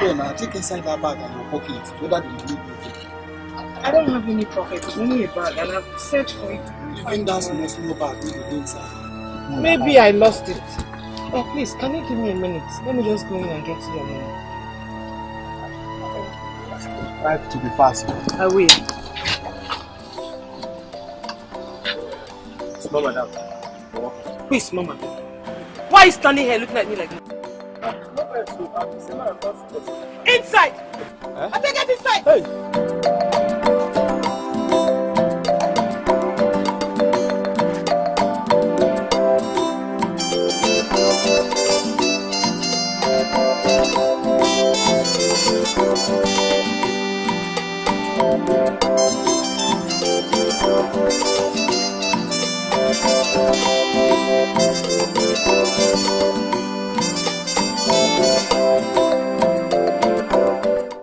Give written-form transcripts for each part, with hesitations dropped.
well now. Take inside that bag and your pocket. Whether they need it. I don't have any pocket, only a bag, and I've searched for it. Even that small bag will be inside. Maybe I lost it. Oh, please, can you give me a minute? Let me just go in and get your money. Try to be fast. I will. Small madam. Who is Mama? Why are you standing here looking at me like that? Inside! Eh? I think get inside! Hey!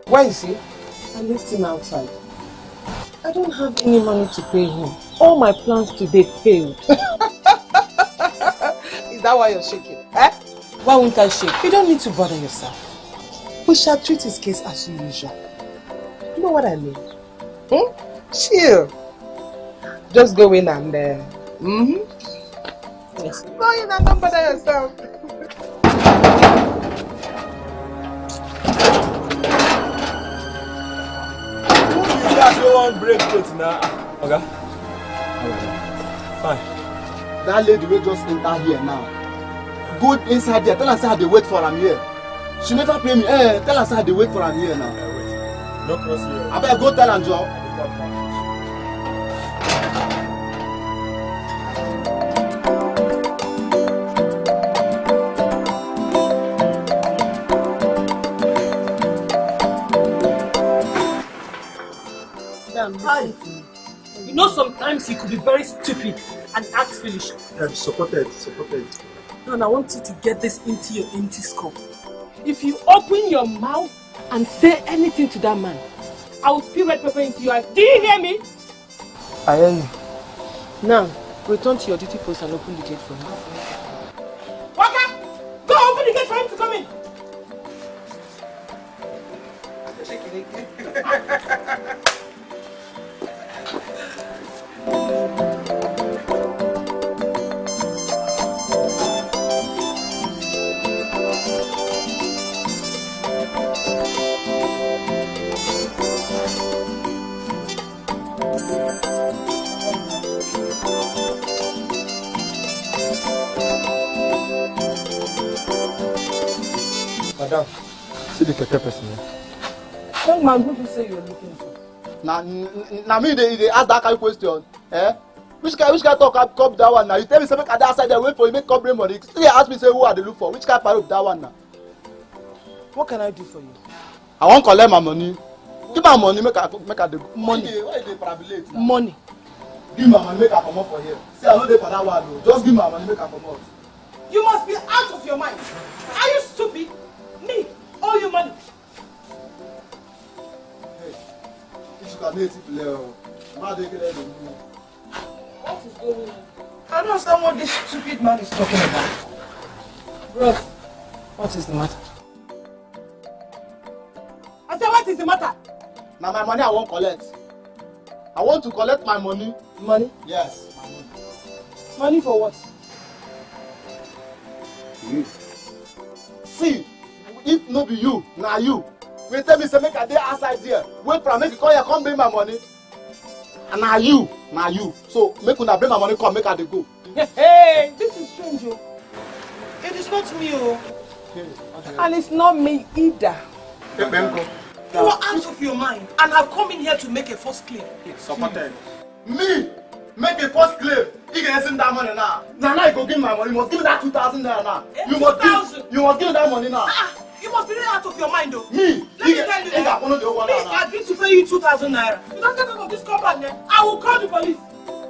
Where is he? I left him outside. I don't have any money to pay him. All my plans today failed. Is that why you're shaking? Eh? Why won't I shake? You don't need to bother yourself. We shall treat his case as usual. You know what I mean? Chill. Just go in and yes. Go in and don't bother yourself. One break it now. Okay. Fine. That lady will just enter here now. Go inside there. Tell her say they wait for him here. She never pay me. Tell her say they wait for him here now. Wait. No cross here. I better go tell her, Joe. Hi. You know sometimes you could be very stupid and act foolish. Supported. And I want you to get this into your empty skull. If you open your mouth and say anything to that man, I will spill red pepper into your eyes. Do you hear me? I hear you. Now, return to your duty post and open the gate for him. Waka! Go open the gate for him to come in! Madam, see the keke person here. Young man, who do you say you're looking for? Now me they ask that kind of question. Eh? Which guy talk come that one now? You tell me something at the outside there wait for you make come bring money. Still ask me say who are they look for? Which guy part of that one now? What can I do for you? I want collect my money. Give my money make I the Money. Why they privilege now? Money. Give my money make I come up for here. See I no dey for that one though. Just give my money make I come out. You must be out of your mind. Are you stupid? Me, all your money. Hey, this is a native player. What is going on? I don't understand what this stupid man is talking about. Bro, what is the matter? I said, what is the matter? Now my money I won't collect. I want to collect my money. Money? Yes. My money. Money for what? You. See, if no be you, now you. Wait tell me say make a day outside there. Wait for make you call here, come bring my money. And now you. So make una bring my money, come make her dey go. Hey, this is strange, oh. It is not me, oh. Okay. And it's not me either. Hey, Benko. You are out of your mind and have come in here to make a false claim. Supported. Me make a first claim. You can send that money now. Now you go give me my money. You must give me that 2,000 naira now. You must give me that money now. You must be really out of your mind, though. Me? Let me tell you that. I agreed to pay you 2,000 naira. You don't get out of this compound, I will call the police.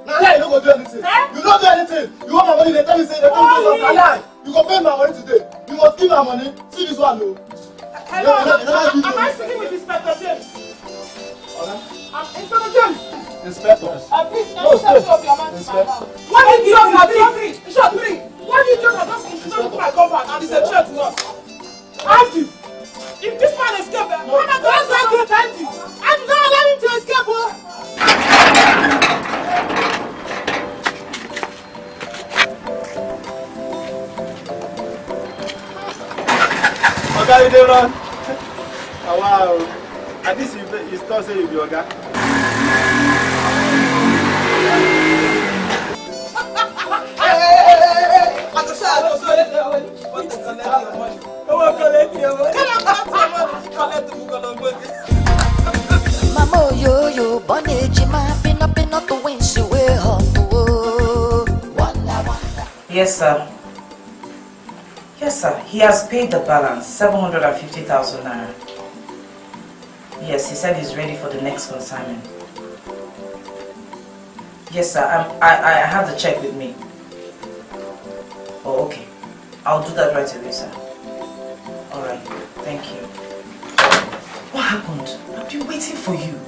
Now you don't go do anything. Eh? You don't do anything. You want my money? They tell me say they don't do something. Lie. You go pay my money today. You must give my money. See this one, though. Hello. Am I speaking with Inspector James? Inspector James. Inspector. Please, can you tell me of your man? What did you do? Shot three. What did you do? Just introduce my compound and it's a threat to us. Aren't you? If this man escapes, I'm not going to defend you. I do not allow him to escape. Oga, you dey run. Oh, wow. At least you still say you be Oga. Mama yo yo bonage ma pin up to win she way hot. Yes, sir. Yes, sir. He has paid the balance, 750,000 naira. Yes, he said he's ready for the next consignment. Yes, sir. I have the check with me. Oh, okay. I'll do that right away, sir. All right. Thank you. What happened? I've been waiting for you.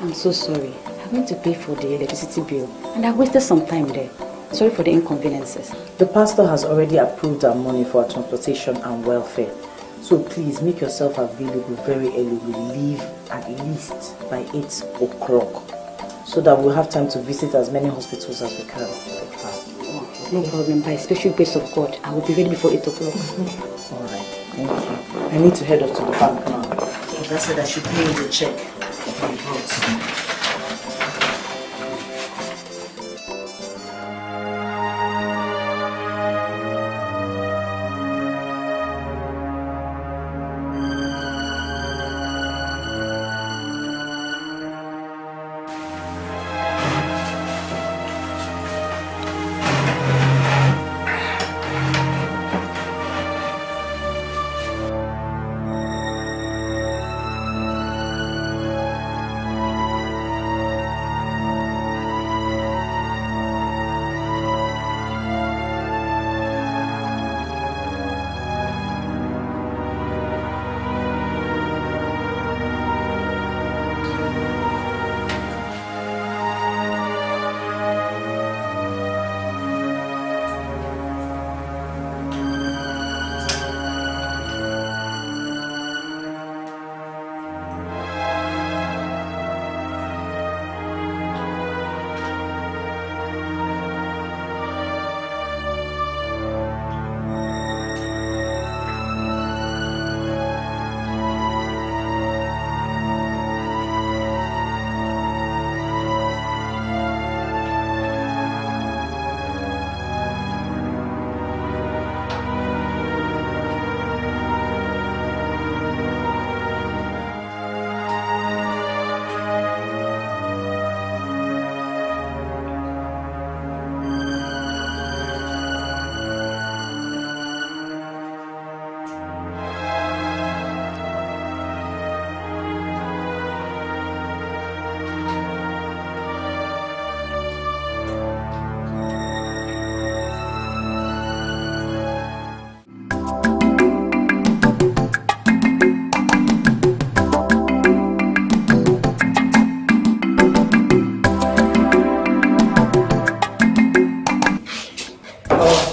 I'm so sorry. I went to pay for the electricity bill and I wasted some time there. Sorry for the inconveniences. The pastor has already approved our money for our transportation and welfare. So please make yourself available very early. We leave at least by 8 o'clock so that we'll have time to visit as many hospitals as we can. No problem. By special grace of God, I will be ready before 8 o'clock. Alright, thank you. I need to head off to the bank now. Okay, that's it. I should pay you the check.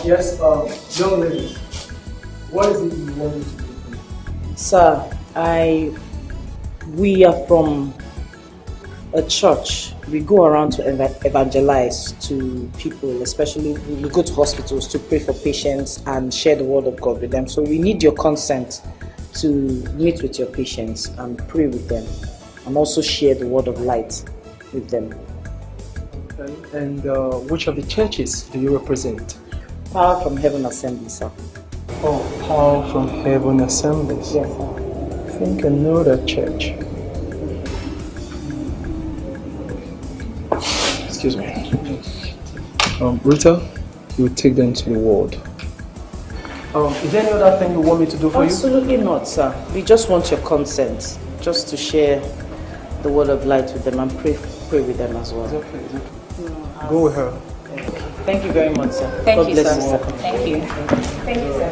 Yes, young lady, what is it you want me to do for you? Sir, we are from a church. We go around to evangelize to people, especially we go to hospitals to pray for patients and share the word of God with them. So we need your consent to meet with your patients and pray with them and also share the word of light with them. Okay. And which of the churches do you represent? Power from Heaven Assembly, sir. Oh, Power from Heaven Assemblies. Yes, sir. I think I know that church. Excuse me. Rita, you take them to the ward. Is there any other thing you want me to do for Absolutely not, sir. We just want your consent, just to share the word of light with them and pray with them as well. you? It's okay. Go with her. Thank you very much, sir. Thank God you, bless sir. you, sir. Thank you. Thank you, sir.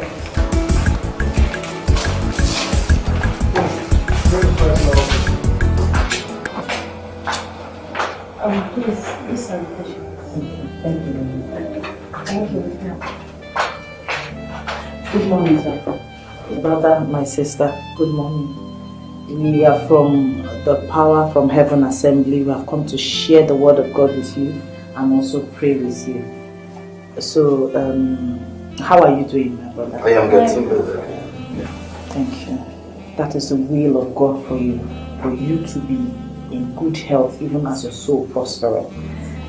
Please, this is Thank you. Thank you. Good morning, sir. Brother, my sister, good morning. We are from the Power from Heaven Assembly. We have come to share the word of God with you and also pray with you. So, how are you doing, my brother? I am getting better. Thank you. That is the will of God for you to be in good health even as your soul prospereth.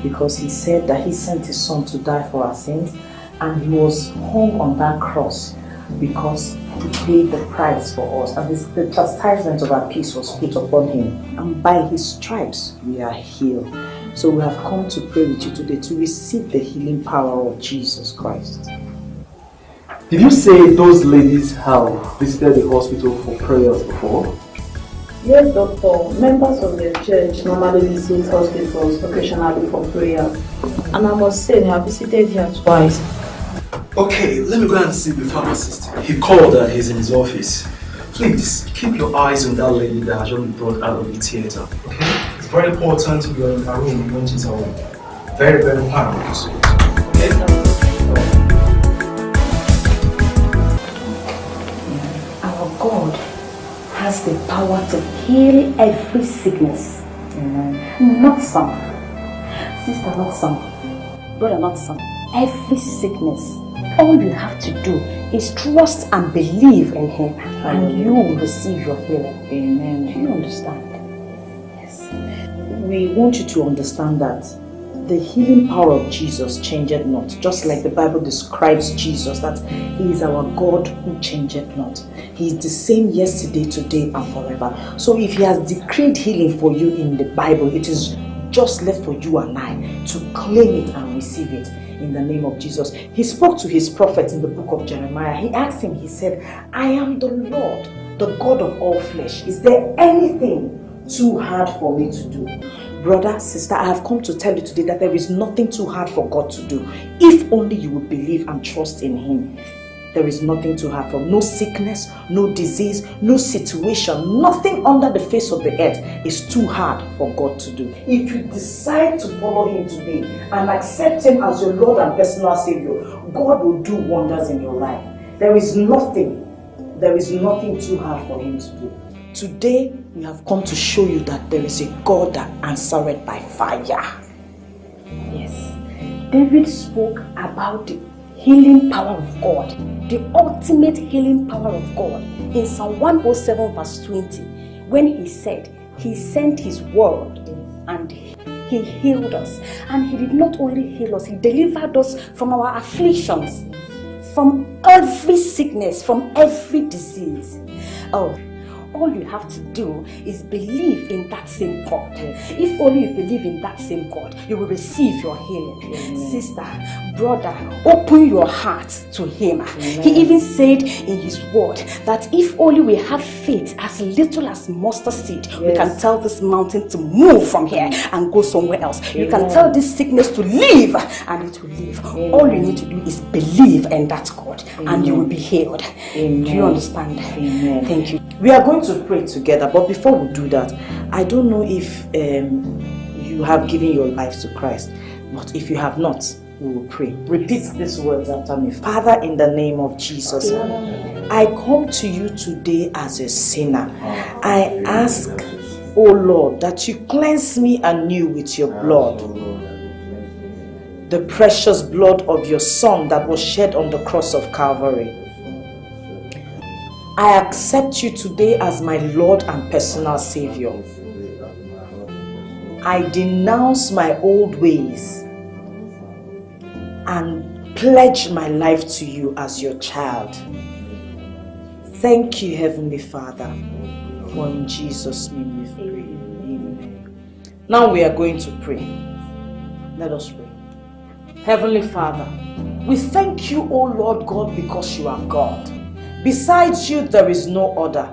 Because he said that he sent his son to die for our sins and he was hung on that cross because he paid the price for us, and the chastisement of our peace was put upon him, and by his stripes we are healed. So we have come to pray with you today to receive the healing power of Jesus Christ. Did you say those ladies have visited the hospital for prayers before? Yes, doctor. Members of the church normally visit hospitals occasionally for prayers, and I must say they have visited here twice. Okay, let me go and see the pharmacist. He called and he's in his office. Please, keep your eyes on that lady that has just been brought out of the theater, okay? It's very important you are in her room when she's awake. Very, very paramount. Okay? Our God has the power to heal every sickness. Not some. Sister, not some. Brother, not some. Every sickness. All you have to do is trust and believe in Him, and you will receive your healing. Amen. Do you understand? Yes. We want you to understand that the healing power of Jesus changeth not. Just like the Bible describes Jesus, that He is our God who changeth not. He is the same yesterday, today, and forever. So if He has decreed healing for you in the Bible, it is just left for you and I to claim it and receive it in the name of Jesus. He spoke to His prophet in the book of Jeremiah. He asked him, he said, I am the Lord, the God of all flesh. Is there anything too hard for me to do? Brother, sister, I have come to tell you today that there is nothing too hard for God to do. If only you will believe and trust in Him. There is nothing too hard for Him. No sickness, no disease, no situation, nothing under the face of the earth is too hard for God to do. If you decide to follow Him today and accept Him as your Lord and personal Savior, God will do wonders in your life. There is nothing too hard for Him to do. Today, we have come to show you that there is a God that answered by fire. Yes. David spoke about the healing power of God, the ultimate healing power of God, in Psalm 107 verse 20, when he said, He sent His word and He healed us. And He did not only heal us, He delivered us from our afflictions, from every sickness, from every disease. Oh, all you have to do is believe in that same God. If only you believe in that same God, you will receive your healing. Sister, brother, open your heart to Him. He even said in His word that if only we have faith as little as mustard seed, we can tell this mountain to move from here and go somewhere else. You can tell this sickness to leave and it will leave. All you need to do is believe in that God and you will be healed. Do you understand? Thank you. We are going to pray together, but before we do that, I don't know if you have given your life to Christ, but if you have not, we will pray. Repeat these words after me. Father, in the name of Jesus, I come to you today as a sinner. I ask, oh Lord, that you cleanse me anew with your blood, the precious blood of your Son that was shed on the cross of Calvary. I accept you today as my Lord and personal Savior. I denounce my old ways and pledge my life to you as your child. Thank you, Heavenly Father, for in Jesus' name we pray. Amen. Now we are going to pray. Let us pray. Heavenly Father, we thank you, O Lord God, because you are God. Besides you, there is no other.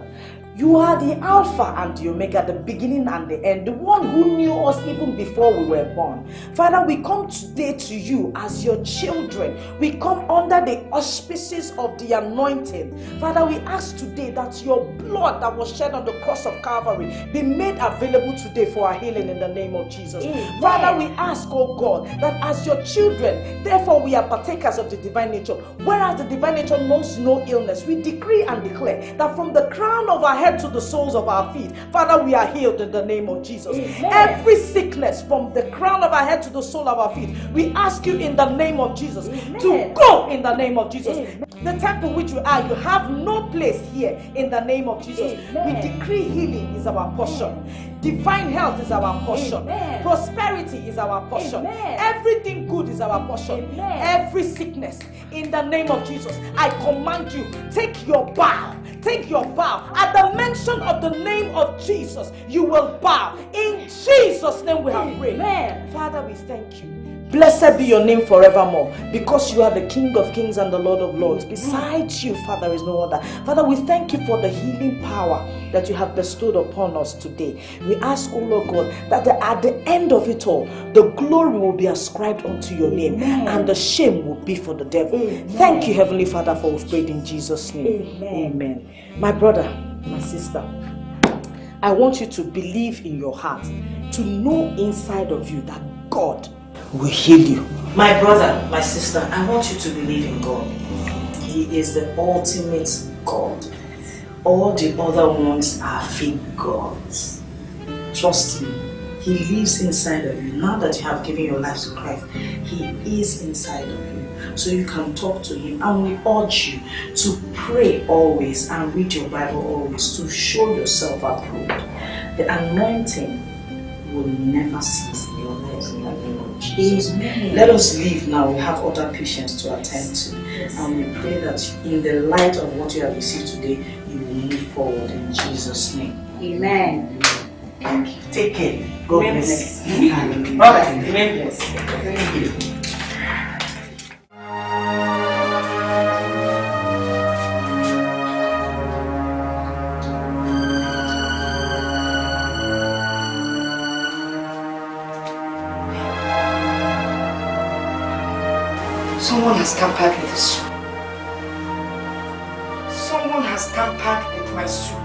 You are the Alpha and the Omega, the beginning and the end, the one who knew us even before we were born. Father, we come today to you as your children. We come under the auspices of the anointing. Father, we ask today that your blood that was shed on the cross of Calvary be made available today for our healing in the name of Jesus. Amen. Father, we ask, oh God, that as your children, therefore we are partakers of the divine nature. Whereas the divine nature knows no illness, we decree and declare that from the crown of our head to the soles of our feet, Father, we are healed in the name of Jesus. Amen. Every sickness from the crown of our head to the sole of our feet, we ask you in the name of Jesus. Amen. To go in the name of Jesus. Amen. The temple which you are, you have no place here in the name of Jesus. Amen. We decree healing is our portion. Divine health is our portion. Amen. Prosperity is our portion. Amen. Everything good is our portion. Amen. Every sickness in the name of Jesus, I command you, take your bow. Take your bow. At the mention of the name of Jesus, you will bow. In Jesus' name we have prayed. Amen. Father, we thank you. Blessed be your name forevermore, because you are the King of kings and the Lord of lords. Besides you, Father, there is no other. Father, we thank you for the healing power that you have bestowed upon us today. We ask, oh Lord God, that at the end of it all, the glory will be ascribed unto your name. Amen. And the shame will be for the devil. Amen. Thank you, Heavenly Father, for we've prayed in Jesus' name. Amen. Amen. My brother, my sister, I want you to believe in your heart, to know inside of you that God will heal you. My brother, my sister, I want you to believe in God. He is the ultimate God. All the other ones are fake gods. Trust me, He lives inside of you. Now that you have given your life to Christ, He is inside of you. So you can talk to Him, and we urge you to pray always and read your Bible always to show yourself approved. The anointing will never cease in your life. Amen. Let us leave now. We have other patients to attend to. Yes. And we pray that in the light of what you have received today, you will move forward in Jesus' name. Amen. Thank you. Take care. God bless. Alright. Amen. Bless. Thank you. Someone has tampered with the soup. Someone has tampered with my soup.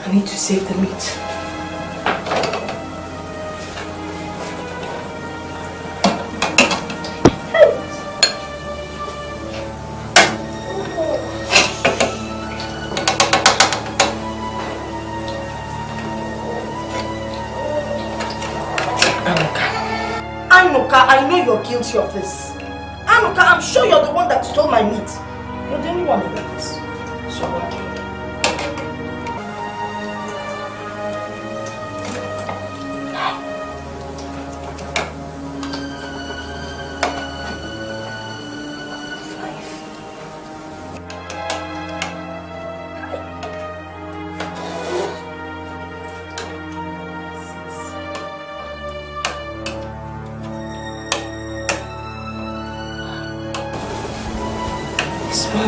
I need to save the meat. Anuka, I know you're guilty of this. Anuka, I'm sure you're the one that stole my meat. You're the only one who did this. So what?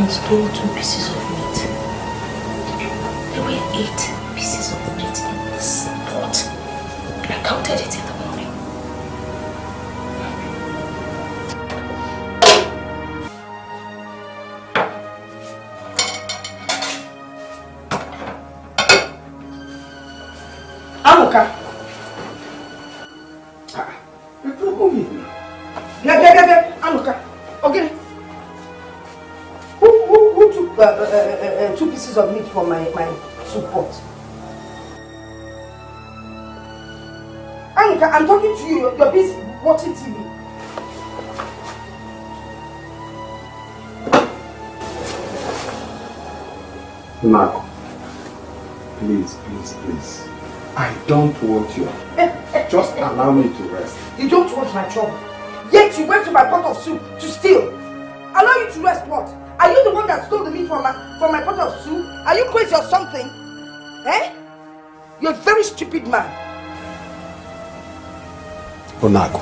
Stole 2 pieces of meat. There were 8 pieces of meat in this pot. I counted it in the morning. Anuka! You're moving. Yeah. Anuka. Okay. Who took 2 pieces of meat from my soup pot? Anuka, I'm talking to you. You're busy watching TV. Marco, please. I don't want you. Just allow me to rest. You don't want my trouble. Yet you went to my pot of soup to steal. Allow you to rest what? Are you the one that stole the meat from my pot of soup? Are you crazy or something? Eh? You're a very stupid man. Unaku,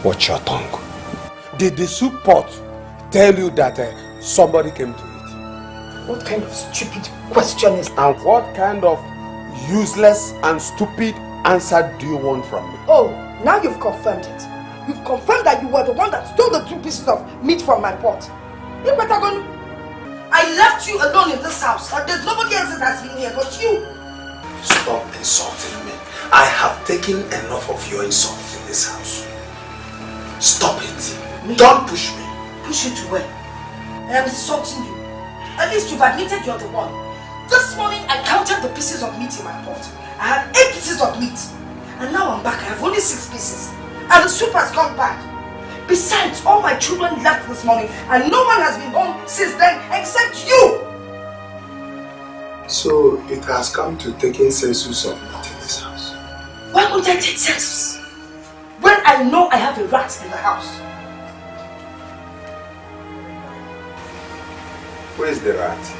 watch your tongue. Did the soup pot tell you that somebody came to it? What kind of stupid question is that? And what kind of useless and stupid answer do you want from me? Oh, now you've confirmed it. You've confirmed that you were the one that stole the 2 pieces of meat from my pot. You better go. I left you alone in this house. There's nobody else that has been here but you. Stop insulting me. I have taken enough of your insult in this house. Stop it. Me? Don't push me. Push you to where? I am insulting you. At least you've admitted you're the one. This morning I counted the pieces of meat in my pot. I had 8 pieces of meat. And now I'm back. I have only 6 pieces. And the soup has gone bad. Besides, all my children left this morning and no one has been home since then except you. So it has come to taking census of meat in this house. Why would I take census? When I know I have a rat in the house. Where is the rat?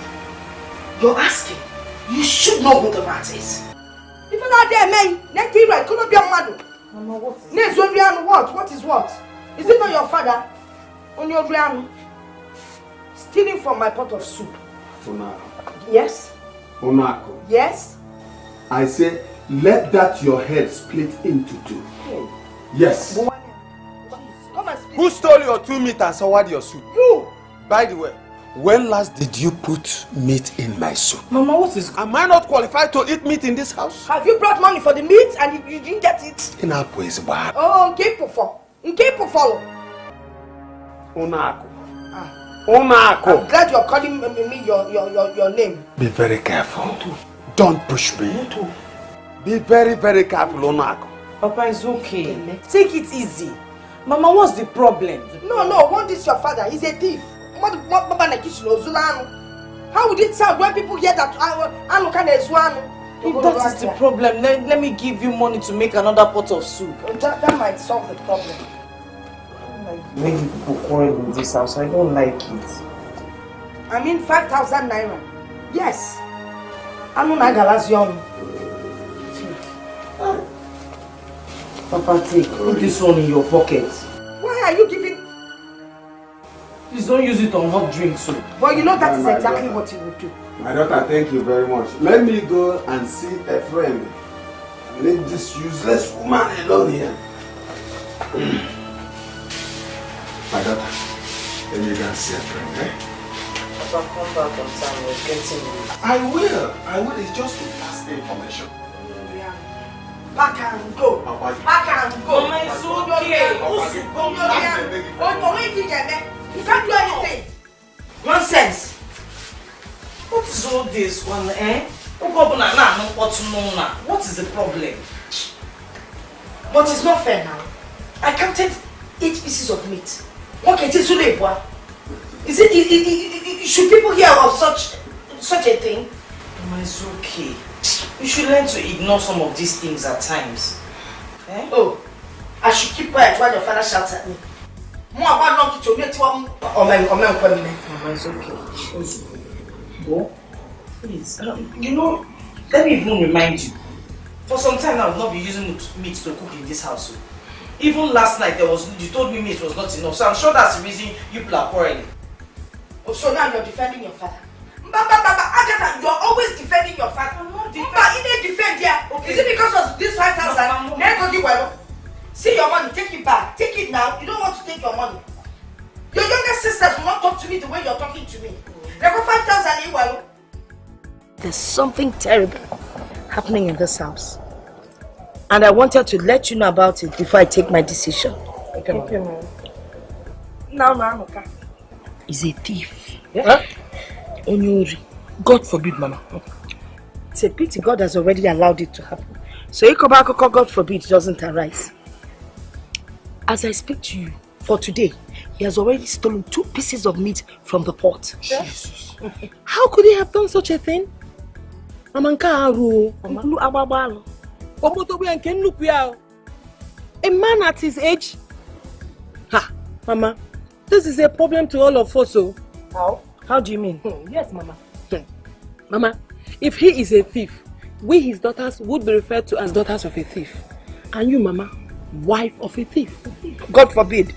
You're asking. You should know who the rat is. If you're not there, man, let me right. Come be a mad. Mama, what is What? What is what? Is it not your father? On your ground? Stealing from my pot of soup. Unako. Yes? Unako. Yes? I say, let that your head split into 2. Yes. Come and split. Who stole your 2 meat and soured your soup? You! By the way, when last did you put meat in my soup? Mama, what is... Am I not qualified to eat meat in this house? Have you brought money for the meat and you didn't get it? Inapo is bad. Oh, Nkepo follow. Unako. Unako. I'm glad you're calling me your name. Be very careful. Don't push me. Be very, very careful, Unako. Papa, it's okay. Take it easy. Mama, what's the problem? No, one this your father. He's a thief. How would it sound when people hear that Anu can If that is the problem, let me give you money to make another pot of soup. That might solve the problem. Many people quarrel in this house. I don't like it. I mean 5,000 naira. Yes. Anu na galazion. Papa, put this one in your pocket. Why are you giving? Please don't use it on hot drinks. So. Well, you know that is exactly what you would do. My daughter, thank you very much. Let me go and see a friend. Leave this useless woman alone here. My daughter, let me go and see a friend, eh? Papa, come back on time. We're getting late. I will. It's just to pass the information. Back and go. Back and go. Mama, it's okay. You can't do anything. Nonsense. What is all this one, eh? What is the problem? But it's not fair now. I counted 8 pieces of meat. Okay, is it should people hear of such a thing? Mama, it's okay. You should learn to ignore some of these things at times. Eh? Oh, I should keep quiet while your father shouts at me. Mama, it's okay. Go. Please, let me even remind you. For some time now, I've not been using meat to cook in this house. Even last night, you told me meat was not enough. So I'm sure that's the reason you people are quarreling. Oh, so now you're defending your father. Agatha, you're always defending your father. I'm not defending. Okay. Is it because of this 5,000? See your money, take it back. Take it now. You don't want to take your money. Your younger sisters will not talk to me the way you're talking to me. Never 5,000. There's something terrible happening in this house. And I wanted to let you know about it before I take my decision. Okay, Mom. Now, he's a thief. Yeah? Onyuri. God forbid, Mama. It's a pity God has already allowed it to happen. So God forbid, doesn't arise. As I speak to you, for today, He has already stolen 2 pieces of meat from the pot. Jesus. How could he have done such a thing? A man at his age? Ha, Mama, this is a problem to all of us. So. How? How do you mean? Yes, Mama. Mama, if he is a thief, we his daughters would be referred to as daughters of a thief. And you, Mama, wife of a thief. God forbid.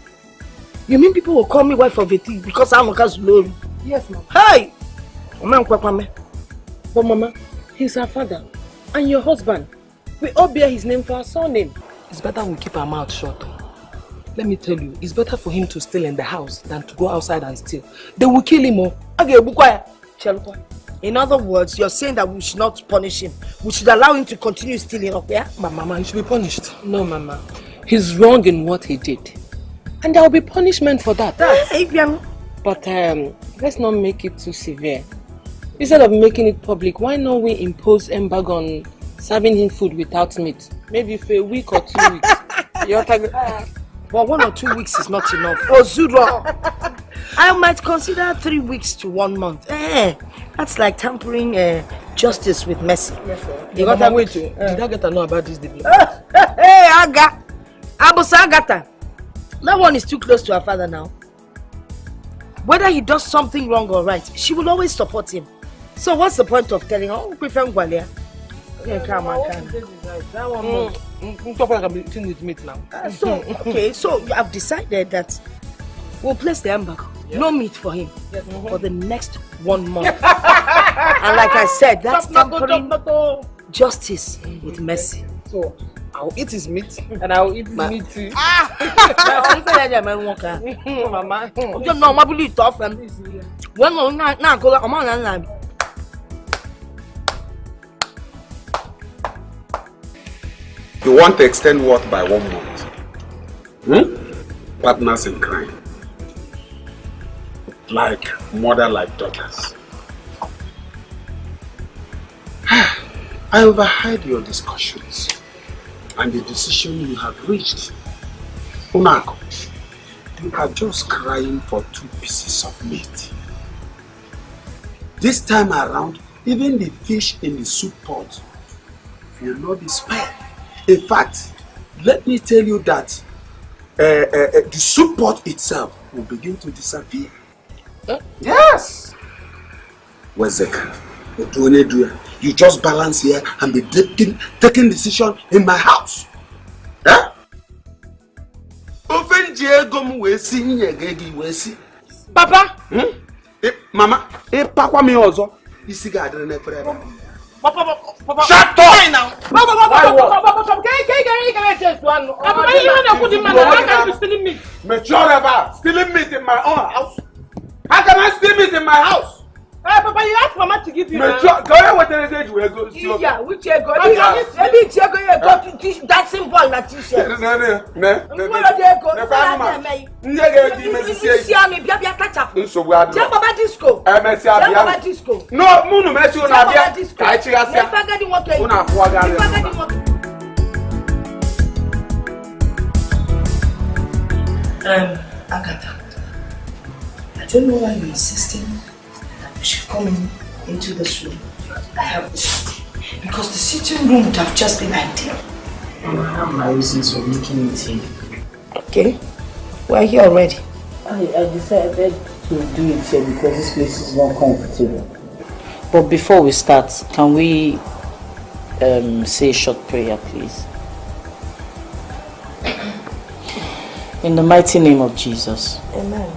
You mean people will call me wife of a thief because I'm a Kazulori? Yes, Mama. Hey! But Mama, he's our father and your husband. We all bear his name for our surname. It's better we keep our mouth shut. Let me tell you, it's better for him to steal in the house than to go outside and steal. They will kill him more. In other words, you're saying that we should not punish him. We should allow him to continue stealing, okay? Mama, he should be punished. No, Mama. He's wrong in what he did. And there will be punishment for that. But let's not make it too severe. Instead of making it public, why not we impose embargo on serving him food without meat? Maybe for a week or 2 weeks. But 1 or 2 weeks is not enough. Oh, Zuro! I might consider 3 weeks to 1 month. That's like tampering justice with mercy. Yes, sir. Did I get to know about this development? Hey, Agata! That one is too close to her father now. Whether he does something wrong or right, she will always support him. So what's the point of telling her, oh, prefer Ngwalia? That one can be eaten with meat now. So you have decided that we'll place the embargo. Yeah. No meat for him for the next 1 month. And like I said, that's tampering justice with mercy. So I'll eat his meat and I'll eat his meat too. Mama. You want to extend what by 1 month? Partners in crime. Like mother, like daughters. I overheard your discussions and the decision you have reached. Unako, you are just crying for 2 pieces of meat. This time around, even the fish in the soup pot will not be spared. In fact, let me tell you that the soup pot itself will begin to disappear. Yes! Where's Beggar? You just balance here and be taking decision in my house. Eh? Papa! Mama, Papa me also. You see, God, Papa, shut up! Now. Mature stealing meat in my own house. How can I steal meat in my house? Papa, you asked Mama to give you. Go ahead with the age we go. Yeah, which you go? Maybe you go to dancing ball na t-shirt. Agatha, I don't know why you're insisting that we should come into this room. I have this. Because the sitting room would have just been ideal. I have my reasons for making it here. Okay, we're here already. I decided to do it here because this place is not comfortable. But before we start, can we say a short prayer, please? In the mighty name of Jesus. Amen.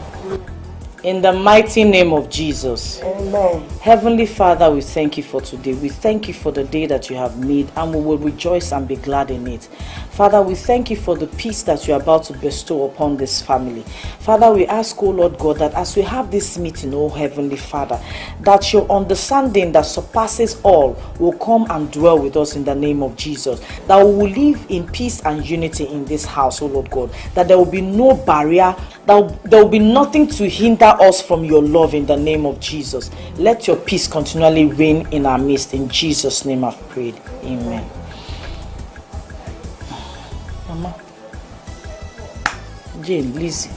In the mighty name of Jesus. Amen. Heavenly Father, we thank you for today. We thank you for the day that you have made, and we will rejoice and be glad in it. Father, we thank you for the peace that you are about to bestow upon this family. Father, we ask, oh Lord God, that as we have this meeting, oh Heavenly Father, that your understanding that surpasses all will come and dwell with us in the name of Jesus. That we will live in peace and unity in this house, oh Lord God. That there will be no barrier, that there will be nothing to hinder us from your love in the name of Jesus. Let your peace continually reign in our midst. In Jesus' name I've prayed. Amen. Mama. Jane, Lizzie.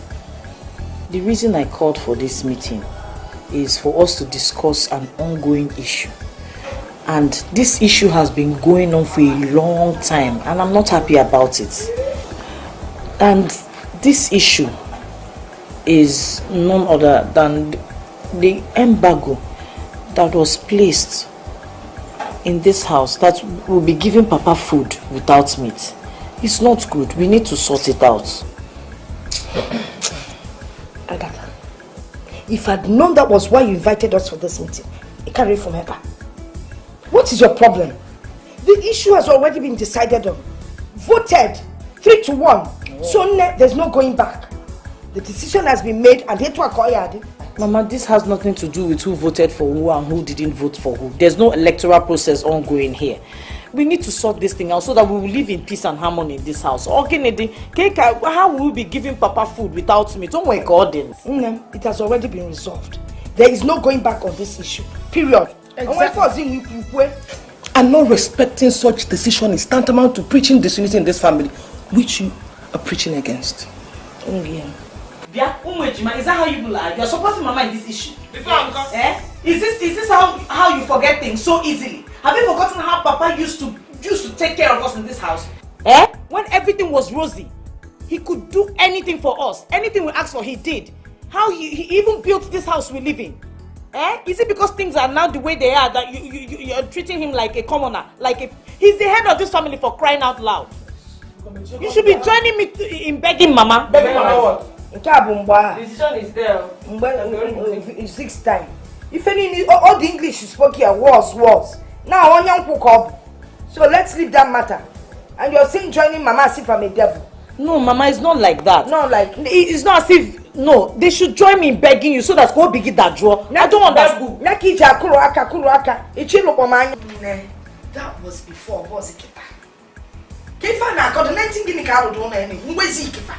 The reason I called for this meeting is for us to discuss an ongoing issue. And this issue has been going on for a long time and I'm not happy about it. And this issue is none other than the embargo that was placed in this house that will be giving Papa food without meat. It's not good. We need to sort it out. Agatha, if I'd known that was why you invited us for this meeting, I can't read from her. What is your problem? The issue has already been decided on. Voted 3-1. So there's no going back. The decision has been made and it will acquire. Mama, this has nothing to do with who voted for who and who didn't vote for who. There's no electoral process ongoing here. We need to sort this thing out so that we will live in peace and harmony in this house. How will we be giving Papa food without meat? Oh my God. It has already been resolved. There is no going back on this issue. Period. Exactly. And not respecting such decision is tantamount to preaching disunity in this family, which you are preaching against. Is that how you lie? You're supporting Mama in this issue. Is this how you forget things so easily? Have you forgotten how Papa used to take care of us in this house? When everything was rosy, he could do anything for us. Anything we asked for, he did. How he even built this house we live in. Is it because things are now the way they are that you're treating him like a commoner? He's the head of this family, for crying out loud. You should be joining me in begging Mama. Begging Mama what? The decision is there. It's 6 times. If any all the English you spoke here was. Now on young cook up. So let's leave that matter. And you're saying joining Mama as if I'm a devil. No, Mama, it's not like that. It's not as if. No, they should join me in begging you so that go begin that draw. I don't understand. That was before boss Kifa. Kifa na coordinating gini ka do na any. Mwezi Kifa.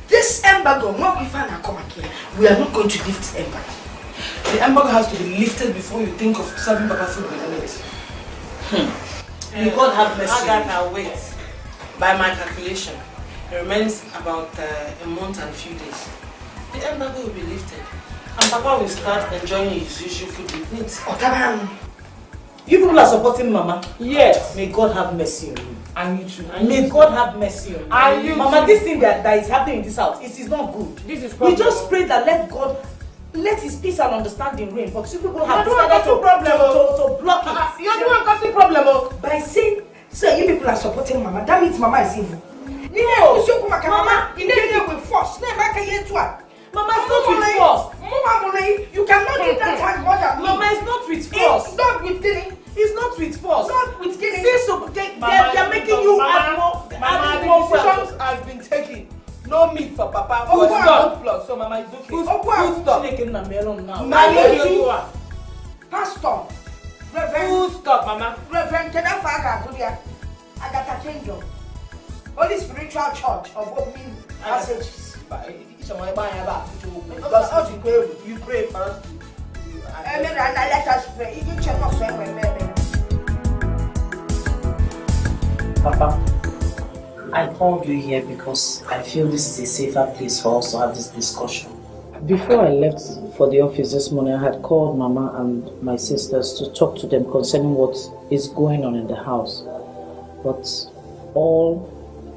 This embargo, no Kifa na come here. We are not going to lift the embargo. The embargo has to be lifted before you think of serving Papa food with it. May God have mercy. Agatha, wait. By my calculation, it remains about a month and a few days. The embargo will be lifted, and Papa will start enjoying his usual food with meat. You people are supporting Mama? Yes. May God have mercy on you. And you too. May God have mercy on you. And you Mama, too. this thing that is happening in this house, it is not good. This is we just pray that let his peace and understanding reign. But you people have decided to block it. You're the one causing problem. By saying, so you people are supporting Mama, that means Mama is evil. No, Mama, you need with force. Mama, it's not with force. Mama, you cannot do that hard more than me. Mama, it's not with force. It's not with killing. It's not with force. Not with killing. See, so they're making you add more. Mama, the decisions has been taken. No meat for Papa. Full stop. Plus, so Mama is okay. Full stop. Pastor. Reverend. Full stop, Mama. Reverend Kedafa Agatha Kingdom. Holy Spiritual Church of Opening Passages. You pray for us. Let us pray. Papa, I called you here because I feel this is a safer place for us to have this discussion. Before I left for the office this morning, I had called Mama and my sisters to talk to them concerning what is going on in the house. But all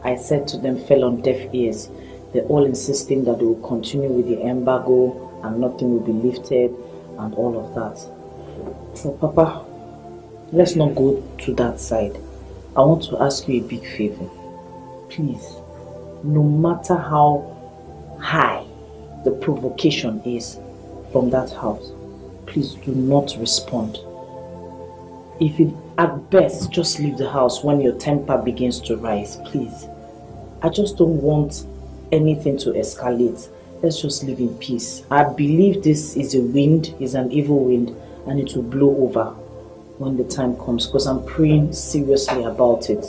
I said to them fell on deaf ears. They're all insisting that they will continue with the embargo and nothing will be lifted and all of that. So Papa, let's not go to that side. I want to ask you a big favor. Please, no matter how high the provocation is from that house, please do not respond. If it, at best, just leave the house when your temper begins to rise, please. I just don't want anything to escalate. Let's just live in peace. I believe this is a wind, is an evil wind, and it will blow over when the time comes, because I'm praying seriously about it.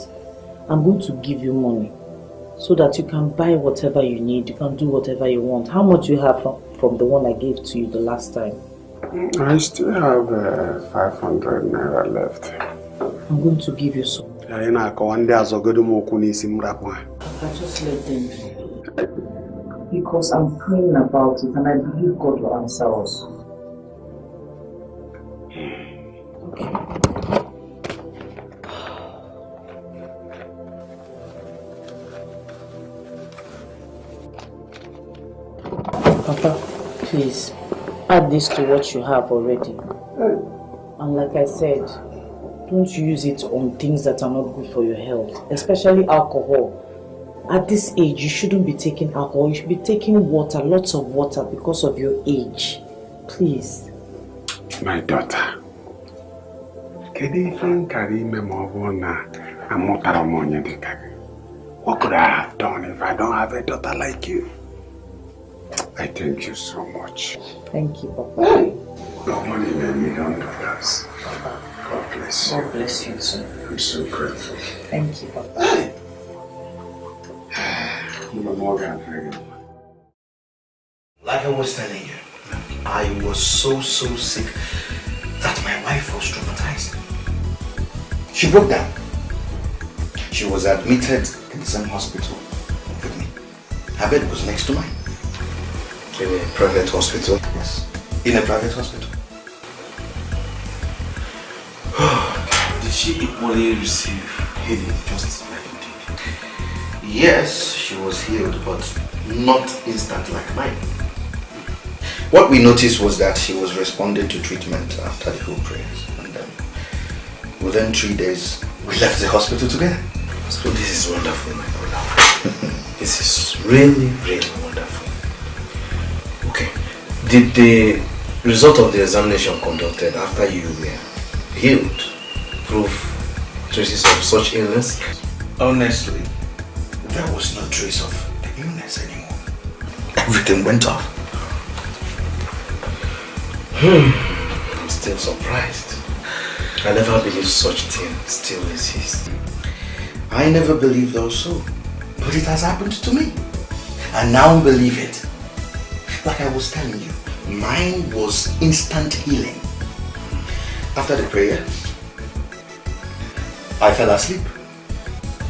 I'm going to give you money so that you can buy whatever you need, you can do whatever you want. How much do you have from the one I gave to you the last time? I still have 500 naira left. I'm going to give you some. I just let them be. Because I'm praying about it and I believe God will answer us. Papa, please, add this to what you have already. And like I said, don't use it on things that are not good for your health, especially alcohol. At this age, you shouldn't be taking alcohol. You should be taking water, lots of water, because of your age. Please. My daughter. What could I have done if I don't have a daughter like you? I thank you so much. Thank you, Papa. No money made $1 million. God bless you. God bless you too. I'm so grateful. Thank you, Papa. Like I was telling you, I was so sick that my wife was traumatized. She broke down. She was admitted in the same hospital with me. Her bed was next to mine. In a private hospital? Yes. In a private hospital. Did she equally receive healing just like you did? Yes, she was healed, but not instant like mine. What we noticed was that she was responding to treatment after the whole prayers. And within 3 days, we left the hospital together. So this is wonderful, my brother. This is really, really wonderful. Okay. Did the result of the examination conducted after you were healed prove traces of such illness? Honestly, there was no trace of the illness anymore. Everything went off. I'm still surprised. I never believed such thing still exists. I never believed also, but it has happened to me. I now believe it. Like I was telling you, mine was instant healing. After the prayer, I fell asleep.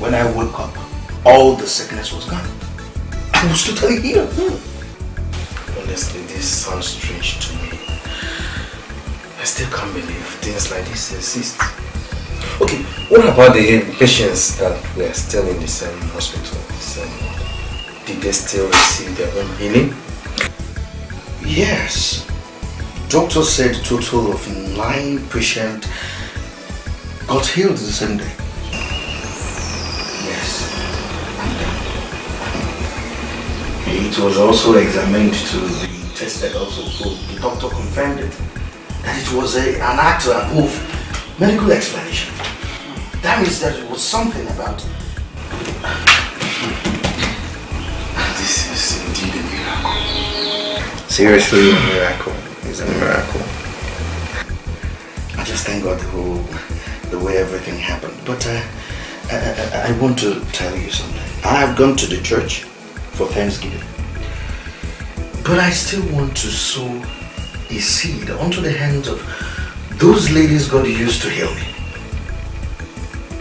When I woke up, all the sickness was gone. I was totally healed. Honestly, this sounds strange to me. I still can't believe things like this exist. Okay, what about the patients that were still in the same hospital? Did they still receive their own healing? Yes. Doctor said a total of 9 patients got healed the same day. Yes. And it was also examined to be tested also, so the doctor confirmed it. That it was an act above medical explanation. That means that it was something about... This is indeed a miracle. Seriously, a miracle. It's a miracle. I just thank God the way everything happened. But I want to tell you something. I have gone to the church for Thanksgiving. But I still want to sow a seed onto the hands of those ladies God used to heal me.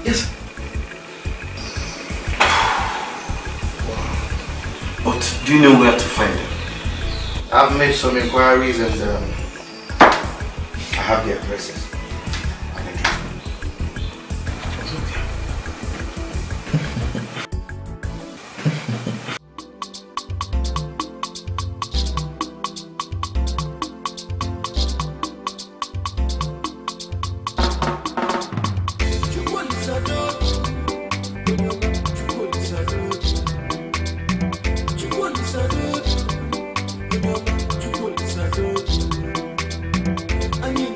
Yes. But do you know where to find them? I've made some inquiries and I have the addresses. It's okay. I need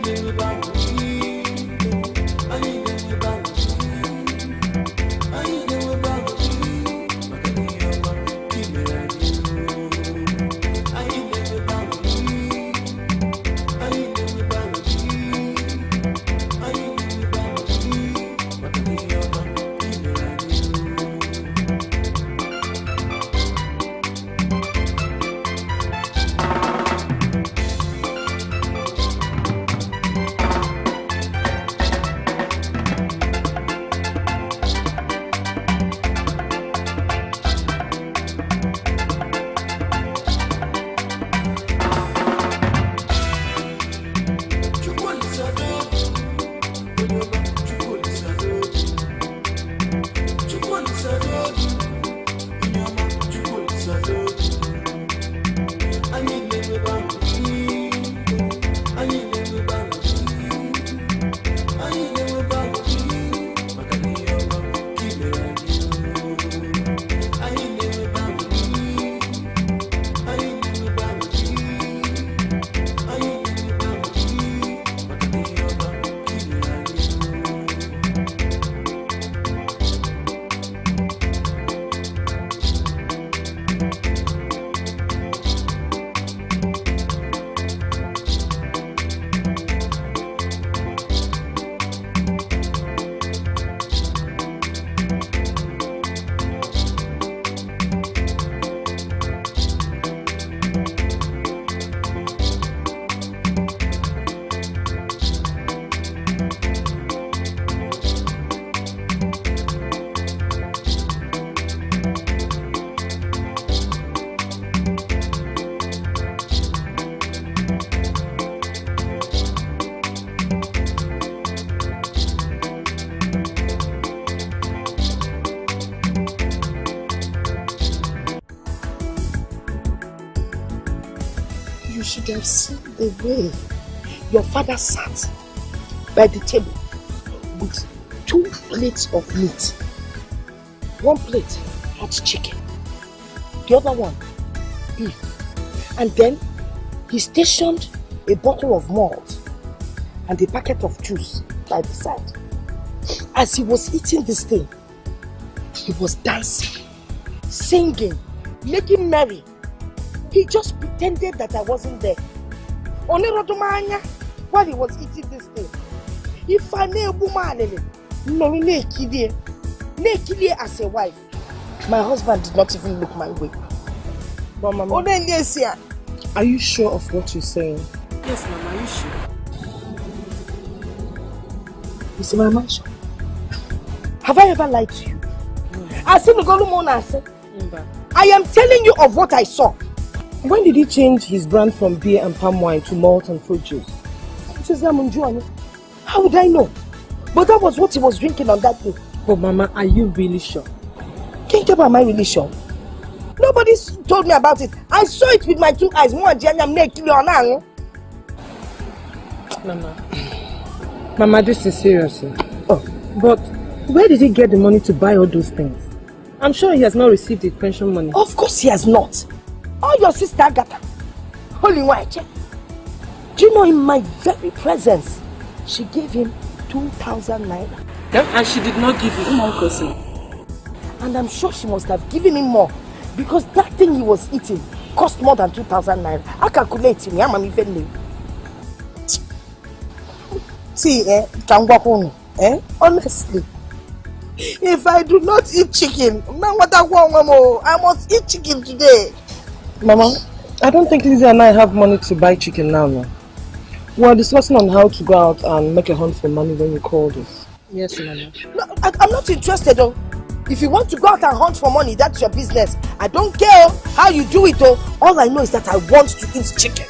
should have seen the way your father sat by the table with 2 plates of meat. One plate had chicken, the other one beef, and then he stationed a bottle of malt and a packet of juice by the side. As he was eating this thing, he was dancing, singing, making merry. He just pretended that I wasn't there. While he was eating this thing, if I as a wife, my husband did not even look my way. But Mama, are you sure of what you're saying? Yes, Mama, are you sure? You see, Mama, sure. Have I ever lied to you? I am telling you of what I saw. When did he change his brand from beer and palm wine to malt and fruit juice? How would I know? But that was what he was drinking on that day. But Mama, are you really sure? Think about my really sure. Nobody told me about it. I saw it with my 2 eyes. Mama, this is serious. Oh, but where did he get the money to buy all those things? I'm sure he has not received his pension money. Of course he has not. All your sister Agatha, holy white. Do you know, in my very presence, she gave him 2,000 naira. And she did not give him Uncle. And I'm sure she must have given him more, because that thing he was eating cost more than 2,000 naira. I calculate him. See, honestly, if I do not eat chicken, I must eat chicken today. Mama, I don't think Lizzie and I have money to buy chicken now. No. We're discussing on how to go out and make a hunt for money when you called us. Yes, Mama. No, I'm not interested though. If you want to go out and hunt for money, that's your business. I don't care how you do it though. All I know is that I want to eat chicken.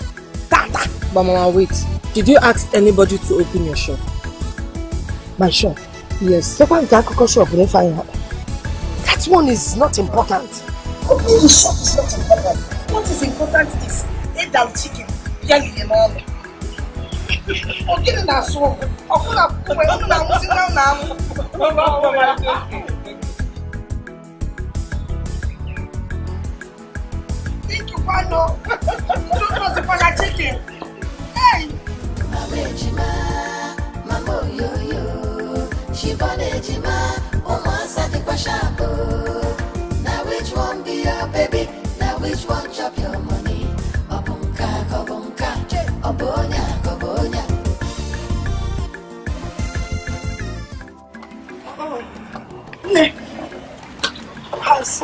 But Mama, wait. Did you ask anybody to open your shop? My shop? Yes. That one is not important. Opening the shop is not important. What is important is eat that chicken. Think you want no? Don't know the chicken. Hey! Mambo yo yo, she Jima, now which one be your baby? Now which one chop your money? Obunka, obonya. Has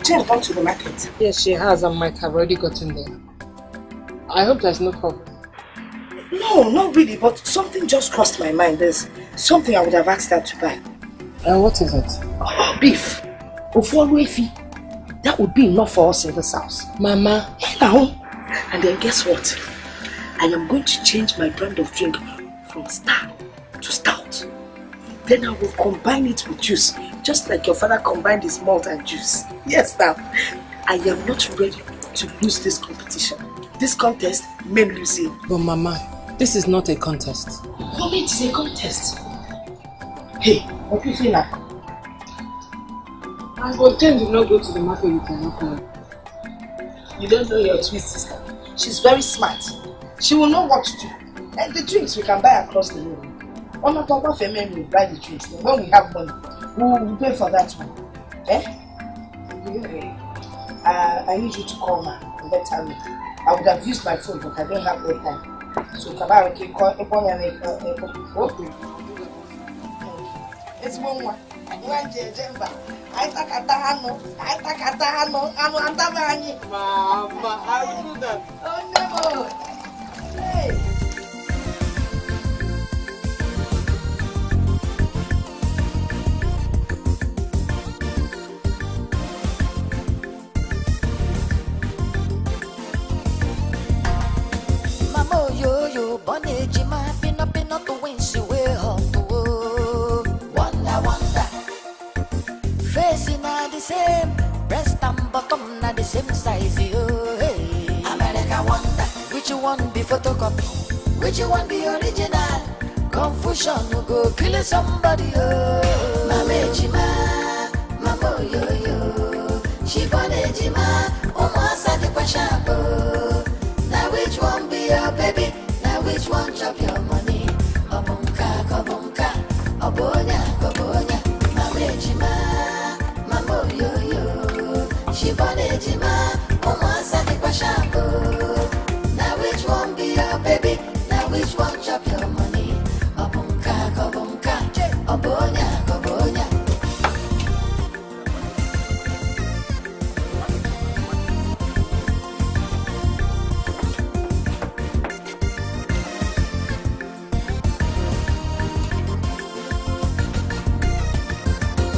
Jane gone to the market? Yes, she has, and Mike have already gotten there. I hope there's no problem. No, not really, but something just crossed my mind. There's something I would have asked her to buy. And what is it? Oh, beef. That would be enough for us in this house. Mama. Now, and then guess what? I am going to change my brand of drink from Star to Stout. Then I will combine it with juice, just like your father combined his malt and juice. Yes, now, I am not ready to lose this competition. This contest may lose it. But Mama, this is not a contest. Mommy, it is a contest. Hey, what do you say now? I will tend to not go to the market with her alcohol. You don't know your twin sister. She's very smart. She will know what to do. And the drinks we can buy across the road. On not talk about family, we buy the drinks. When we have money, we will pay for that one. Eh? I need you to call her and let her know. I would have used my phone, but I don't have that time. So Kabara can call upon and it's one more. One Jemba. I Mama, I will do that. Oh no! Hey! Mama yo yo, bonne Jima, pin up to win she will home to wonder. Facing are the same, breast and bottom are the same size. Yo, hey. America wonder, which one be photocopy? Which one be original? Confusion no go kill somebody. Oh, mama ejima, mama yo yo. She born ejima, umasa the kwashabo. Now which one be your baby? Now which one chop your money? Obunka, kobunka, obonya, kobonya. Mama ejima, mama yo yo. She born ejima, umasa the kwashabo. Now which one be your baby? Now which one chop your money? Obunka, kobunka, obonya, kobonya.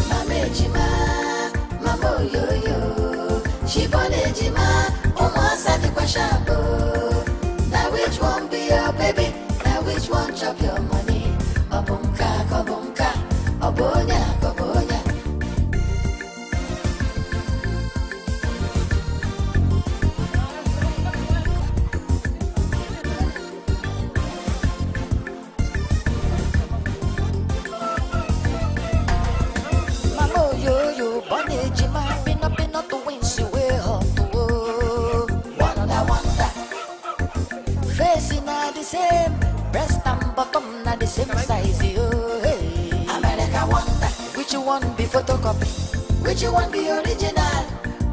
Mama ejima, mama yo yo. She born ejima, umasa the kwashabo. Now which one be your baby? Now which one chop your money? Obunka, kobunka, obonya, kobonya. Mama yo yo, born ejima, pin up to win, she way hot to wonder. Facing are the same, breast and bottom are the same size. Oh, hey. America wonder, which one be photocopy? Which one be original?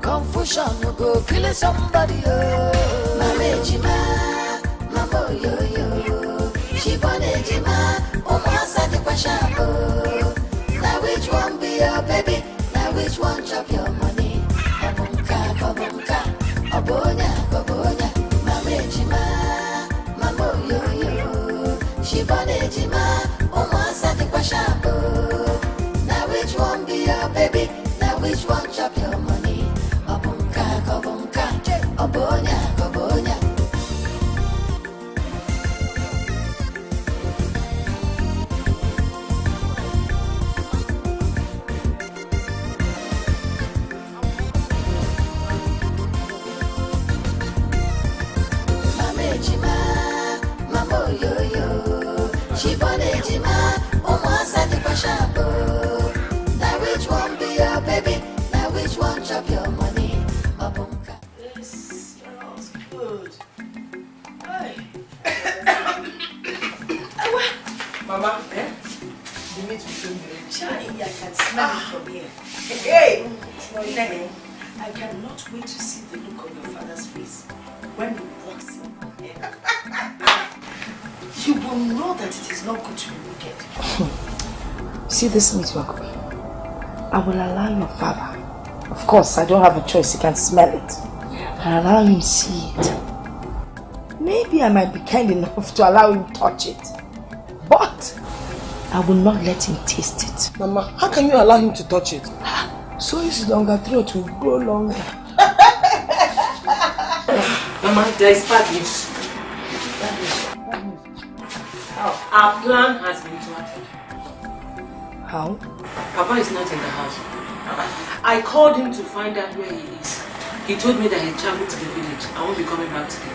Confusion no go kill somebody. Oh, mama ejima, mama yo yo. She born ejima, umasa the kwashabo. Now which one be your baby? Now which one chop your money? Obunka, kobunka, obonya, kobonya. Mama ejima, mama yo yo. She born ejima, umasa the kwashabo. Now which one be your baby? Now which one chop your money? Obunka, kobunka, obonya, kobonya. Mama ejima, mama yo yo. She born ejima, umasa the kwashabo. Now which one be your baby? Now which one chop your money? Obunka. This smells good. Hey. Mama, the meat will soon be ready. Chai, I can smell it from here. Hey! Nene, I cannot wait to see the look on your father's face when he walks in. You will know that it is not good to be wicked. See this meat, Wako? I will allow your father. Of course, I don't have a choice. He can smell it. I'll allow him see it. Maybe I might be kind enough to allow him touch it. But I will not let him taste it. Mama, how can you allow him to touch it? So his longer throat will grow longer. Mama, there is bad news. Our plan has been thwarted. How? Papa is not in the house. I called him to find out where he is. He told me that he traveled to the village. I won't be coming back today.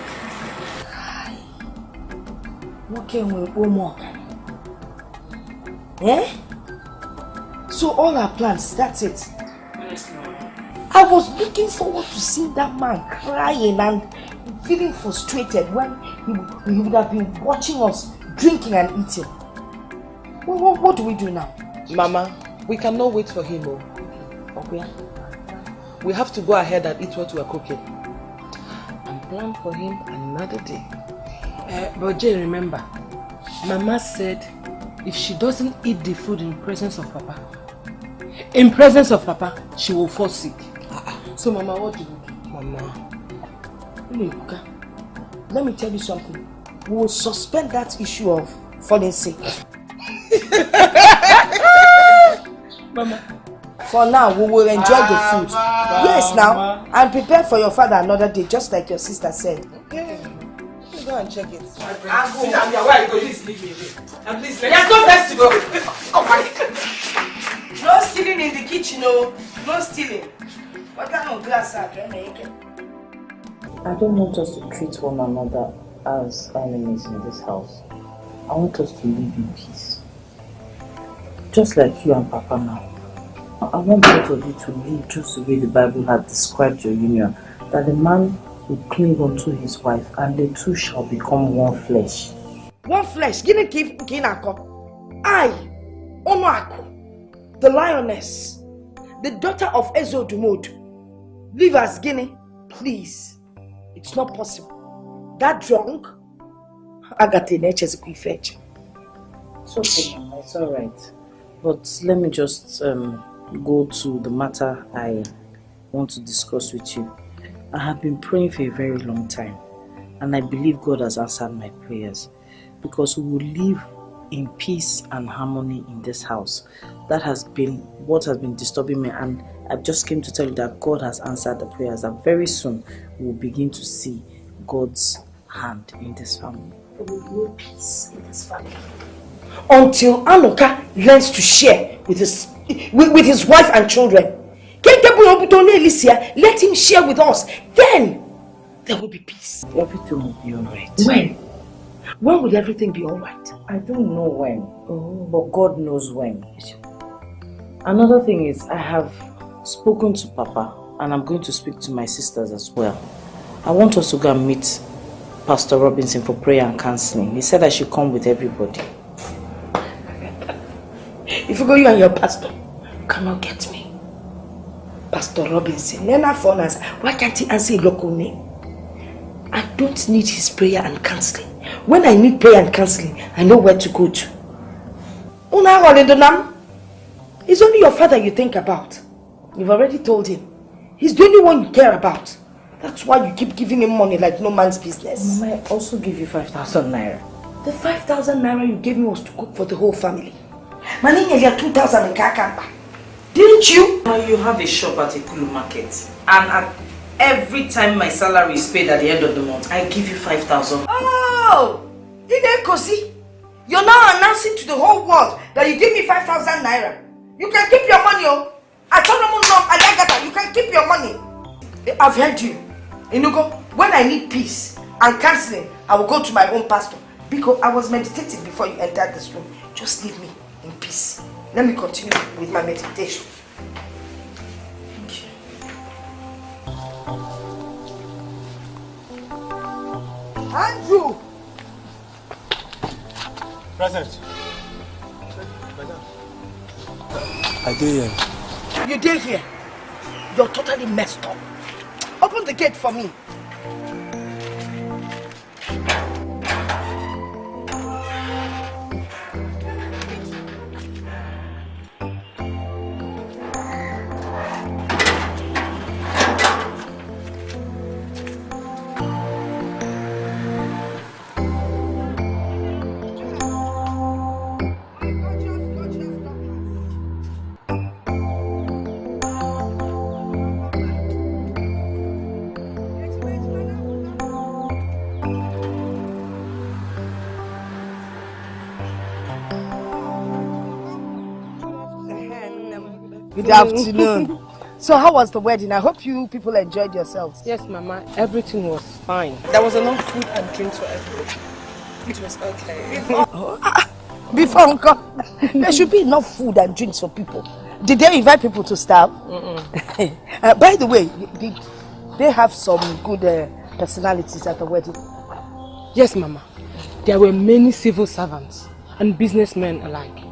What can we go more? Eh? So all our plans, that's it. Honestly, I was looking forward to seeing that man crying and feeling frustrated when he would have been watching us drinking and eating. What do we do now? Mama, we cannot wait for him. Okay. We have to go ahead and eat what we are cooking and plan for him another day. But Jane, remember, Mama said if she doesn't eat the food in presence of Papa, she will fall sick. So Mama, what do we do? Mama, let me tell you something. We will suspend that issue of falling sick. Mama. For now, we will enjoy the food. Yes, now, and prepare for your father another day, just like your sister said. Okay. Let's go and check it. I'll go. Where are you going? Please leave me alone. And please, there's no place to go. Come on. No stealing in the kitchen, no. No stealing. What kind of glass are you making? I don't want us to treat one another as enemies in this house. I want us to live in peace. Just like you and Papa now. I want both of you to live just the way the Bible has described your union. That the man will cling unto his wife and the two shall become one flesh. One flesh? Gini Kinako. I, Onoako, the lioness, the daughter of Ezodumod, live as Guinea. Please. It's not possible. That drunk, Agate Neche's fetch. It's okay, Mama. It's alright. But let me just go to the matter I want to discuss with you. I have been praying for a very long time, and I believe God has answered my prayers, because we will live in peace and harmony in this house. That has been what has been disturbing me, and I just came to tell you that God has answered the prayers, that very soon we will begin to see God's hand in this family. There will be no peace in this family until Anoka learns to share with his wife and children. Let him share with us. Then there will be peace. Everything will be alright. When? When will everything be alright? I don't know when, but God knows when. Another thing is, I have spoken to Papa, and I'm going to speak to my sisters as well. I want us to go and meet Pastor Robinson for prayer and counseling. He said I should come with everybody. If you go, you and your pastor, you cannot get me. Pastor Robinson, why can't he answer a local name? I don't need his prayer and counseling. When I need prayer and counseling, I know where to go to. It's only your father you think about. You've already told him. He's the only one you care about. That's why you keep giving him money like no man's business. Mama, I also give you 5,000 naira. The 5,000 naira you gave me was to cook for the whole family. Manini, you 2,000 in Kakamba. Didn't you? You have a shop at a Kulu market, and every time my salary is paid at the end of the month, I give you 5,000. Oh! Kosi, you're now announcing to the whole world that you give me 5,000 naira. You can keep your money, oh. I told them no, you can keep your money. I've heard you. Inugo, when I need peace and counseling, I will go to my own pastor. Because I was meditating before you entered this room. Just leave me in peace. Let me continue with my meditation. Thank you. Andrew! Present. I did here. You did here? You're totally messed up. Open the gate for me. Good afternoon. So how was the wedding? I hope you people enjoyed yourselves. Yes, Mama. Everything was fine. There was enough food and drinks for everybody. It was okay. Before Uncle, there should be enough food and drinks for people. Did they invite people to starve? By the way, did they have some good personalities at the wedding? Yes, Mama. There were many civil servants and businessmen alike.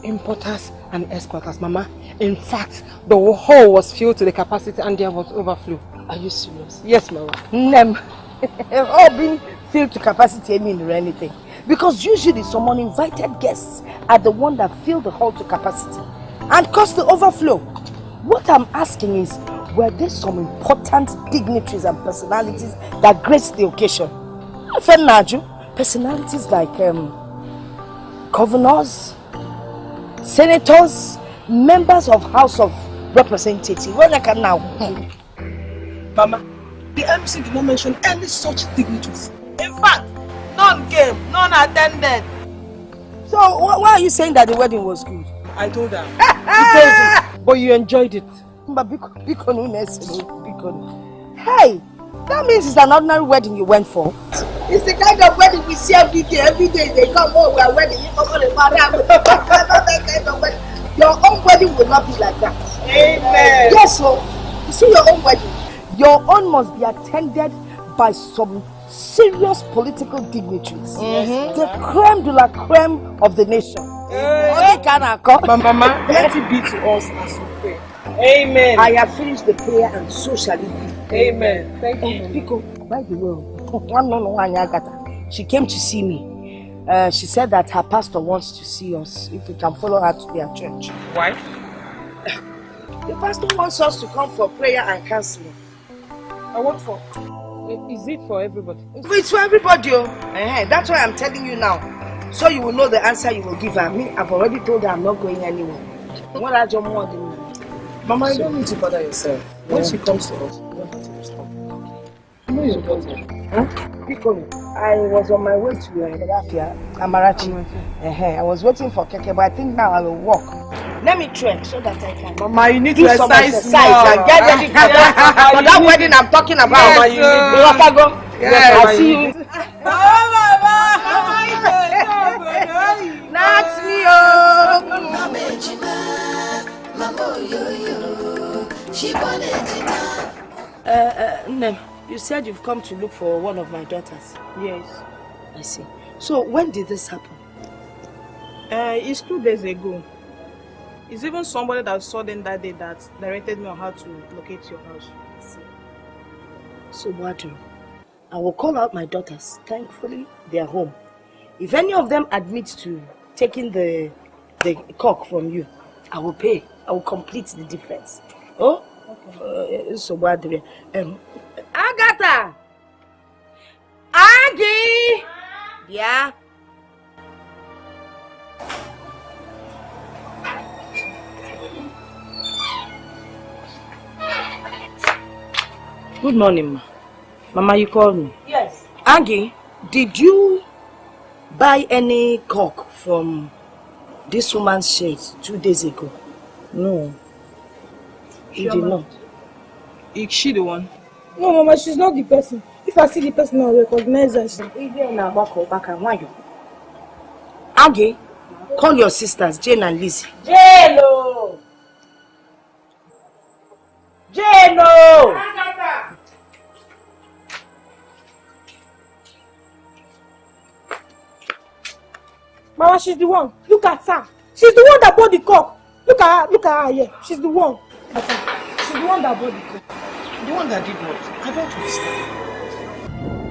Importers and exporters, Mama. In fact, the hall was filled to the capacity and there was overflow. Are you serious? Yes, Mama. All being filled to capacity, I mean or anything. Because usually some uninvited guests are the one that fill the hall to capacity and cause the overflow. What I'm asking is, were there some important dignitaries and personalities that graced the occasion? Personalities like governors, senators, members of House of Representatives. What I can now? Mama, the MC did not mention any such dignitaries. In fact, none came, none attended. So why are you saying that the wedding was good? I told her. You told him, but you enjoyed it. Hey, that means it's an ordinary wedding you went for. It's the kind of wedding we see every day. Every day they come, oh, we are wedding. You come on, that kind of wedding. Your own wedding will not be like that. Amen. Yes, so you see your own wedding. Your own must be attended by some serious political dignitaries. The creme de la creme of the nation. Mama, let it be to us as we pray. Amen. I have finished the prayer and so shall it be. Amen. Thank you. Pico, by the way, she came to see me. She said that her pastor wants to see us if we can follow her to their church. Why? The pastor wants us to come for prayer and counseling. And what for? Is it for everybody? It's for everybody. That's why I'm telling you now. So you will know the answer you will give her. Me, I've already told her I'm not going anywhere. What are your more than Mama, you don't need to bother yourself. When she comes to us, you don't have to respond. I know you're daughter. I was on my way to Amarachi. I was waiting for Keke, but I think now I will walk. Let me trek so that I can. Mama, you need do to some exercise and get ready for that wedding I'm talking about. Yes, I'll see you. That's me, you said you've come to look for one of my daughters. Yes. I see. So when did this happen? It's 2 days ago. It's even somebody that saw them that day that directed me on how to locate your house. So what do? I will call out my daughters. Thankfully, they are home. If any of them admits to taking the cock from you, I will pay. I will complete the difference. Oh? Okay. So what do? Agatha! Aggie! Yeah? Good morning, ma. Mama, you called me? Yes. Aggie, did you buy any cock from this woman's shed 2 days ago? No. You did not? Is she the one? No, Mama, she's not the person. If I see the person, I'll recognize her. Aggie, call your sisters, Jane and Lizzie. Jane-o! Jane-o! Mama, she's the one. Look at her. She's the one that bought the cup. Look at her here. She's the one. She's the one that bought the cup. The one that did what? I don't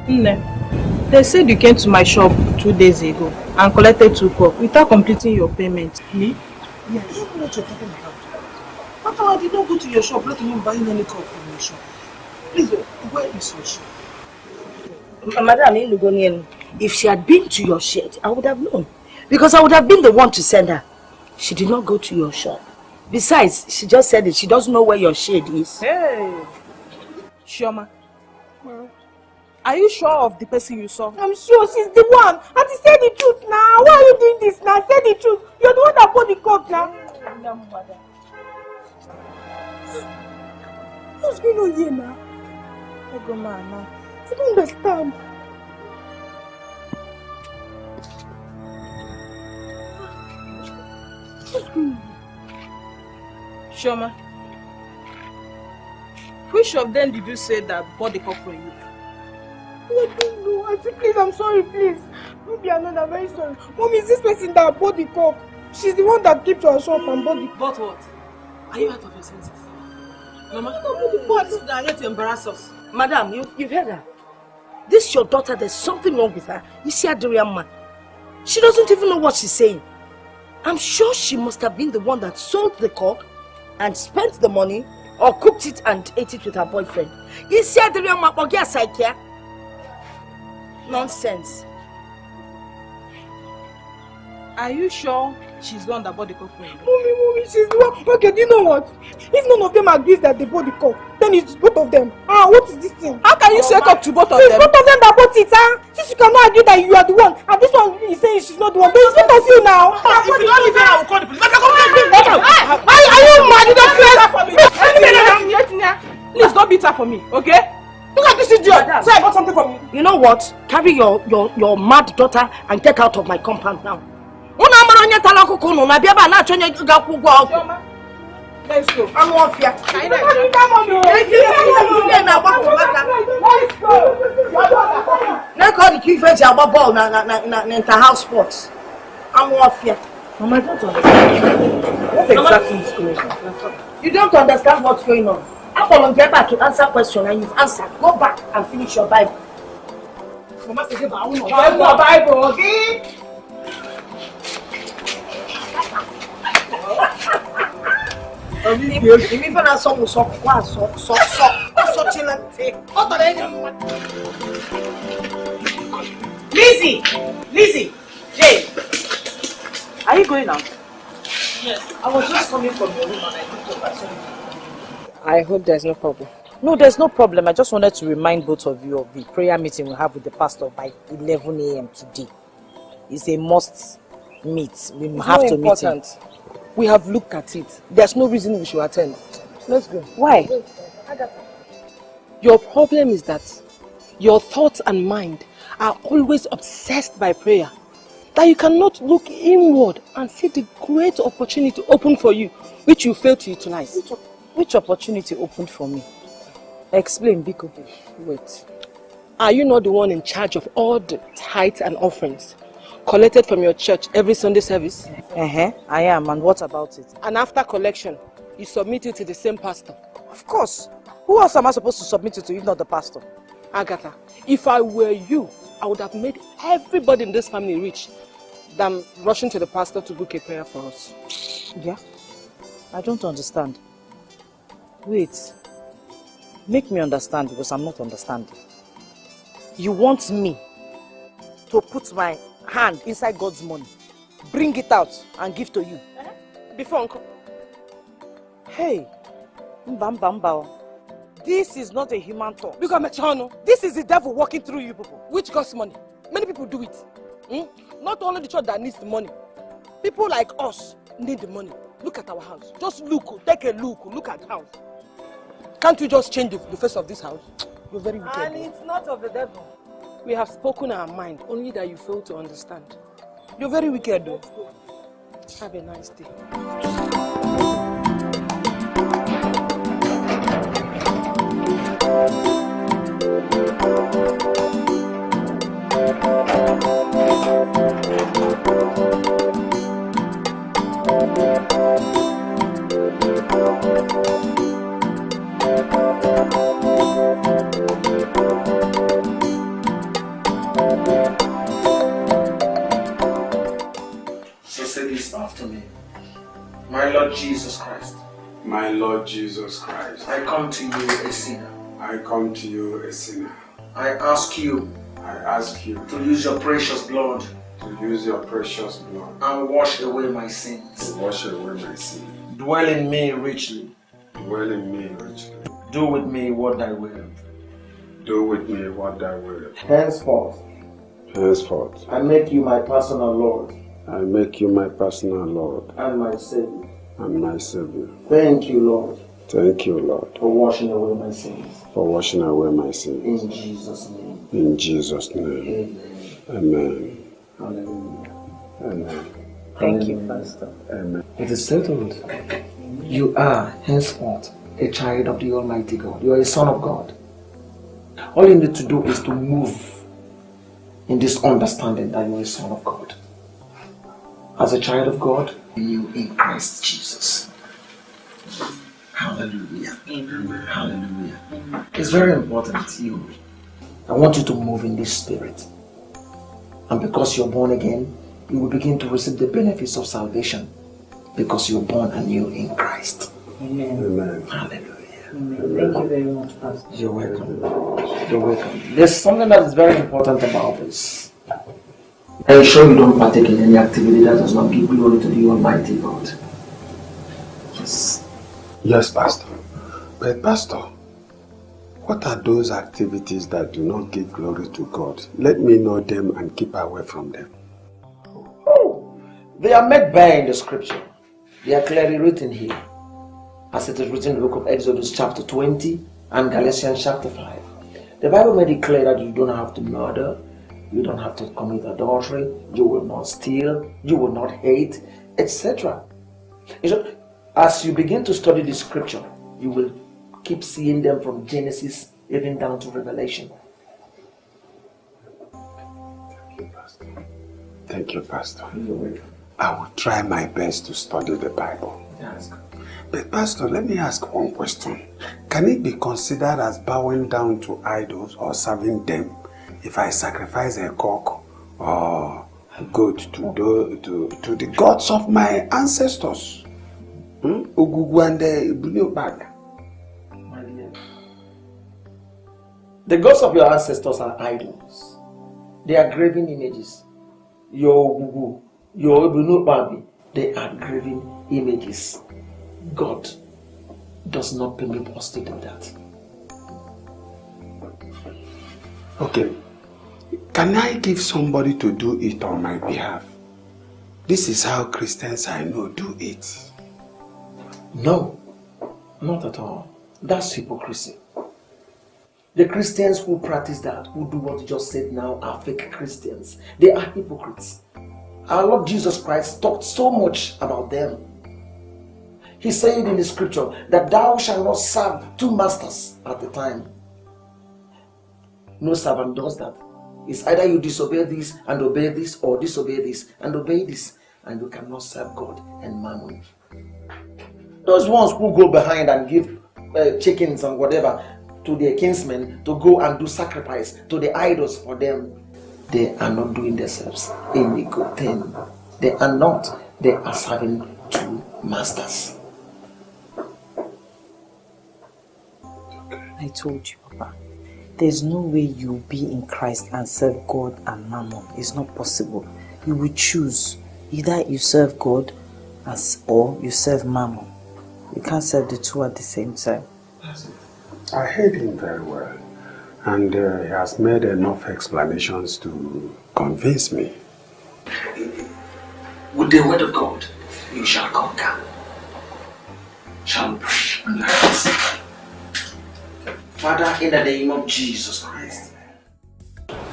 understand. They said you came to my shop 2 days ago and collected 2 cups without completing your payment. Me? Yes. I don't know what you're talking about. After I did not go to your shop, let alone buying any cup from your shop. Please, where is your shop? Madam, if she had been to your shed, I would have known. Because I would have been the one to send her. She did not go to your shop. Besides, she just said that she doesn't know where your shed is. Hey! Shioma, are you sure of the person you saw? I'm sure she's the one. Auntie, say the truth now. Why are you doing this now? Say the truth. You're the one that bought the cup now. What's going on here now? I don't understand. Shioma, which of them did you say that bought the cup from you? I don't know. Auntie, please, I'm sorry, please. Maybe another, very sorry. Mom, is this person that bought the cup? She's the one that came to our shop and bought the cup. Bought what? Are you out of your senses? Mama, why is that here to embarrass us? Madam, you've heard her. This your daughter, there's something wrong with her. You see her Nigerian man. She doesn't even know what she's saying. I'm sure she must have been the one that sold the cock and spent the money or cooked it and ate it with her boyfriend. You see her Nigerian man, nonsense. Are you sure she's the one that bought the cup for you? Mommy, she's the one. Okay, do you know what? If none of them agrees that they bought the cup, then it's both of them. What is this thing? How can you say cup to both of them? It's both of them that bought it, Since you cannot agree that you are the one, and this one is saying she's not the one, but it's both of you now. If you don't leave here, I will call the police. Are you mad? You don't care for me. Please don't beat her for me, okay? Look at this idiot. Say I bought something from you. You know what? Carry your mad daughter and get out of my compound now. Let's go. I'm off here. Let's go. The key fetch about ball in the house sports. I'm off here. Mama, I don't understand. What exactly is going on? You don't understand what's going on. I volunteer back to answer question and you've answered. Go back and finish your Bible. Mama says, Bible, okay? Even when I saw you so Lizzie, Jay, are you going out? Yes. I was just coming from your room and I picked up my son. I hope there's no problem. No, there's no problem. I just wanted to remind both of you of the prayer meeting we have with the pastor by 11 a.m. today. It's a must meet. We have to meet him. We have looked at it. There's no reason we should attend. Let's go. Why? Your problem is that your thoughts and mind are always obsessed by prayer. That you cannot look inward and see the great opportunity open for you, which you fail to utilize. Which opportunity opened for me? Explain, Biko. Wait. Are you not the one in charge of all the tithes and offerings collected from your church every Sunday service? I am. And what about it? And after collection, you submit it to the same pastor? Of course. Who else am I supposed to submit it to if not the pastor? Agatha, if I were you, I would have made everybody in this family rich than rushing to the pastor to book a prayer for us. Yeah? I don't understand. Wait. Make me understand because I'm not understanding. You want me to put my hand inside God's money, bring it out and give to you? Before Uncle. Hey. Mba. This is not a human thought. Because this is the devil walking through you people. Which costs money? Many people do it. Not only the church that needs the money. People like us need the money. Look at our house. Just look. Take a look. Look at the house. Can't you just change the face of this house? You're very wicked. And it's not of the devil. We have spoken our mind, only that you fail to understand. You're very wicked though. Have a nice day. So say this after me. My Lord Jesus Christ. My Lord Jesus Christ. I come to you a sinner. I come to you a sinner. I ask you to use your precious blood and wash away my sins. Dwell in me richly. Do with me what thy will. Henceforth, I make you my personal Lord. And my Savior. Thank you, Lord. For washing away my sins. In Jesus' name. Amen. Hallelujah. Thank you, Pastor. Amen. It is settled. You are henceforth a child of the Almighty God. You are a son of God. All you need to do is to move in this understanding that you are a son of God. As a child of God, you in Christ Jesus. Hallelujah. Amen. Hallelujah. Amen. It's very important to you. I want you to move in this spirit. And because you're born again, you will begin to receive the benefits of salvation. Because you're born anew in Christ. Amen. Amen. Hallelujah. Amen. Thank you very much, Pastor. You're welcome. You're welcome. There's something that is very important about this. Are you sure you don't partake in any activity that does not give glory to the Almighty God? Yes. Yes, Pastor. But Pastor, what are those activities that do not give glory to God? Let me know them and keep away from them. Oh, they are made bare in the scripture. They are clearly written here. As it is written in the book of Exodus chapter 20 and Galatians chapter 5. The Bible may declare that you don't have to murder, you don't have to commit adultery, you will not steal, you will not hate, etc. As you begin to study the scripture, you will keep seeing them from Genesis even down to Revelation. Thank you, Pastor. I will try my best to study the Bible. Yes. But Pastor, let me ask one question. Can it be considered as bowing down to idols or serving them if I sacrifice a cock or a goat to the gods of my ancestors? Ugugu and Billionaire. The gods of your ancestors are idols. They are graven images. Your Ugugu, your Billionaire, they are graven images. God does not permit us to do that. Okay. Can I give somebody to do it on my behalf? This is how Christians I know do it. No, not at all. That's hypocrisy. The Christians who practice that, who do what you just said now, are fake Christians. They are hypocrites. Our Lord Jesus Christ talked so much about them. He said in the scripture that thou shalt not serve two masters at the time. No servant does that. It's either you disobey this and obey this, or disobey this and obey this, and you cannot serve God and mammon. Those ones who go behind and give chickens and whatever to their kinsmen to go and do sacrifice to the idols for them, they are not doing themselves any good thing. They are not. They are serving two masters. I told you, Papa. There's no way you'll be in Christ and serve God and Mammon. It's not possible. You will choose. Either you serve God or you serve Mammon. You can't serve the two at the same time. I heard him very well. And he has made enough explanations to convince me. With the word of God, you shall conquer. Shall we pray? Father, in the name of Jesus Christ.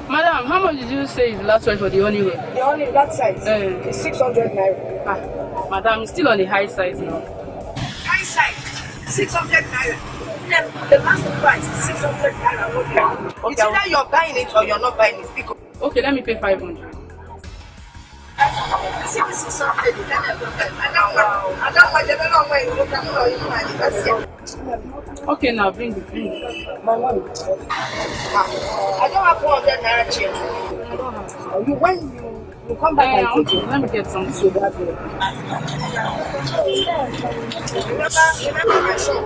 Madam, how much did you say is the last one for the honey way? The honey, that size is 600 naira. Madam, it's still on the high size now. High size, 600 naira. Then the last price is 600 naira. Okay. It's either you're buying it or you're not buying it. Because okay, let me pay 500. See, this is something. I don't want to know where you look at okay, now bring it. My money. I don't have 400 naira change. You when you come back and take it. Let me get some. Remember my shop.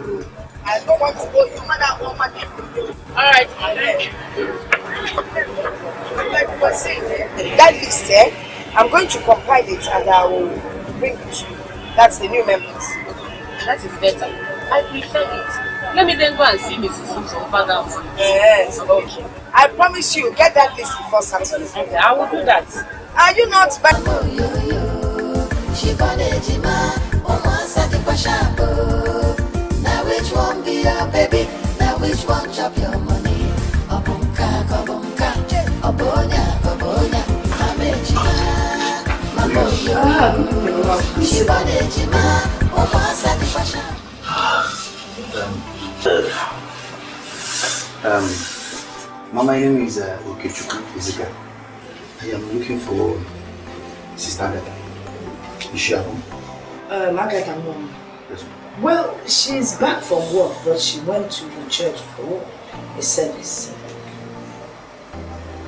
I don't want to go. You mother want money. Alright. Like you were saying, that list, I'm going to compile it and I will bring it to you. That's the new members. That is better. I prefer it. Let me then go and see Mrs. Simpson father. Yes, okay. I promise you, get that list before Saturday. Okay, I will do that. Are you not back? Now which one be your baby? Now which one chop your money? Obunka, obunka, obonya, obonya, amejima, mamoyo. Shibonejima, omasa di pasha. My name is Okechukwu Iziga. I am looking for Sister Agatha. Is she at home? Agatha, no. Well, she's back from work, but she went to the church for a service.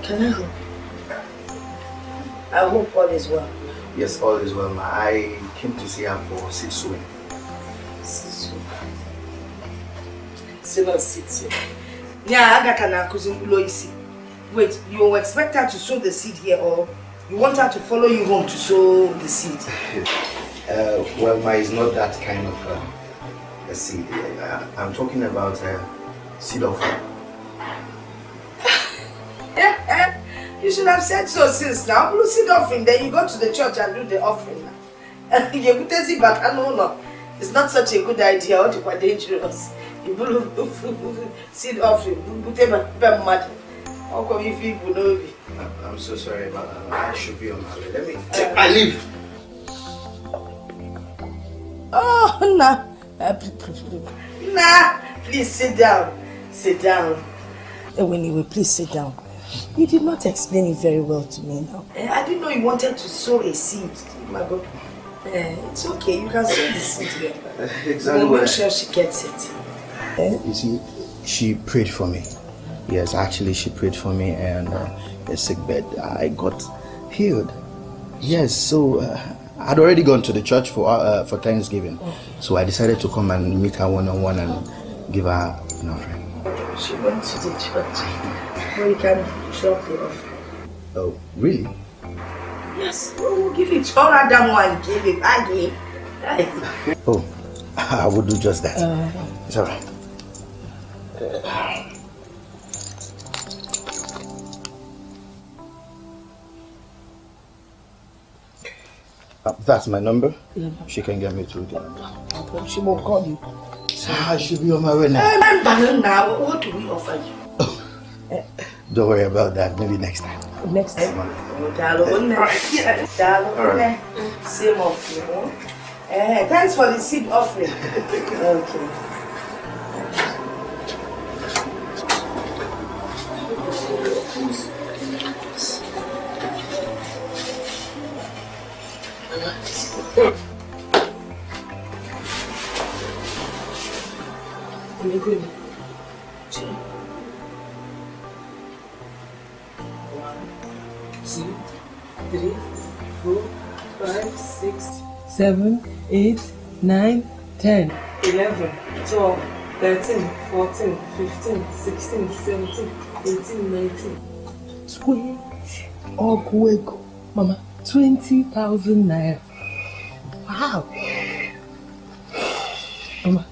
Can I help? I hope all is well. Yes, all is well, ma. I came to see her for seed sowing. Seed. Yeah, Agatha na kuzumbulo isi. Wait, you expect her to sow the seed here, or you want her to follow you home to sow the seed? Well, ma, it's not that kind of a seed. I'm talking about seed offering. You should have said so since now. You seed offering, then you go to the church and do the offering. You put a seed back, no. It's not such a good idea. What is dangerous? You seed offering. How come you feel Bunobi? I'm so sorry, but I should be on my way. Let me take my leave. Oh, nah. Nah, please sit down. Sit down. Anyway, please sit down. You did not explain it very well to me now. I didn't know you wanted to sow a seed. My God. It's okay, you can sow the seed here. Exactly. We'll make sure she gets it. You see, she prayed for me. Yes, actually, she prayed for me, and a sick bed, I got healed. Yes, so I'd already gone to the church for Thanksgiving, so I decided to come and meet her one-on-one and give her an offering. She went to the church where you can drop the offering. Oh, really? Yes, we'll give it. All Adam one, give it. I give. Oh, I will do just that. It's all right. That's my number. Yeah. She can get me through the number. She will call you. I should be on my way now. Now, what do we offer you? Don't worry about that. Maybe next time. Next time. Same offering. Thanks for the seed offering. Okay. Good. 1, 2, 3, 4, 5, 6, 7, 8, 9, 10, 11, 12, 13, 14, 15, 16, 17, 18, 19, 20. Oh, Mama, 20,000 naira. Wow. Mama,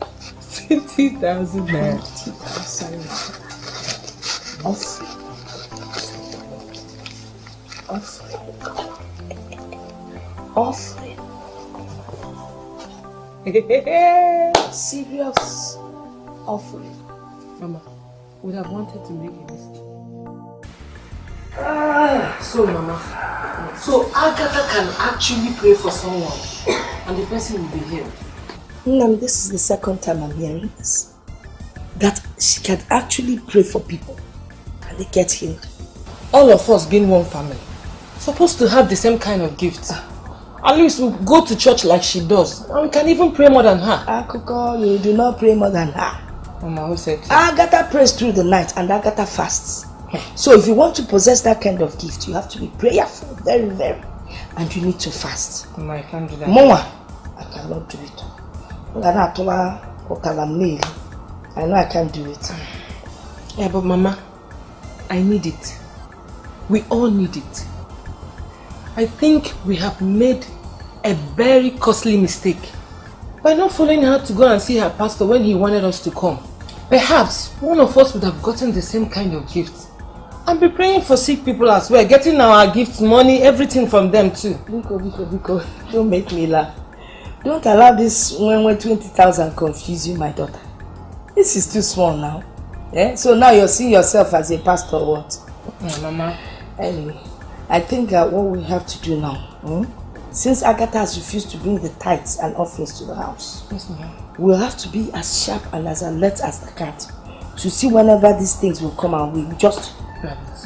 20,000 naira. Off. Serious offering. Mama, would have wanted to make a mistake. So Mama, so Agatha can actually pray for someone and the person will be healed. Nam, this is the second time I'm hearing this. That she can actually pray for people and they get healed. All of us being one family, supposed to have the same kind of gift. At least we'll go to church like she does. And we can even pray more than her. Akuko, you do not pray more than her. Mama, who said so? Agatha prays through the night and Agatha fasts. So if you want to possess that kind of gift, you have to be prayerful, very, very. And you need to fast. Mama, I can't do that. Mama, I cannot do it. I know I can't do it. Yeah, but Mama, I need it. We all need it. I think we have made a very costly mistake by not following her to go and see her pastor when he wanted us to come. Perhaps one of us would have gotten the same kind of gift and be praying for sick people as well, getting our gifts, money, everything from them too. Biko, don't make me laugh. Don't allow this 20,000 confuse you, my daughter. This is too small now. So now you're seeing yourself as a pastor or what? Yeah, Mama. Anyway, I think what we have to do now, since Agatha has refused to bring the tithes and offerings to the house, yes, ma'am, we'll have to be as sharp and as alert as the cat to see whenever these things will come and we will just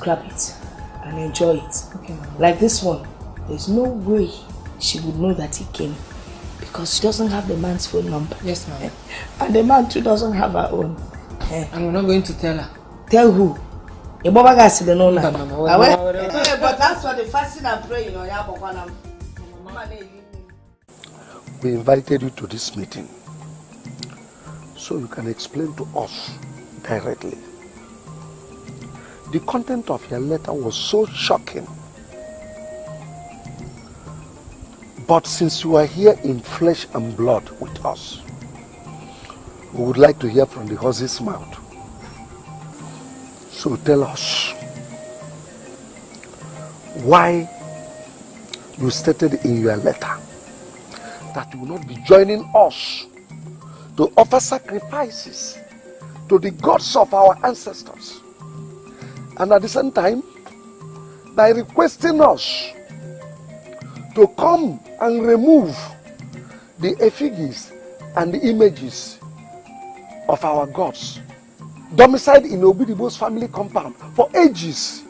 grab it and enjoy it. Okay, like this one, there's no way she would know that he came because she doesn't have the man's phone number. Yes, ma'am. And the man too doesn't have her own. And we're not going to tell her. Tell who? But that's for the fasting and praying. We invited you to this meeting so you can explain to us directly. The content of your letter was so shocking. But since you are here in flesh and blood with us, we would like to hear from the horse's mouth. So tell us why you stated in your letter that you will not be joining us to offer sacrifices to the gods of our ancestors. And at the same time, by requesting us to come and remove the effigies and the images of our gods domiciled in Obidibo's family compound for ages,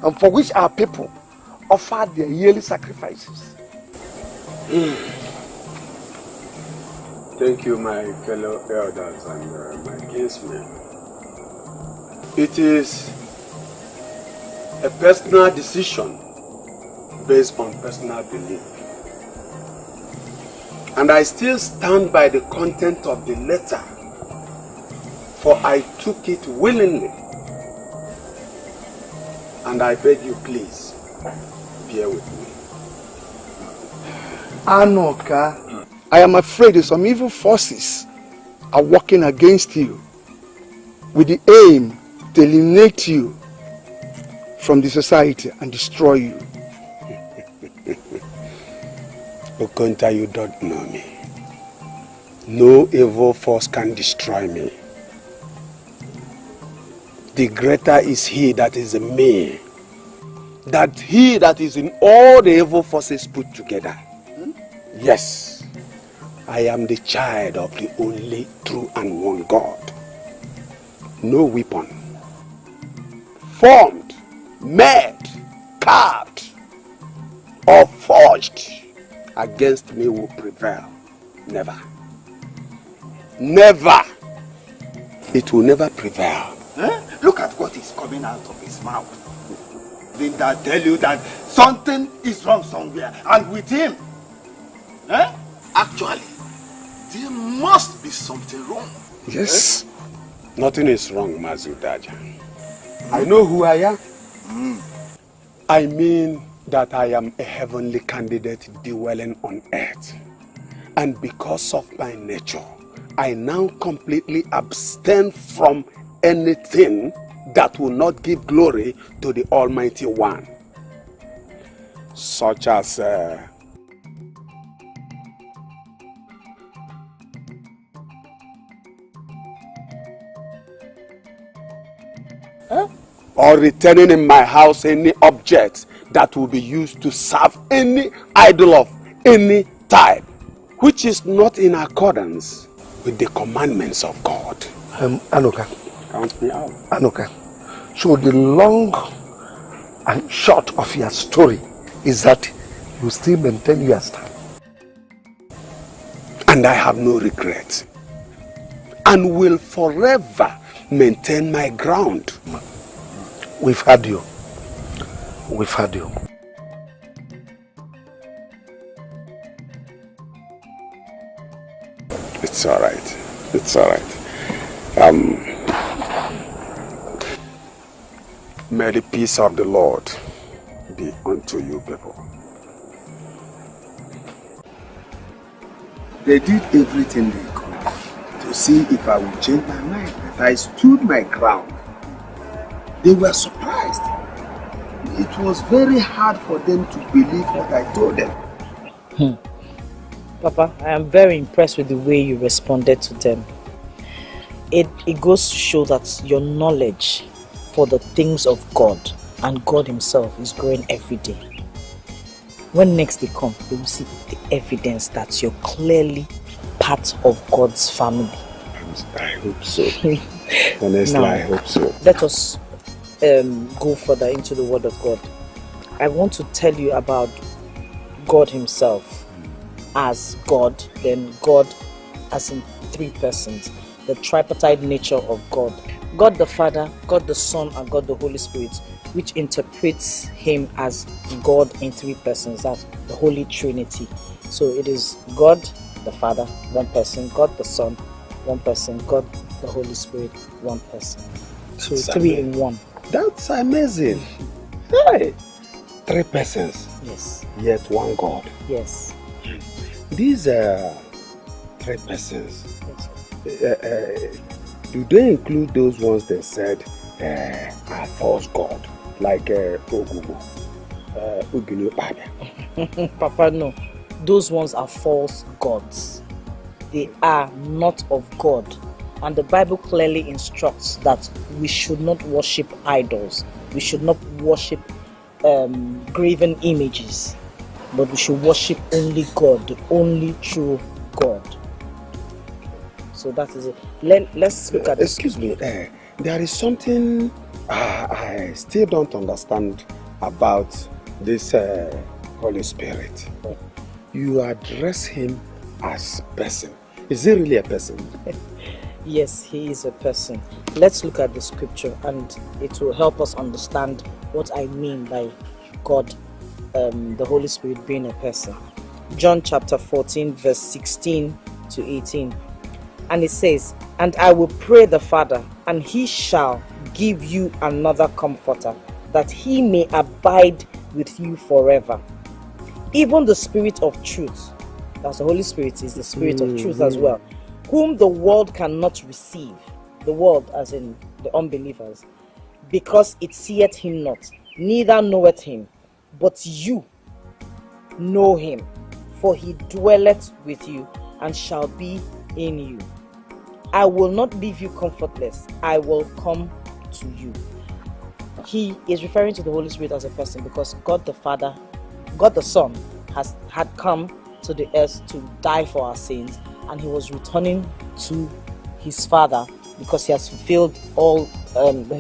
and for which our people offered their yearly sacrifices. Thank you, my fellow elders and my kinsmen. It is a personal decision based on personal belief. And I still stand by the content of the letter, for I took it willingly. And I beg you, please, bear with me. Anoka, I am afraid that some evil forces are working against you with the aim to eliminate you from the society and destroy you. Okonta, you don't know me. No evil force can destroy me. The greater is he that is in me than he that is in all the evil forces put together. Yes, I am the child of the only true and one God. No weapon formed, made, carved, or forged against me will prevail. Never. Never. It will never prevail. Look at what is coming out of his mouth. Didn't that tell you that something is wrong somewhere? And with him, actually, there must be something wrong. Yes. Nothing is wrong, Mazudaja. I know who I am. I mean that I am a heavenly candidate dwelling on earth. And because of my nature, I now completely abstain from anything that will not give glory to the Almighty One. Such as or returning in my house any object that will be used to serve any idol of any type, which is not in accordance with the commandments of God. Anoka. Count me out. Anoka. So the long and short of your story is that you still maintain your stand. And I have no regret. And will forever maintain my ground. We've had you. We've had you. It's all right. It's all right. May the peace of the Lord be unto you people. They did everything they could to see if I would change my mind, but I stood my ground. They were surprised. It was very hard for them to believe what I told them. Papa, I am very impressed with the way you responded to them. It goes to show that your knowledge for the things of God and God himself is growing every day. When next they come, they will see the evidence that you're clearly part of God's family. I hope so. Honestly, Now, I hope so. Let us go further into the Word of God. I want to tell you about God himself as God, then God as in three persons, the tripartite nature of God. God the Father, God the Son, and God the Holy Spirit, which interprets him as God in three persons, that's the Holy Trinity. So it is God the Father, one person, God the Son, one person, God the Holy Spirit, one person. So That's three in one. That's amazing. Hey, three persons. Yes. Yet one God. Yes. These three persons, do they include those ones that said are false God, like Ogugu, Uginu Baba? Papa, no. those ones are false gods. They are not of God. And the Bible clearly instructs that we should not worship idols. We should not worship graven images. But we should worship only God, the only true God. So that is it. Let's look at this. Excuse me, there is something I still don't understand about this Holy Spirit. You address him as person. Is he really a person? Yes, he is a person. Let's look at the scripture and it will help us understand what I mean by God, the Holy Spirit being a person. John chapter 14 verse 16 to 18. And it says, "And I will pray the Father, and he shall give you another comforter, that he may abide with you forever. Even the Spirit of truth," that's the Holy Spirit, is the Spirit of truth as well, "whom the world cannot receive," the world as in the unbelievers, "because it seeth him not, neither knoweth him. But you know him, for he dwelleth with you and shall be in you. I will not leave you comfortless, I will come to you." He is referring to the Holy Spirit as a person because God the Father, God the Son had come to the earth to die for our sins, and he was returning to his Father because he has fulfilled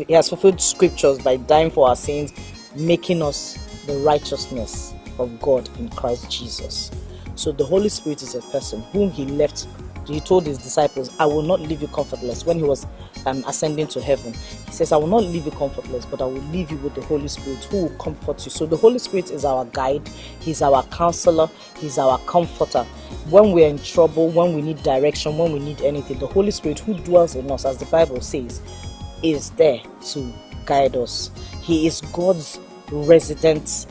he has fulfilled scriptures by dying for our sins, making us the righteousness of God in Christ Jesus. So the Holy Spirit is a person whom he left. He told his disciples, "I will not leave you comfortless." When he was ascending to heaven, he says, "I will not leave you comfortless, but I will leave you with the Holy Spirit who will comfort you." So the Holy Spirit is our guide, he's our counselor, he's our comforter. When we're in trouble, when we need direction, when we need anything, the Holy Spirit who dwells in us, as the Bible says, is there to guide us. He is God's resident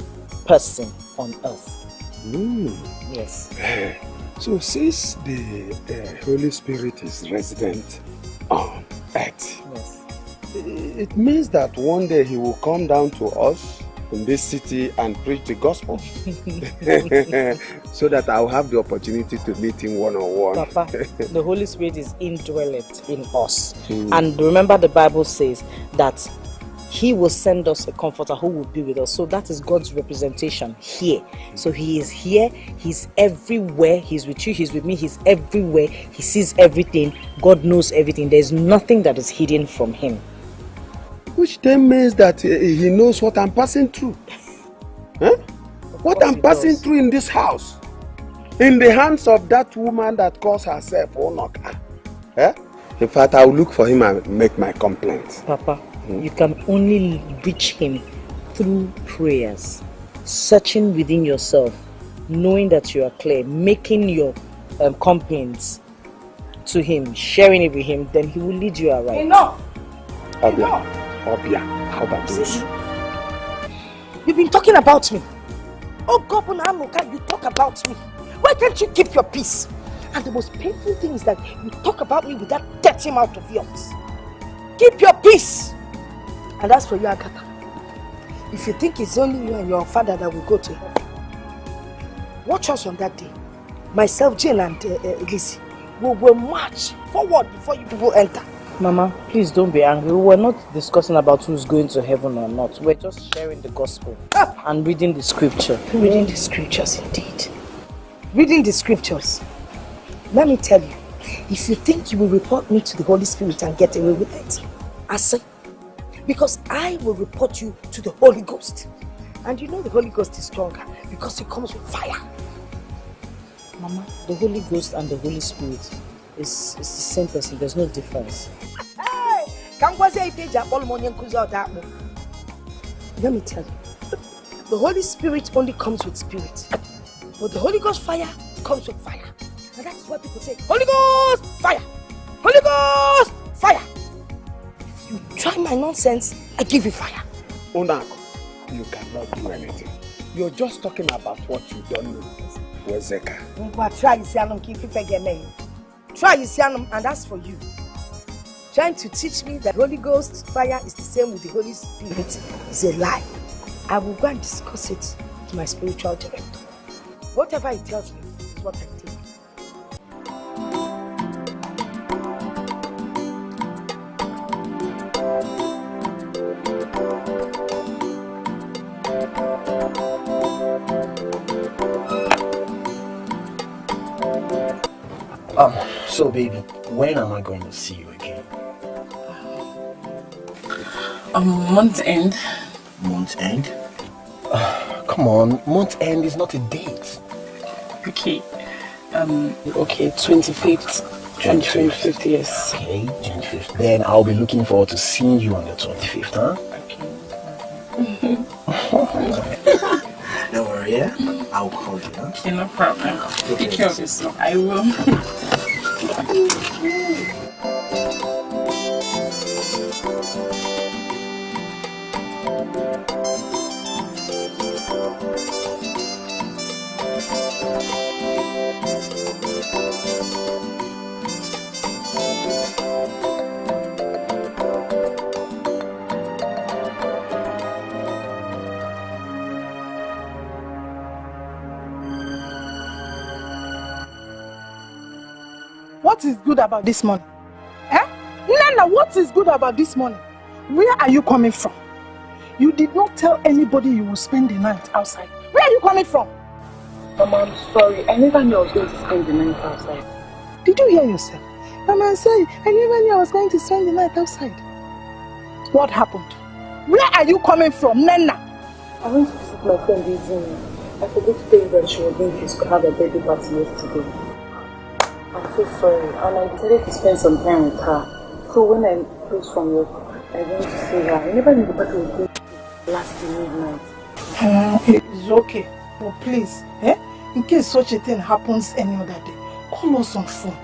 person on earth. Yes. So since the Holy Spirit is resident on earth, yes, it means that one day he will come down to us in this city and preach the gospel. So that I'll have the opportunity to meet him one-on-one. Papa, the Holy Spirit is indwelled in us. And remember the Bible says that he will send us a comforter who will be with us. So that is God's representation here. So he is here, he's everywhere, he's with you, he's with me, he's everywhere, he sees everything, God knows everything. There's nothing that is hidden from him. Which then means that he knows what I'm passing through. Huh? What I'm passing through in this house. In the hands of that woman that calls herself Onoka. Eh? In fact, I will look for him and make my complaint. Papa, you can only reach him through prayers, searching within yourself, knowing that you are clear, making your complaints to him, sharing it with him, then he will lead you aright. Enough! Obia, how about this? You've been talking about me. Oh God, you talk about me. Why can't you keep your peace? And the most painful thing is that you talk about me with that dirty mouth of yours. Keep your peace. And as for you, Agatha, if you think it's only you and your father that will go to heaven, watch us on that day. Myself, Jane, and Lizzie will march forward before you people enter. Mama, please don't be angry. We're not discussing about who's going to heaven or not. We're just sharing the gospel and reading the scripture. Reading the scriptures, indeed. Reading the scriptures. Let me tell you, if you think you will report me to the Holy Spirit and get away with it, I say, because I will report you to the Holy Ghost. And you know the Holy Ghost is stronger because it comes with fire. Mama, the Holy Ghost and the Holy Spirit is the same person. There's no difference. Let me tell you, the Holy Spirit only comes with spirit, but the Holy Ghost fire comes with fire. And that is why people say, Holy Ghost fire! Holy Ghost fire! If you try my nonsense, I give you fire. Onako, you cannot do anything. You're just talking about what you don't know. Wezeka. Try Isianum, and that's for you. Trying to teach me that Holy Ghost fire is the same with the Holy Spirit is a lie. I will go and discuss it to my spiritual director. Whatever he tells me is what I take. So baby, when am I going to see you again? Month end. Month end? Come on, month end is not a date. Okay. Okay, 25th. 25th, yes. Okay, 25th. Then I'll be looking forward to seeing you on the 25th, huh? Okay. Don't worry, yeah? I'll call you, huh? Okay, no problem. Take care of yourself. I will. What is good about this money? Eh? Nana, what is good about this money? Where are you coming from? You did not tell anybody you will spend the night outside. Where are you coming from? Mama, I'm sorry. I never knew I was going to spend the night outside. Did you hear yourself? Mama, I'm sorry. I never knew I was going to spend the night outside. What happened? Where are you coming from, Nana? I went to visit my friend Izzy. I forgot to tell you that she was going to have a birthday party yesterday. I'm so sorry, and I decided to spend some time with her. So when I closed from work, I went to see her. I never knew the party was going to last till midnight. It's okay. But please, in case such a thing happens any other day, call us on phone.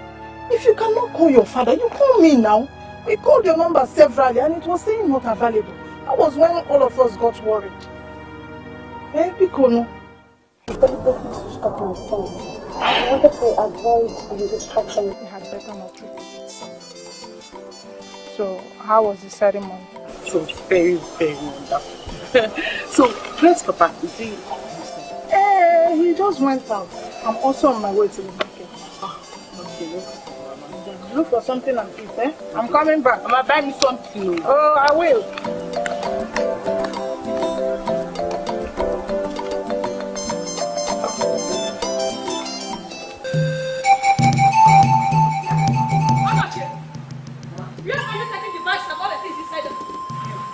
If you cannot call your father, you call me now. We called your number severally and it was saying not available. That was when all of us got worried. Pikono. I wanted to avoid the distraction. You had better not repeat it. So, how was the ceremony? It was very, very wonderful. So, where's Papa? Is he? He just went out. I'm also on my way to the market. Okay. Look for something and eat, I'm coming back. Mama, buy me something. Oh, I will.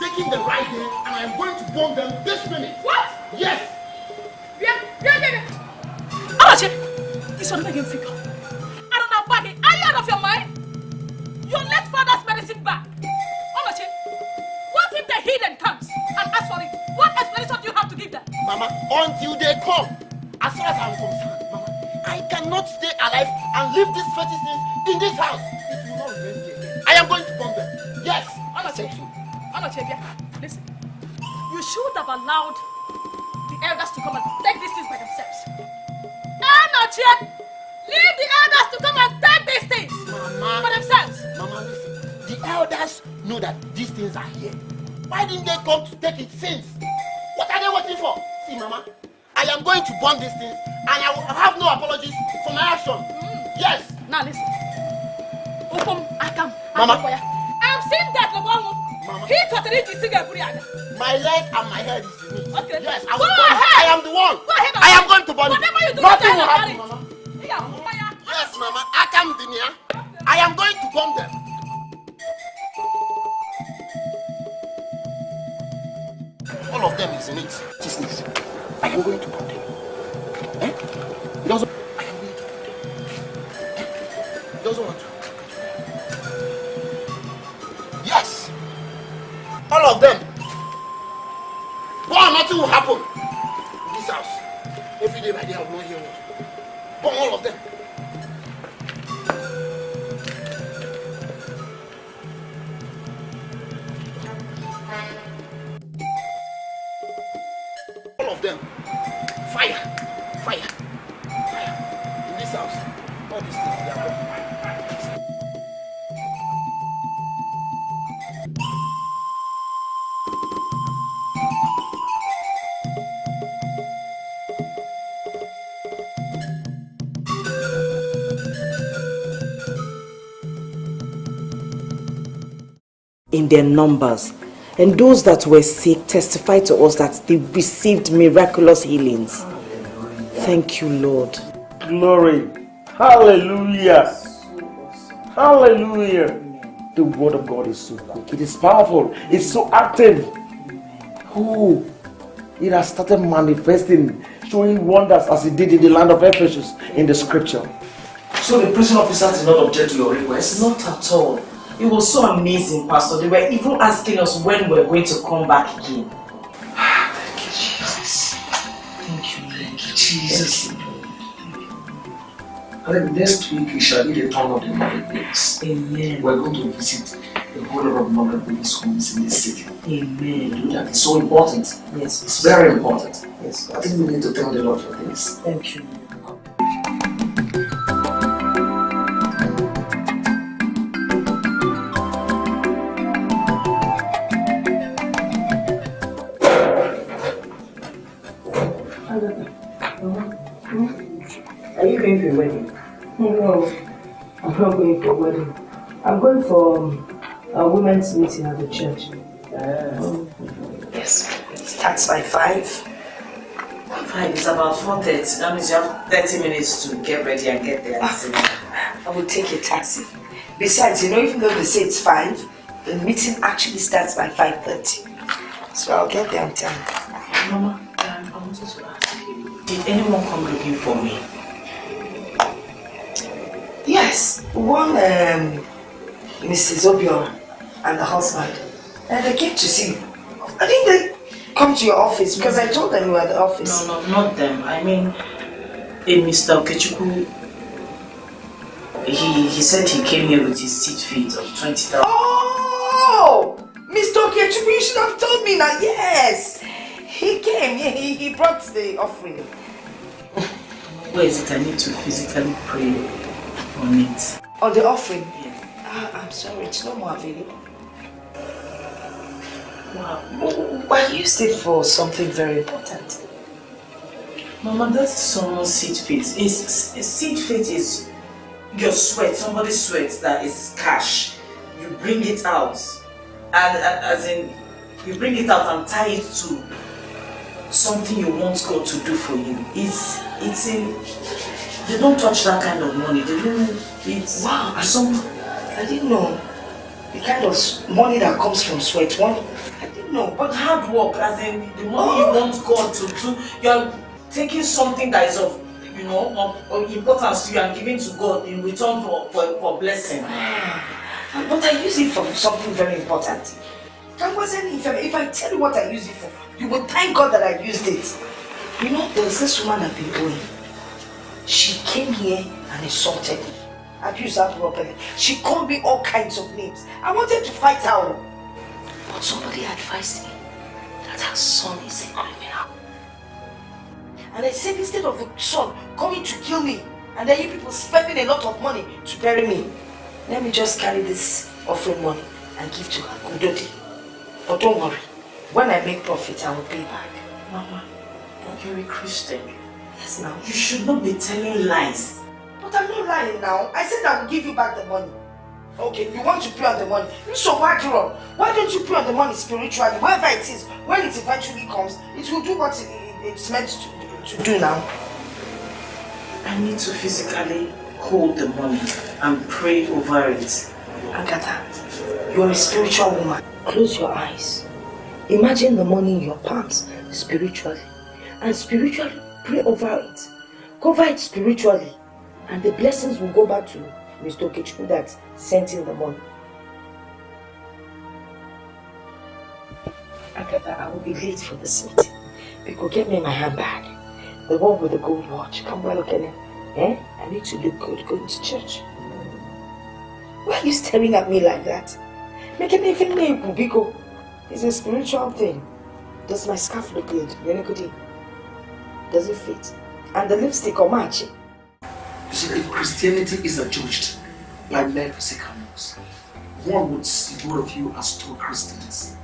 Taking them right there, and I'm going to bomb them this minute. What? Yes. Amache, this one make him figure. I don't know about it. Are you out of your mind? Your late father's medicine bag. Amache, what if the heathen comes and asks for it? What explanation do you have to give them? Mama, until they come, as far as I'm concerned, Mama, I cannot stay alive and leave these fetishes in this house. It will not remain here. I am going to bomb them. Yes. Amache, listen. You should have allowed the elders to come and take these things by themselves. Amache, leave the elders to come and take these things Mama, for themselves. Mama, listen. The elders know that these things are here. Why didn't they come to take it since? What are they waiting for? See, Mama, I am going to burn these things and I will have no apologies for my action. Yes. Now listen. Mama. I'm seeing that Mama. He totally my leg and my head is in it. Okay. Yes, I Go will burn it. ahead. I am the one. Go ahead. I am going to burn it. Whatever you do, nothing will happen, Mama. Yes, Mama. I come Dinia. I am going to bomb them. All of them is in it. Just listen. I am going to bomb them. He doesn't. I am going to bomb them. He doesn't want to. Yes. All of them. Boy, nothing will happen in this house. Every day by day I will not hear one. Boy, all of them. All of them. Fire. Fire. Fire. In this house. All these things they are gone. in their numbers. And those that were sick testified to us that they received miraculous healings. Thank you, Lord. Glory. Hallelujah. Hallelujah. The word of God is so quick. It is powerful. It's so active. Oh, it has started manifesting, showing wonders as it did in the land of Ephesus in the scripture. So the prison officers did not object to your request? Not at all. It was so amazing, Pastor. They were even asking us when we were going to come back again. Thank you, Jesus. Thank you, Jesus. And then next week we shall be the turn of the marketplace. Amen. We're going to visit a whole lot of marketplace homes in this city. Amen. That is so important. Yes. It's very important. Yes. I think we need to thank the Lord for this. Thank you. Are you going for a wedding? No, I'm not going for a wedding. I'm going for a women's meeting at the church. Yes, it starts by 5. 5 is about 4:30. That means you have 30 minutes to get ready and get there. I will take a taxi. Besides, even though they say it's 5, the meeting actually starts by 5:30. So I'll get there on time. Mama, I wanted to ask you, did anyone come looking for me? Yes, one Mrs. Obiora and the husband. And they came to see you. I think they come to your office because I told them you were at the office. No, not them. I mean, Mr. Okechukwu, he said he came here with his seed fees of 20,000. Oh! Mr. Okechukwu, you should have told me now. Yes! He came, he brought the offering. Where is it? I need to physically pray on it. On the offering? Yeah. I'm sorry, it's no more available. Wow. I used it for something very important. Mama, that is someone's seed faith. Seed faith is your sweat, somebody's sweat that is cash. You bring it out, and as in, you bring it out and tie it to something you want God to do for you. It's in. They don't touch that kind of money. They don't. It's wow. I didn't know the kind of money that comes from sweat. I didn't know. But hard work, as in the money you want God to do. You're taking something that is of importance to you and giving to God in return for blessing. But I use it for something very important. If I tell you what I use it for, you will thank God that I used it. There's this woman I've been going. She came here and insulted me. Abused her properly. She called me all kinds of names. I wanted to fight her. But somebody advised me that her son is a criminal. And I said instead of the son coming to kill me, and then you people spending a lot of money to bury me, let me just carry this offering money and give to her. Kudodi. But don't worry, when I make profit, I will pay back. Mama, you're a Christian. Yes, now. You should not be telling lies. But I'm not lying now. I said I will give you back the money. Okay, you want to pray on the money. So why don't you pray on the money spiritually? Wherever it is, when it eventually comes, it will do what it's meant to do now. I need to physically hold the money and pray over it. Agatha, you're a spiritual woman. Close your eyes. Imagine the money in your palms spiritually. And spiritually pray over it. Cover it spiritually. And the blessings will go back to Mr. Okechukwu that sent in the money. Agatha, I will be late for this meeting. Because get me my handbag. The one with the gold watch. Come well, look at it. I need to look good going to church. Why are you staring at me like that? Making me feel like Biko. It's a spiritual thing. Does my scarf look good? Does it fit? And the lipstick or matching? You see, if Christianity is judged by mere physical laws, one would see both of you as true Christians.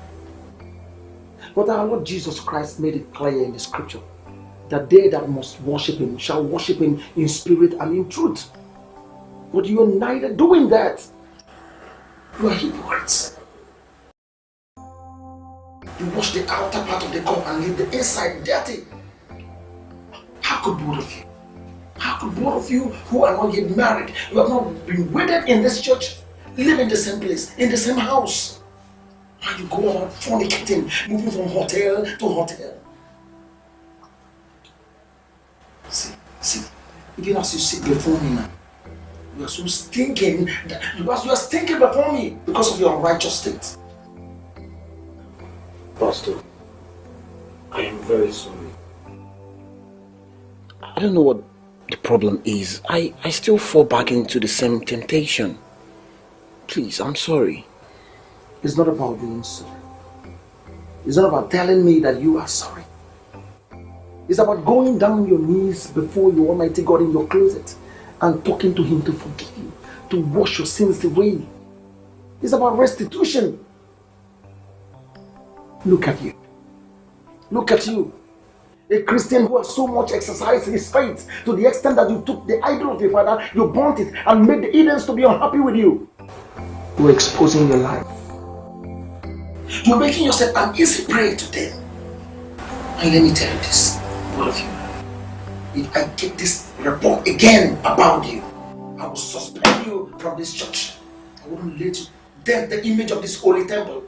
But our Lord Jesus Christ made it clear in the scripture that they that must worship him shall worship him in spirit and in truth. But you are neither doing that. You are hypocrites. You wash the outer part of the cup and leave the inside dirty. How could both of you? How could both of you who are not yet married, who have not been wedded in this church, live in the same place, in the same house? And you go on fornicating, moving from hotel to hotel. See, even as you sit before me now, you are so stinking, you are stinking before me because of your unrighteous state. Pastor, I am very sorry. I don't know what the problem is. I still fall back into the same temptation. Please, I'm sorry. It's not about being sorry. It's not about telling me that you are sorry. It's about going down your knees before your Almighty God in your closet and talking to Him to forgive you, to wash your sins away. It's about restitution. Look at you. Look at you. A Christian who has so much exercised his faith to the extent that you took the idol of your father, you burnt it and made the Edens to be unhappy with you. You're exposing your life. You're making yourself an easy prey to them. And let me tell you this, both of you. If I get this report again about you, I will suspend you from this church. I wouldn't let you dent the image of this holy temple.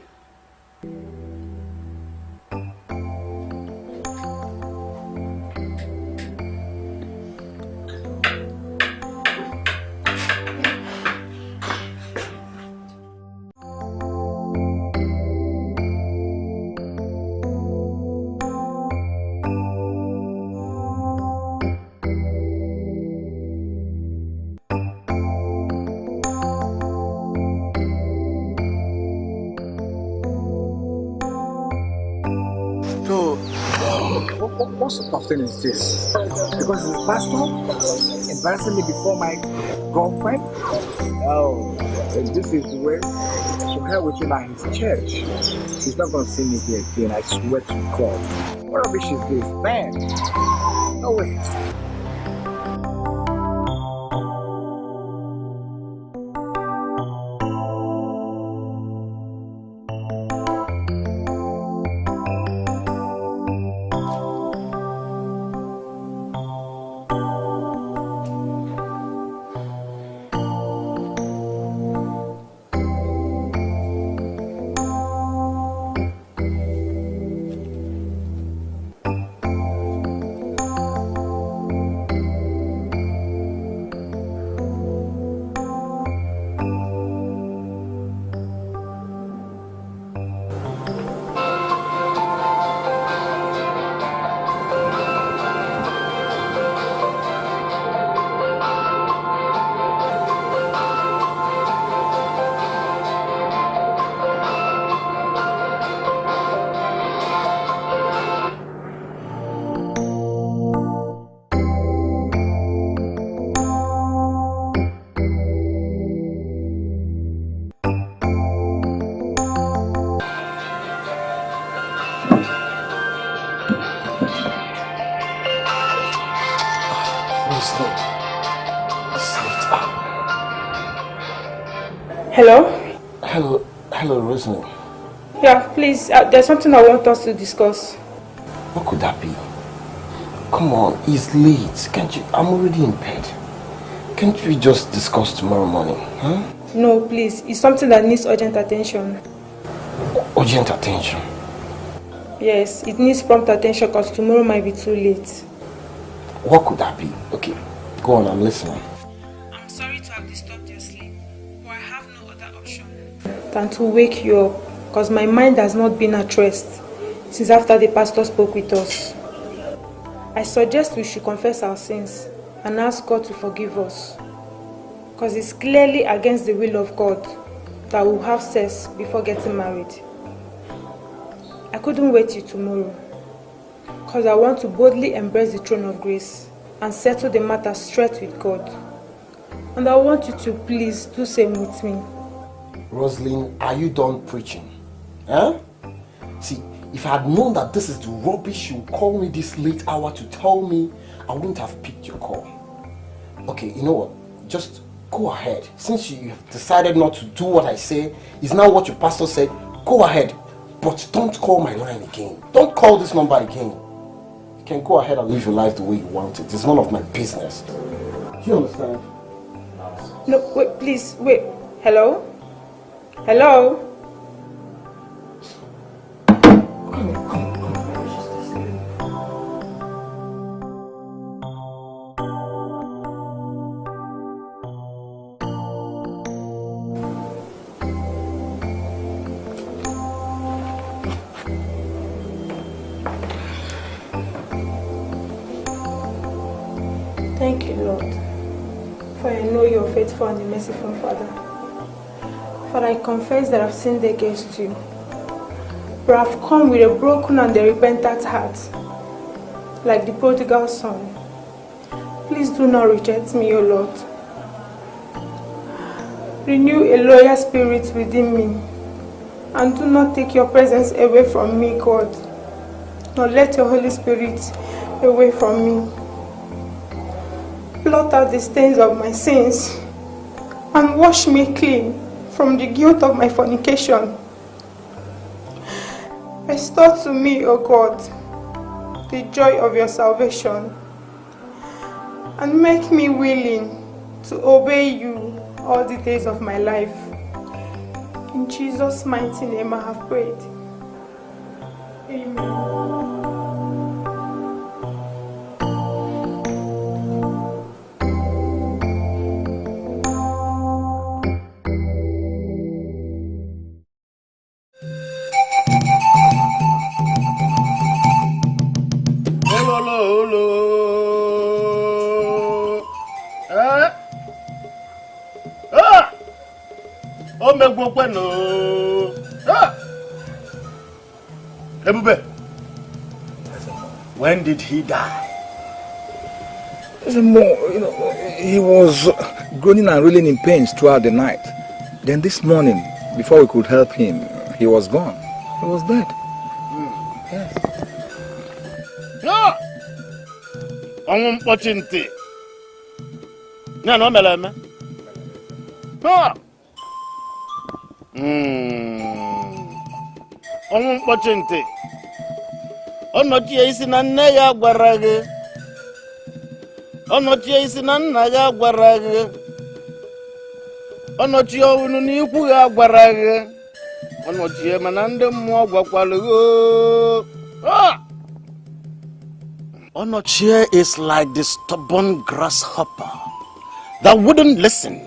What sort of thing is this? Because he's a pastor embarrassing me before my girlfriend? Oh, if this is the way to hell with him at his church. He's not going to see me here again, I swear to God. What rubbish is this? Man! No way. Hello? Hello, Rosalie. Yeah, please, there's something I want us to discuss. What could that be? Come on, it's late. Can't you? I'm already in bed. Can't we just discuss tomorrow morning, huh? No, please, it's something that needs urgent attention. Urgent attention? Yes, it needs prompt attention because tomorrow might be too late. What could that be? Okay, go on, I'm listening. I'm sorry to have disturbed your sleep, but I have no other option than to wake you up because my mind has not been at rest since after the pastor spoke with us. I suggest we should confess our sins and ask God to forgive us because it's clearly against the will of God that we'll have sex before getting married. I couldn't wait till tomorrow because I want to boldly embrace the throne of grace and settle the matter straight with God. And I want you to please do same with me. Rosaline, are you done preaching? Huh? See, if I had known that this is the rubbish you call me this late hour to tell me, I wouldn't have picked your call. Okay, you know what? Just go ahead. Since you have decided not to do what I say, is now what your pastor said, go ahead. But don't call my line again. Don't call this number again. You can go ahead and live your life the way you want it. It's none of my business. Do you understand? No, wait, please, wait. Hello? Hello? Thank you, Lord, for I know you're faithful and a merciful Father. For I confess that I've sinned against you. But I've come with a broken and a repentant heart, like the prodigal son. Please do not reject me, O Lord. Renew a loyal spirit within me, and do not take your presence away from me, God. Nor let your Holy Spirit away from me. Blot out the stains of my sins and wash me clean from the guilt of my fornication. Restore to me, O God, the joy of your salvation, and make me willing to obey you all the days of my life. In Jesus' mighty name I have prayed. Amen. When did he die? He was groaning and reeling in pains throughout the night. Then this morning, before we could help him, he was gone. He was dead. Yes. No! I'm watching tea. No, no, Melema. No! I'm watching tea. Onochie isi na nne ya gwara gị. Onochie isi na nna ya gwara gị. Onochie ọwụnụ n'ikwu ya gwara gị. Onochie mana ndị mmụọ gwakwala gị. Onochie is like the stubborn grasshopper that wouldn't listen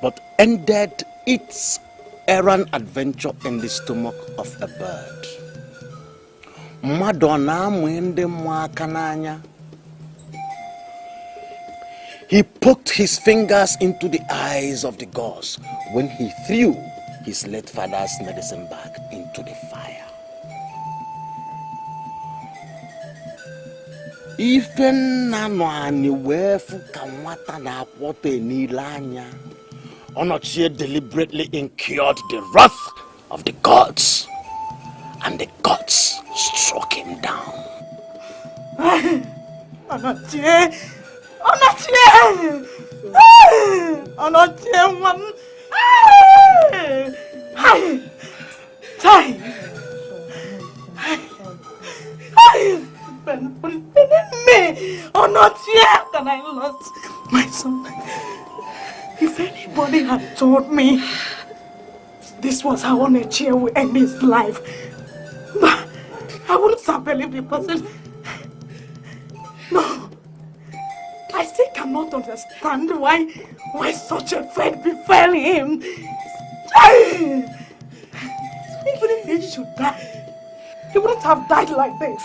but ended its errand adventure in the stomach of a bird. Madonna mwende mwakananya. He poked his fingers into the eyes of the gods when he threw his late father's medicine bag into the fire. Even nano aniwefu kamwata na kwote nilanya. Onochie deliberately incurred the wrath of the gods, and the gods struck him down. Onochie! Onochie! Onochie, one! Onochie! That I lost my son. If anybody had told me this was how Onochie would end his life, I wouldn't have believed the person. No. I still cannot understand why such a fate befell him. Even if he should die, he wouldn't have died like this.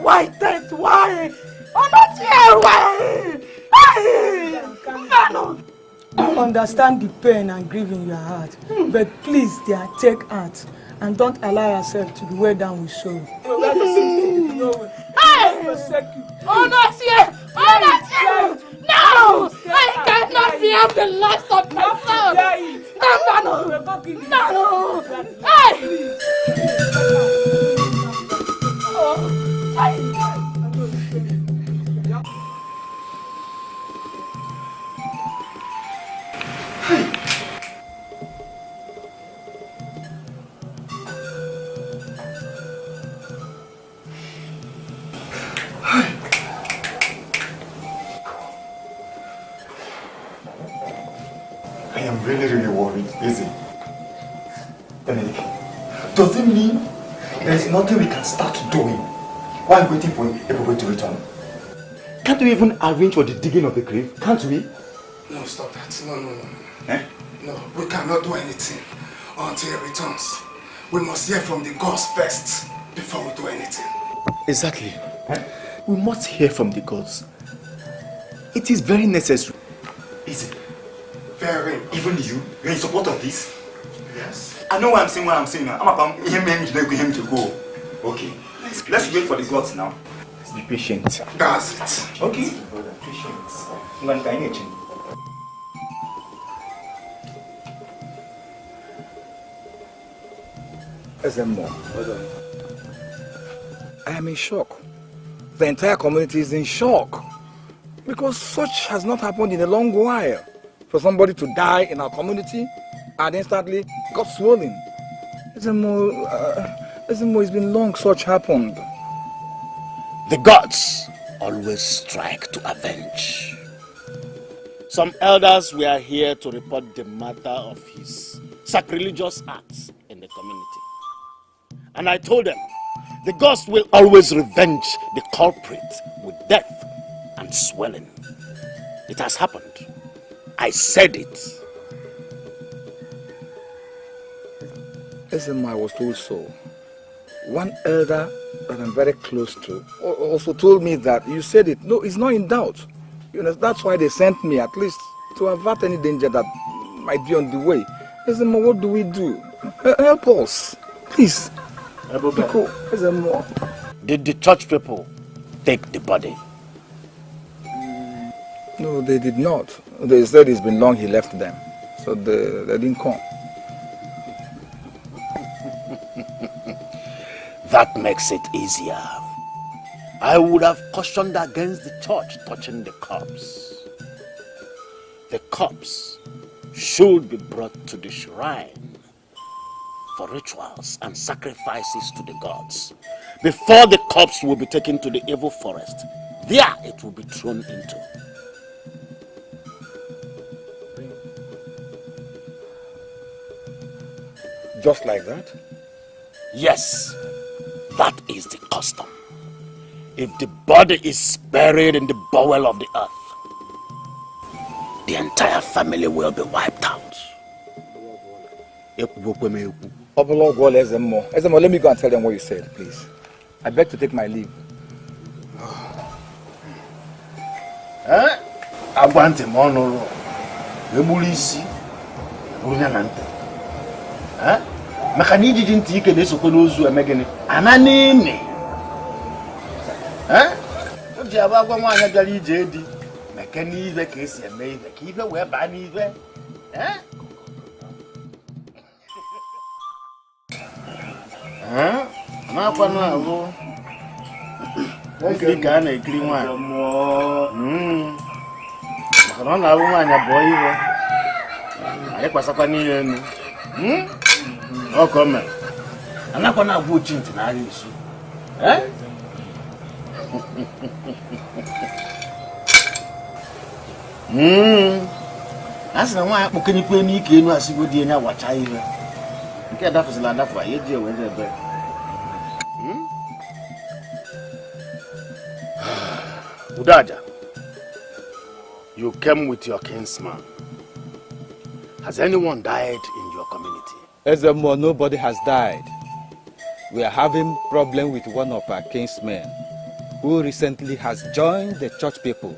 Why death? Why? Onochie, why? No. I understand the pain and grief in your heart, but please, dear, take heart and don't allow yourself to be weighed down with sorrow. Onochie! Onochie! No! I cannot be of the last of my son! No! Hey! really worried, is he? Benedict, does it mean there is nothing we can start doing while waiting for everybody to return? Can't we even arrange for the digging of the grave? Can't we? No, stop that. No. Eh? No, we cannot do anything until he returns. We must hear from the gods first before we do anything. Exactly. Eh? We must hear from the gods. It is very necessary. Is it? Very. Even you're in support of this? Yes. I know what I'm saying now. I'm about him to go. Okay. Let's wait for the gods now. Let's be patient. That's it. Okay. Brother, patience. I'm going to change. I am in shock. The entire community is in shock. Because such has not happened in a long while. For somebody to die in our community and instantly got swollen. It's been long such happened. The gods always strike to avenge. Some elders were here to report the matter of his sacrilegious acts in the community. And I told them, the gods will always revenge the culprit with death and swelling. It has happened. I said it. I was told so. One elder that I'm very close to also told me that you said it. No, it's not in doubt. You know, that's why they sent me, at least to avert any danger that might be on the way. What do we do? Help us, please. Did the church people take the body? No, they did not. They said it's been long he left them, so they didn't come. That makes it easier. I would have cautioned against the church touching the corpse. The corpse should be brought to the shrine for rituals and sacrifices to the gods before the corpse will be taken to the evil forest. There it will be thrown into. Just like that? Yes, that is the custom. If the body is buried in the bowel of the earth, the entire family will be wiped out. Let me go and tell them what you said, please. I beg to take my leave. Aguante monoro. Ebulisi. Bunyanante. Maka na ijiji ntị ike na-esokwe n'ozu eme gịnị? Ana n'ime. O ji agwa nwaanyị bịara ije di meke n'ive ka esi eme ive ka ive wee baa n'ive. N'akwa na-abụ ndị ka a na-ekiri nwaanyị. Maka na ọ na-abụ nwaanyị abụọ ive. Anyị kpasakwa n'ihe enu. Oh, come on. I'm not going to go to the house. Eh? That's the one who can you pay me? Can you ask you to watch? I get that for the land for you. Deal with it. Udaja, you came with your kinsman. Has anyone died in your community? Nobody has died. We are having problem with one of our kinsmen who recently has joined the church people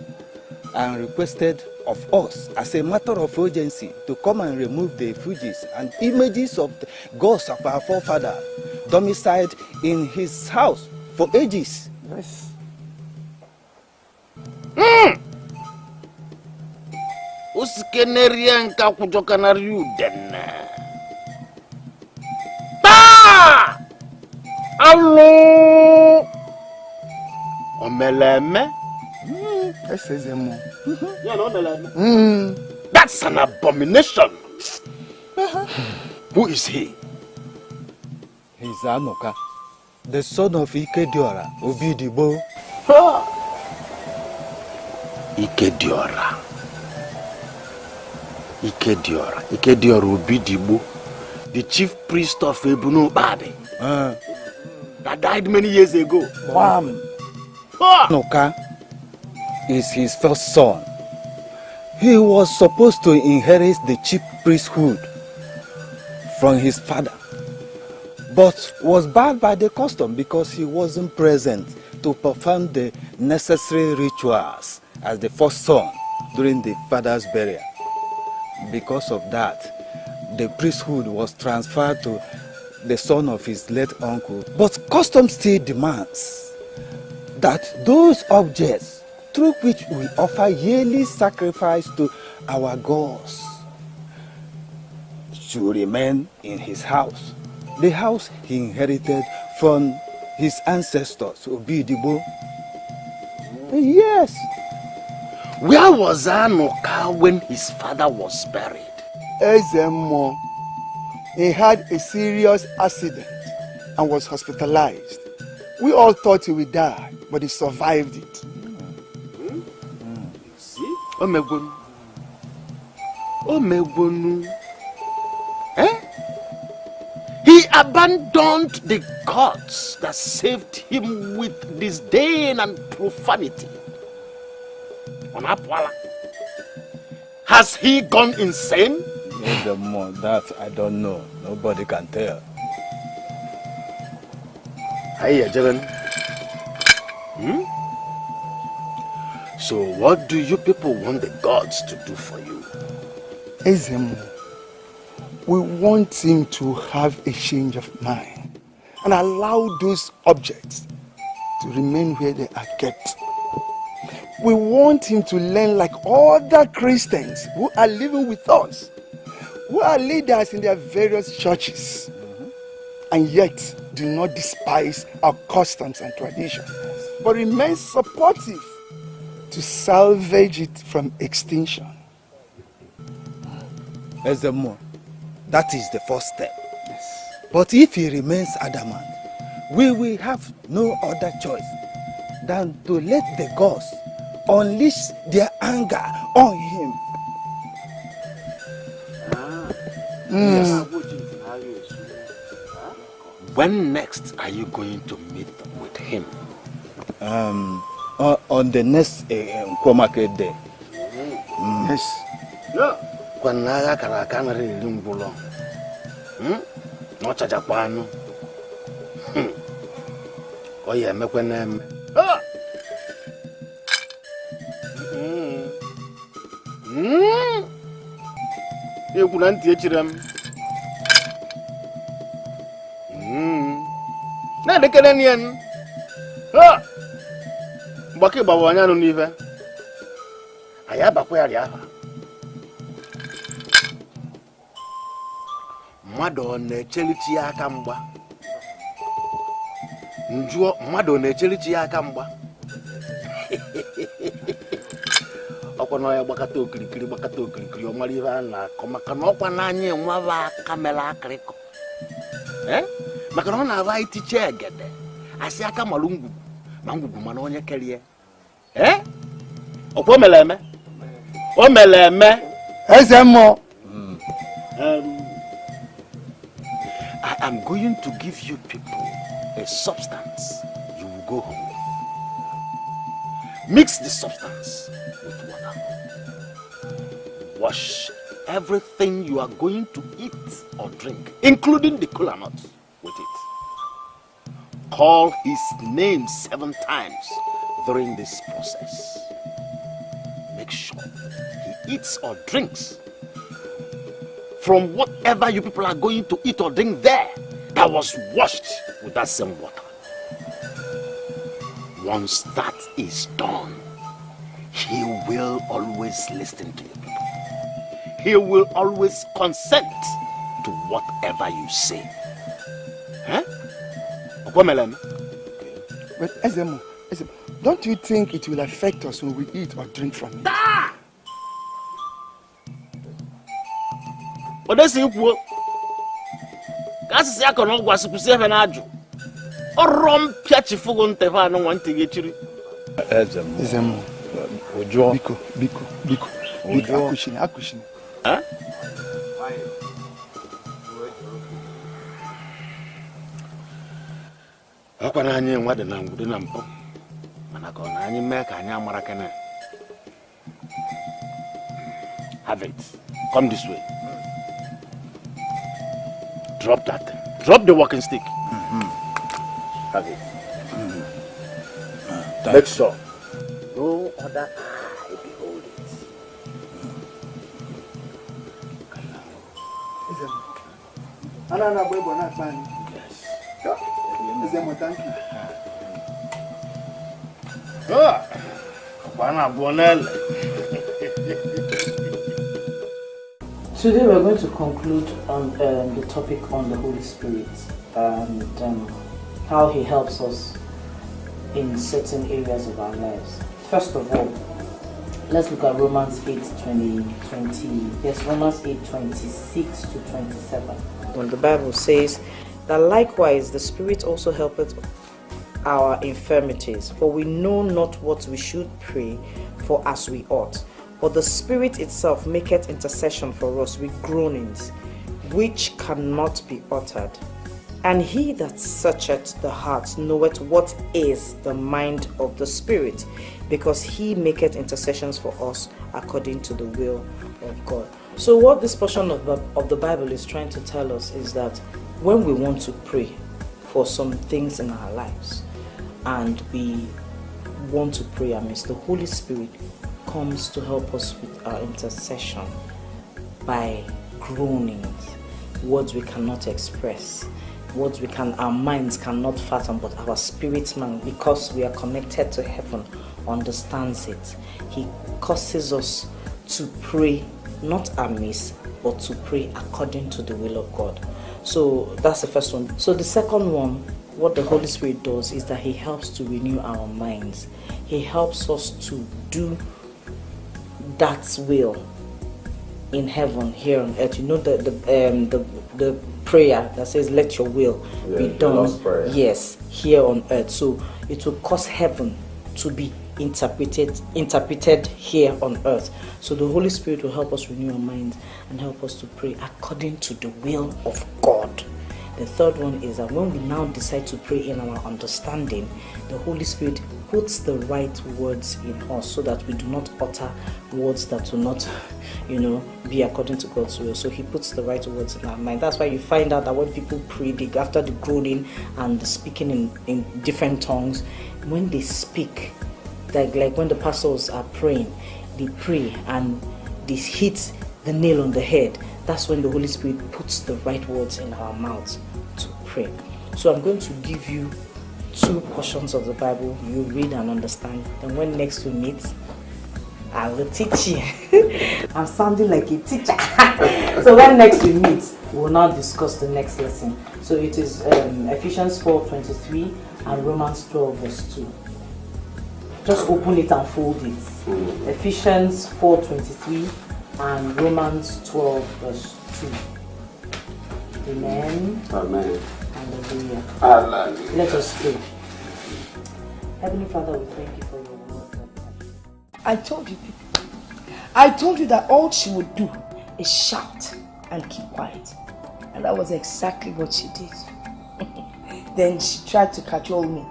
and requested of us as a matter of urgency to come and remove the effigies and images of the ghosts of our forefather domiciled in his house for ages. Yes. Uskenerian kakujokanariu den. Allo Omeleme? That's Ezemo. Yeah, no, Omeleme. That's an abomination. Who is he? He's Anoka, the son of Ikediora, Obidibo. Ikediora. Ikediora Obidigbo, the chief priest of Ebunu Bade, that died many years ago. Bam! Noka is his first son. He was supposed to inherit the chief priesthood from his father, but was barred by the custom because he wasn't present to perform the necessary rituals as the first son during the father's burial. Because of that, the priesthood was transferred to the son of his late uncle. But custom still demands that those objects through which we offer yearly sacrifice to our gods should remain in his house, the house he inherited from his ancestors, Obidigbo. Yes. Where was Anoka when his father was buried? Ezemo. He had a serious accident and was hospitalized. We all thought he would die, but he survived it. See? Omegwonu. Eh? He abandoned the gods that saved him with disdain and profanity. Has he gone insane? That I don't know. Nobody can tell. Hey, Jalen. So what do you people want the gods to do for you? Ezemo, we want him to have a change of mind and allow those objects to remain where they are kept. We want him to learn like other Christians who are living with us, who are leaders in their various churches, and yet do not despise our customs and traditions, but remain supportive to salvage it from extinction. Ezemo, that is the first step. Yes. But if he remains adamant, we will have no other choice than to let the gods unleash their anger on him. Yes. When next are you going to meet with him? On the next Market day. Yes. No. When I can read Lumbulo. Not a Japan. Oh, yeah, make when I'm. You couldn't teach them. Now the Canadian. Baki Bawana no nive. I have a query. Madonna Cheliti Akamba. Njuo Madonna Cheliti Akamba. Okono ya bakato kiri o maliva na koma kanokwa nanye nwa kamera kriko. Makano na vai tiche gede. Asi aka malungu. Mangugu mana onye kelie. Okwo meleme. O meleme. Ezemo. I am going to give you people a substance you will go home with. Mix the substance with water. Wash everything you are going to eat or drink, including the kola nut, with it. Call his name 7 times during this process. Make sure he eats or drinks from whatever you people are going to eat or drink there that was washed with that same water. Once that is done, he will always listen to you people. He will always consent to whatever you say. But Ezemo, don't you think it will affect us when we eat or drink from it? What does he do? That's the second one was supposed to have an adjo. Or rum piachi fugon teva no one to get you. Ezemo. Biko. Akushini. Huh? Ọkwa na anyị nwa dị na ngwudo na mpụ mana ka ọ na anyị mee ka anyị amara kene. Have it. Come this way. Drop that thing. Drop the walking stick. Have it. Make sure no other eye behold it. Today we're going to conclude on the topic on the Holy Spirit and how He helps us in certain areas of our lives. First of all, let's look at Romans 8:20. Yes, Romans 8:26 to 27. When the Bible says that likewise the Spirit also helpeth our infirmities, for we know not what we should pray for as we ought. But the Spirit itself maketh intercession for us with groanings which cannot be uttered. And he that searcheth the hearts knoweth what is the mind of the Spirit, because he maketh intercessions for us according to the will of God. So what this portion of the Bible is trying to tell us is that when we want to pray for some things in our lives, and we want to pray amiss, the Holy Spirit comes to help us with our intercession by groanings, words we cannot express, words our minds cannot fathom, but our spirit man, because we are connected to heaven, understands it. He causes us to pray not amiss, but to pray according to the will of God. So that's the first one. So the second one, what the Holy Spirit does is that He helps to renew our minds. He helps us to do that will in heaven, here on earth. You know the prayer that says, "Let your will be done." Yes, here on earth. So it will cause heaven to be interpreted here on earth. So the Holy Spirit will help us renew our minds and help us to pray according to the will of God. The third one is that when we now decide to pray in our understanding, the Holy Spirit puts the right words in us so that we do not utter words that will not, be according to God's will. So He puts the right words in our mind. That's why you find out that when people pray, after the groaning and the speaking in different tongues, when they speak, like when the pastors are praying, they pray and they hit the nail on the head. That's when the Holy Spirit puts the right words in our mouths to pray. So I'm going to give you 2 portions of the Bible. You read and understand. Then when next we meet, I will teach you. I'm sounding like a teacher. So when next we meet, we'll now discuss the next lesson. So it is Ephesians 4:23 and Romans 12 verse 2. Just open it and fold it. Ephesians 4:23 and Romans 12 verse 2. Amen. Amen. Hallelujah. Hallelujah. Let us pray. Heavenly Father, we thank you for your word. I told you that all she would do is shout and keep quiet. And that was exactly what she did. Then she tried to cajole me.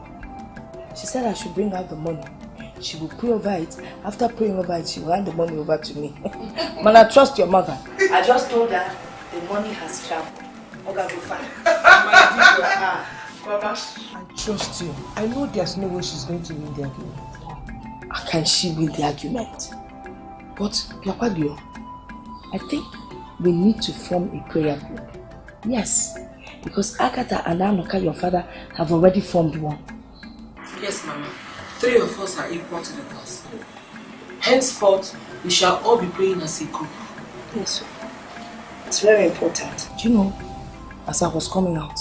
She said I should bring out the money. She will pray over it. After praying over it, she will hand the money over to me. Man, I trust your mother. I just told her the money has traveled. Okay, go fine. Mama, I trust you. I know there's no way she's going to win the argument. How can she win the argument? But, Yapadio, I think we need to form a prayer group. Yes, because Akata and Anoka, your father, have already formed one. Yes, Mama. 3 of us are equal to the task. Henceforth, we shall all be praying as a group. Yes, it's very important. Do you know, as I was coming out,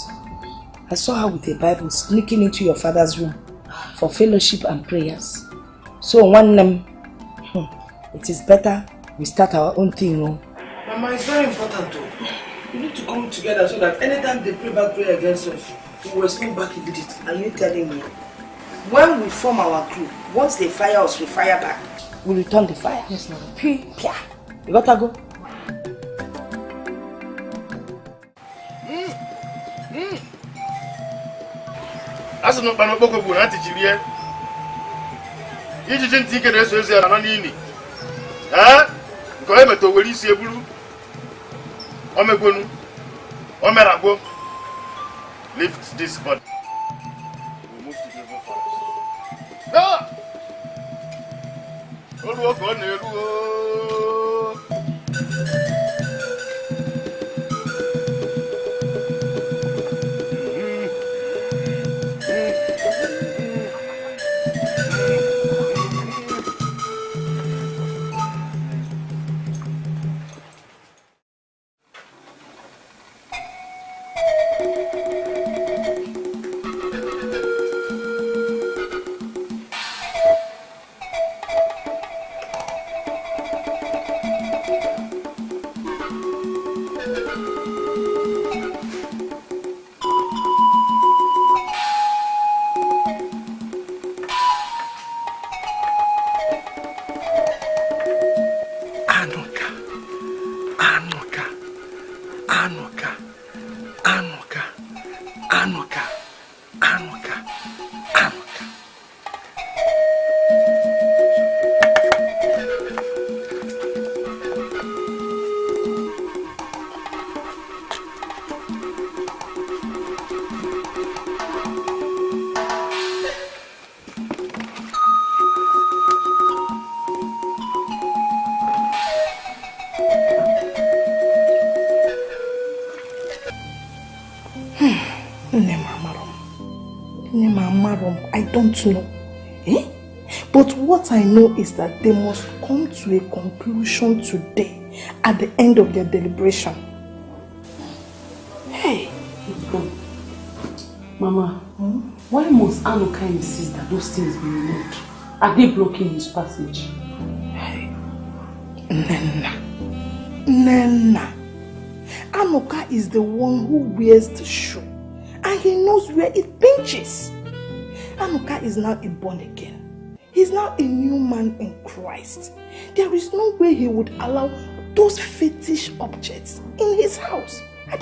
I saw her with a Bible sneaking into your father's room for fellowship and prayers. So one name, it is better we start our own thing. Mama, it's very important though. We need to come together so that anytime they pray back prayer against us, we will respond back immediately. Are you telling me? When we form our group, once they fire us, we fire back. We return the fire. Yes, Mama. You gotta go. Asị na mkpana okpoko bụ na ntị chiri ya. Ijiji ntị ike na-eso ezi ya na n'ili. Nke onye metụ were isi eburu. O megwonu. O meragwo. Lift this body. We'll move to the river forest. Ah! Olu ọkọ ọ na-eru ooo. I don't know. But what I know is that they must come to a conclusion today at the end of their deliberation. Hey! Mama, why must Anuka insist that those things be removed? Are they blocking his passage? Hey! Nena. Anuka is the one who wears the shoe. And he knows where it pinches. Anuka is now a born again. He's now a new man in Christ. There is no way he would allow those fetish objects in his house. But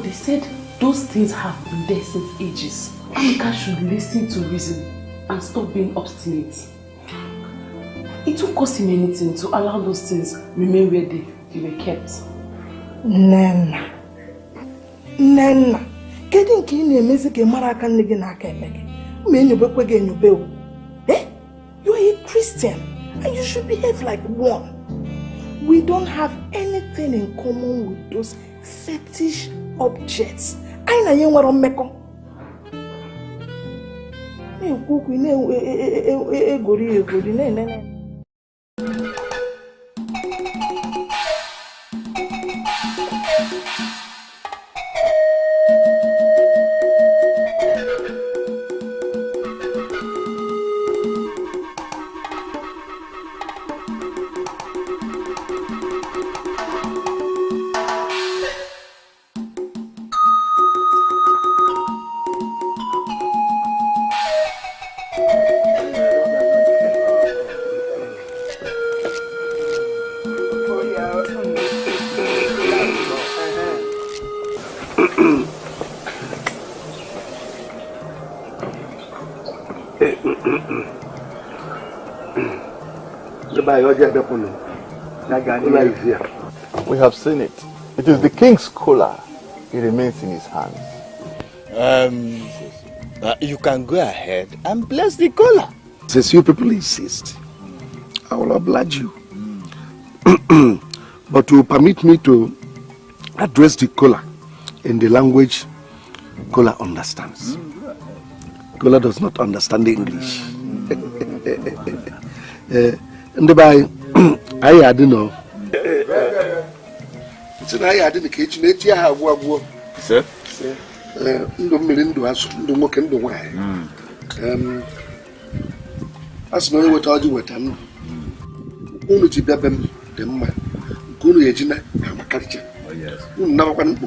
they said those things have been there since ages. Anuka should listen to reason and stop being obstinate. It won't cost him anything to allow those things remain where they were kept. Nena. Kedu nke ị na-emezi ka mara aka nne gị n'aka eme gị? Ma enyobekwe gị enyobe o. You are a Christian and you should behave like one. We don't have anything in common with those fetish objects. Anyị na ya nwere mmekọ. Na-ekwu okwu na-egori na-enene. We have seen it. It is the king's cooler. It remains in his hands. You can go ahead and bless the cooler. Since you people insist, I will oblige you. But you permit me to address the cooler in the language cooler understands. Cooler does not understand English. And by I don't know. It's an I didn't catch nature. Have what, sir? As no what I do with them. Only to them, Kunu Yajina, I'm a culture. Oh, yes. Now, one,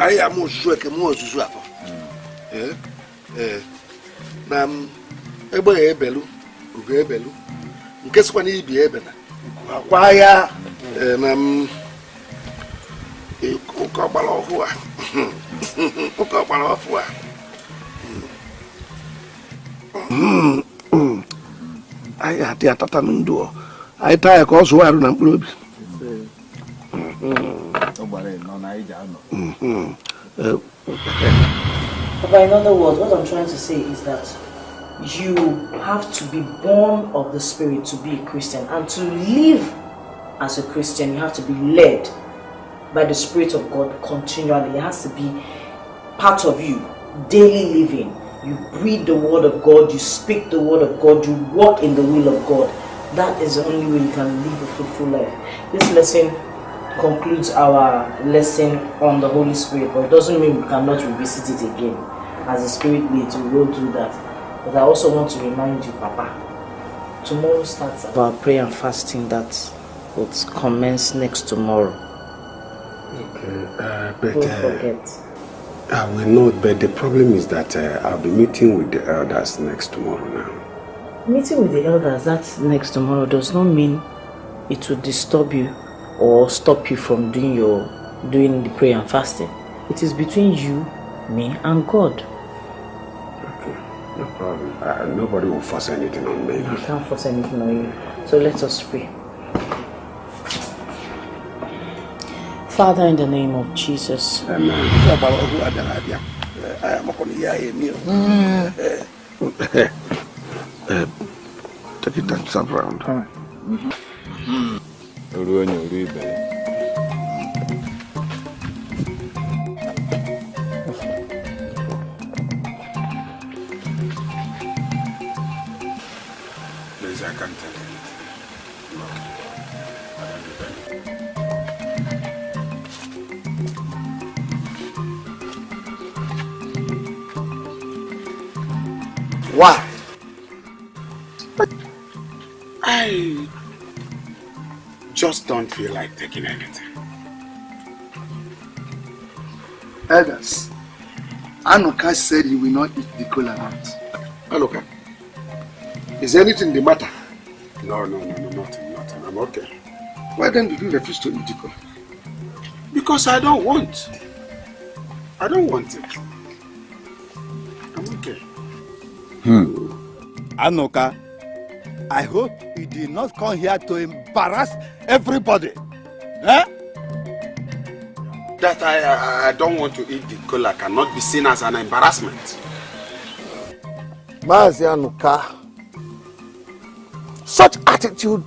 I am more sure more to suffer. Nam, a boy, Bellu, Belu, in case one be Ebena. Why, I had the Tatanundo. I tie a cause wire on Group. But in other words, what I'm trying to say is that you have to be born of the Spirit to be a Christian, and to live as a Christian, you have to be led by the Spirit of God continually. It has to be part of you, daily living. You breathe the word of God, you speak the word of God, you walk in the will of God. That is the only way you can live a fruitful life. This lesson concludes our lesson on the Holy Spirit, but it doesn't mean we cannot revisit it again. As the Spirit leads, we will do that. But I also want to remind you, Papa, tomorrow starts our prayer and fasting that will commence next tomorrow. Okay, but don't forget. I will not, but the problem is that I'll be meeting with the elders next tomorrow now. Meeting with the elders, that's next tomorrow, does not mean it will disturb you or stop you from doing the prayer and fasting. It is between you, me, and God. Okay, no problem. Nobody will force anything on me. You can't force anything on you. So let us pray. Father, in the name of Jesus. Amen. Take it and stand around. Please, I can't tell you. Why? I just don't feel like taking anything. Elders, Anoka said he will not eat the cola nut. Anoka, is anything the matter? No, nothing. I'm okay. Why then did you refuse to eat the cola? Because I don't want. I don't want it. I'm okay. Anoka, I hope you did not come here to embarrass everybody. Eh? That I don't want to eat the cola cannot be seen as an embarrassment. Mazi Anoka, such attitude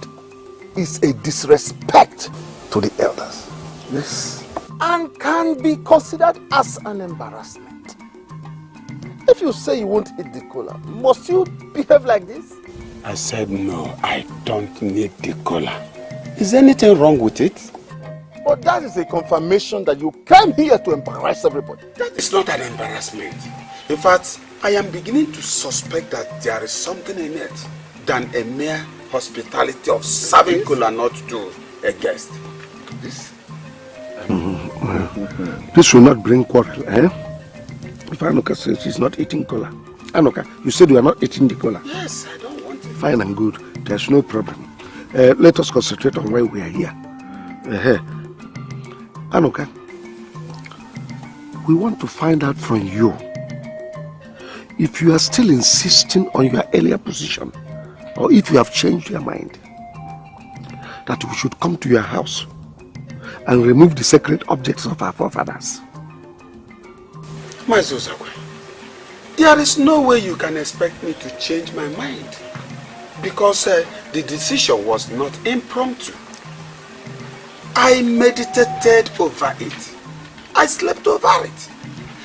is a disrespect to the elders. Yes. And can be considered as an embarrassment. If you say you won't eat the cola, must you behave like this? I said no, I don't need the cola. Is anything wrong with it? But that is a confirmation that you came here to embarrass everybody. That is not an embarrassment. In fact, I am beginning to suspect that there is something in it than a mere hospitality of serving cola nut to a guest. This will not bring quarrel, eh? If Anoka says she's not eating cola. Anoka, you said you are not eating the cola. Yes, I don't want it. Fine and good. There's no problem. Let us concentrate on why we are here. Anoka, we want to find out from you if you are still insisting on your earlier position, or if you have changed your mind, that we should come to your house and remove the sacred objects of our forefathers. My Zozakwe, there is no way you can expect me to change my mind, because the decision was not impromptu. I meditated over it. I slept over it.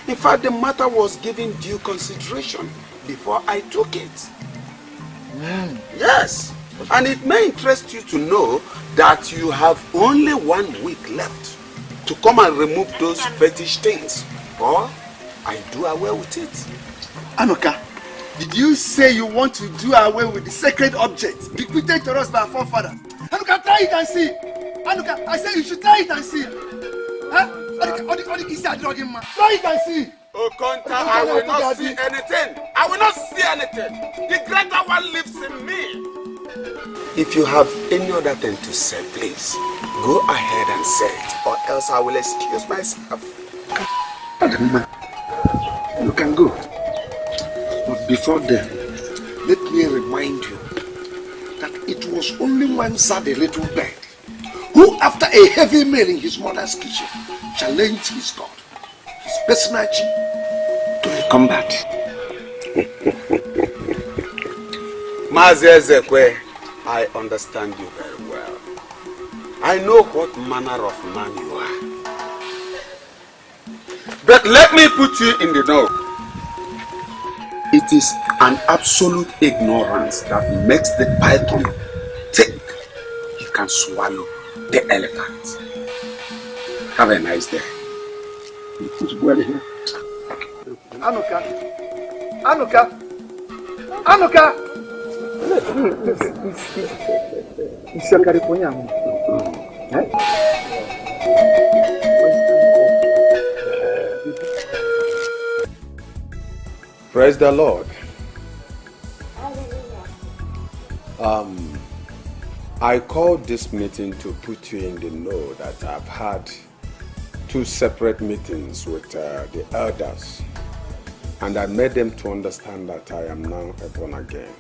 In fact, the matter was given due consideration before I took it. Yes, and it may interest you to know that you have only 1 week left to come and remove those fetish things, or I do away with it. Anoka, did you say you want to do away with the sacred objects bequeathed to us by our forefathers? Anoka, try it and see. Anoka, I said you should try it and see. Huh? Try it and see. Okonta, I will not see anything. I will not see anything. The greater one lives in me. If you have any other thing to say, please, Go ahead and say it, or else I will excuse myself. Adama, you can go. But before then, let me remind you that it was only Mansa the little bird who, after a heavy meal in his mother's kitchen, challenged his God, his personal chief, to combat. Mazezekwe, I understand you very well. I know what manner of man you are. But let me put you in the know. It is an absolute ignorance that makes the python think he can swallow the elephant. Have a nice day. Anuka! Anuka! Anuka! Praise the Lord. I called this meeting to put you in the know that I've had 2 separate meetings with the elders, and I made them to understand that I am now a born again.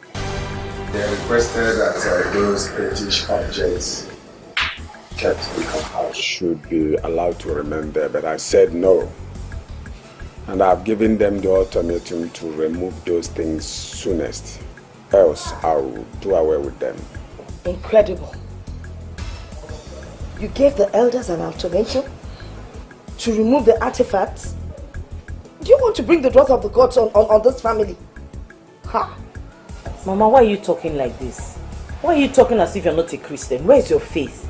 They requested that those fetish objects kept in the house should be allowed to remain there, but I said no. And I've given them the ultimatum to remove those things soonest, else I'll do away with them. Incredible. You gave the elders an ultimatum to remove the artifacts? Do you want to bring the wrath of the gods on this family? Ha! Mama, why are you talking like this? Why are you talking as if you're not a Christian? Where is your faith?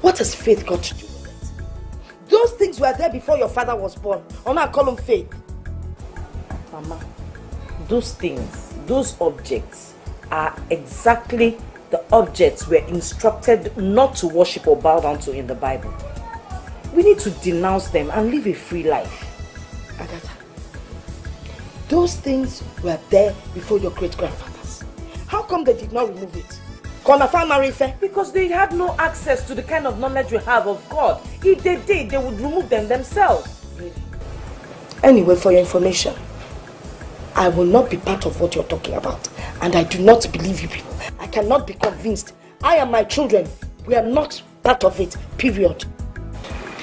What has faith got to do with it? Those things were there before your father was born. I'm not calling faith. Mama, those things, those objects are exactly the objects we're instructed not to worship or bow down to in the Bible. We need to denounce them and live a free life. Agatha, those things were there before your great-grandfathers. How come they did not remove it? Because they had no access to the kind of knowledge we have of God. If they did, they would remove them themselves. Really? Anyway, for your information, I will not be part of what you're talking about. And I do not believe you people. I cannot be convinced. I and my children, we are not part of it, period.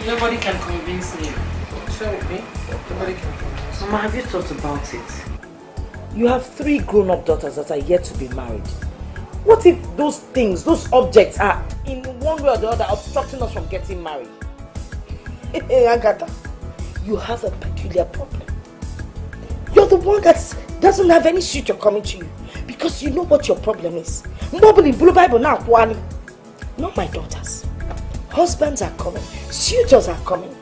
Nobody can convince me. Share with me. Nobody can convince me. Mama, have you thought about it? You have 3 grown-up daughters that are yet to be married. What if those things, those objects are in one way or the other obstructing us from getting married? Hey, Agatha, you have a peculiar problem. You're the one that doesn't have any suitor coming to you because you know what your problem is. Not my daughters. Husbands are coming. Suitors are coming.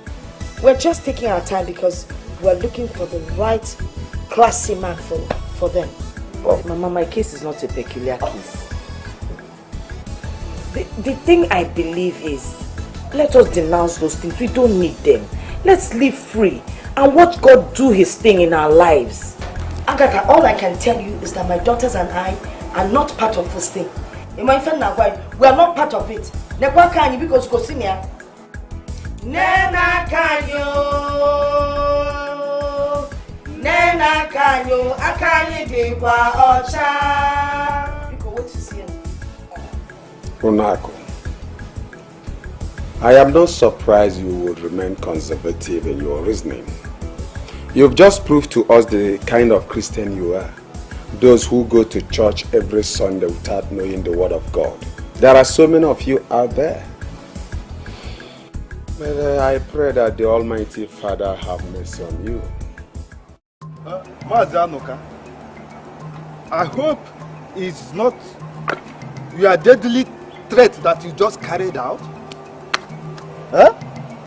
We're just taking our time because we're looking for the right classy man for them. Oh, Mama, my case is not a peculiar case. The thing I believe is, let us denounce those things. We don't need them. Let's live free and watch God do His thing in our lives. Agatha, all I can tell you is that my daughters and I are not part of this thing. We are not part of it. Because Nena kanyo, akanyi diwa ocha. Because what you see? Unako, I am not surprised you would remain conservative in your reasoning. You've just proved to us the kind of Christian you are. Those who go to church every Sunday without knowing the Word of God. There are so many of you out there. But I pray that the Almighty Father have mercy on you. Mazanuka, I hope it's not your deadly threat that you just carried out. Huh?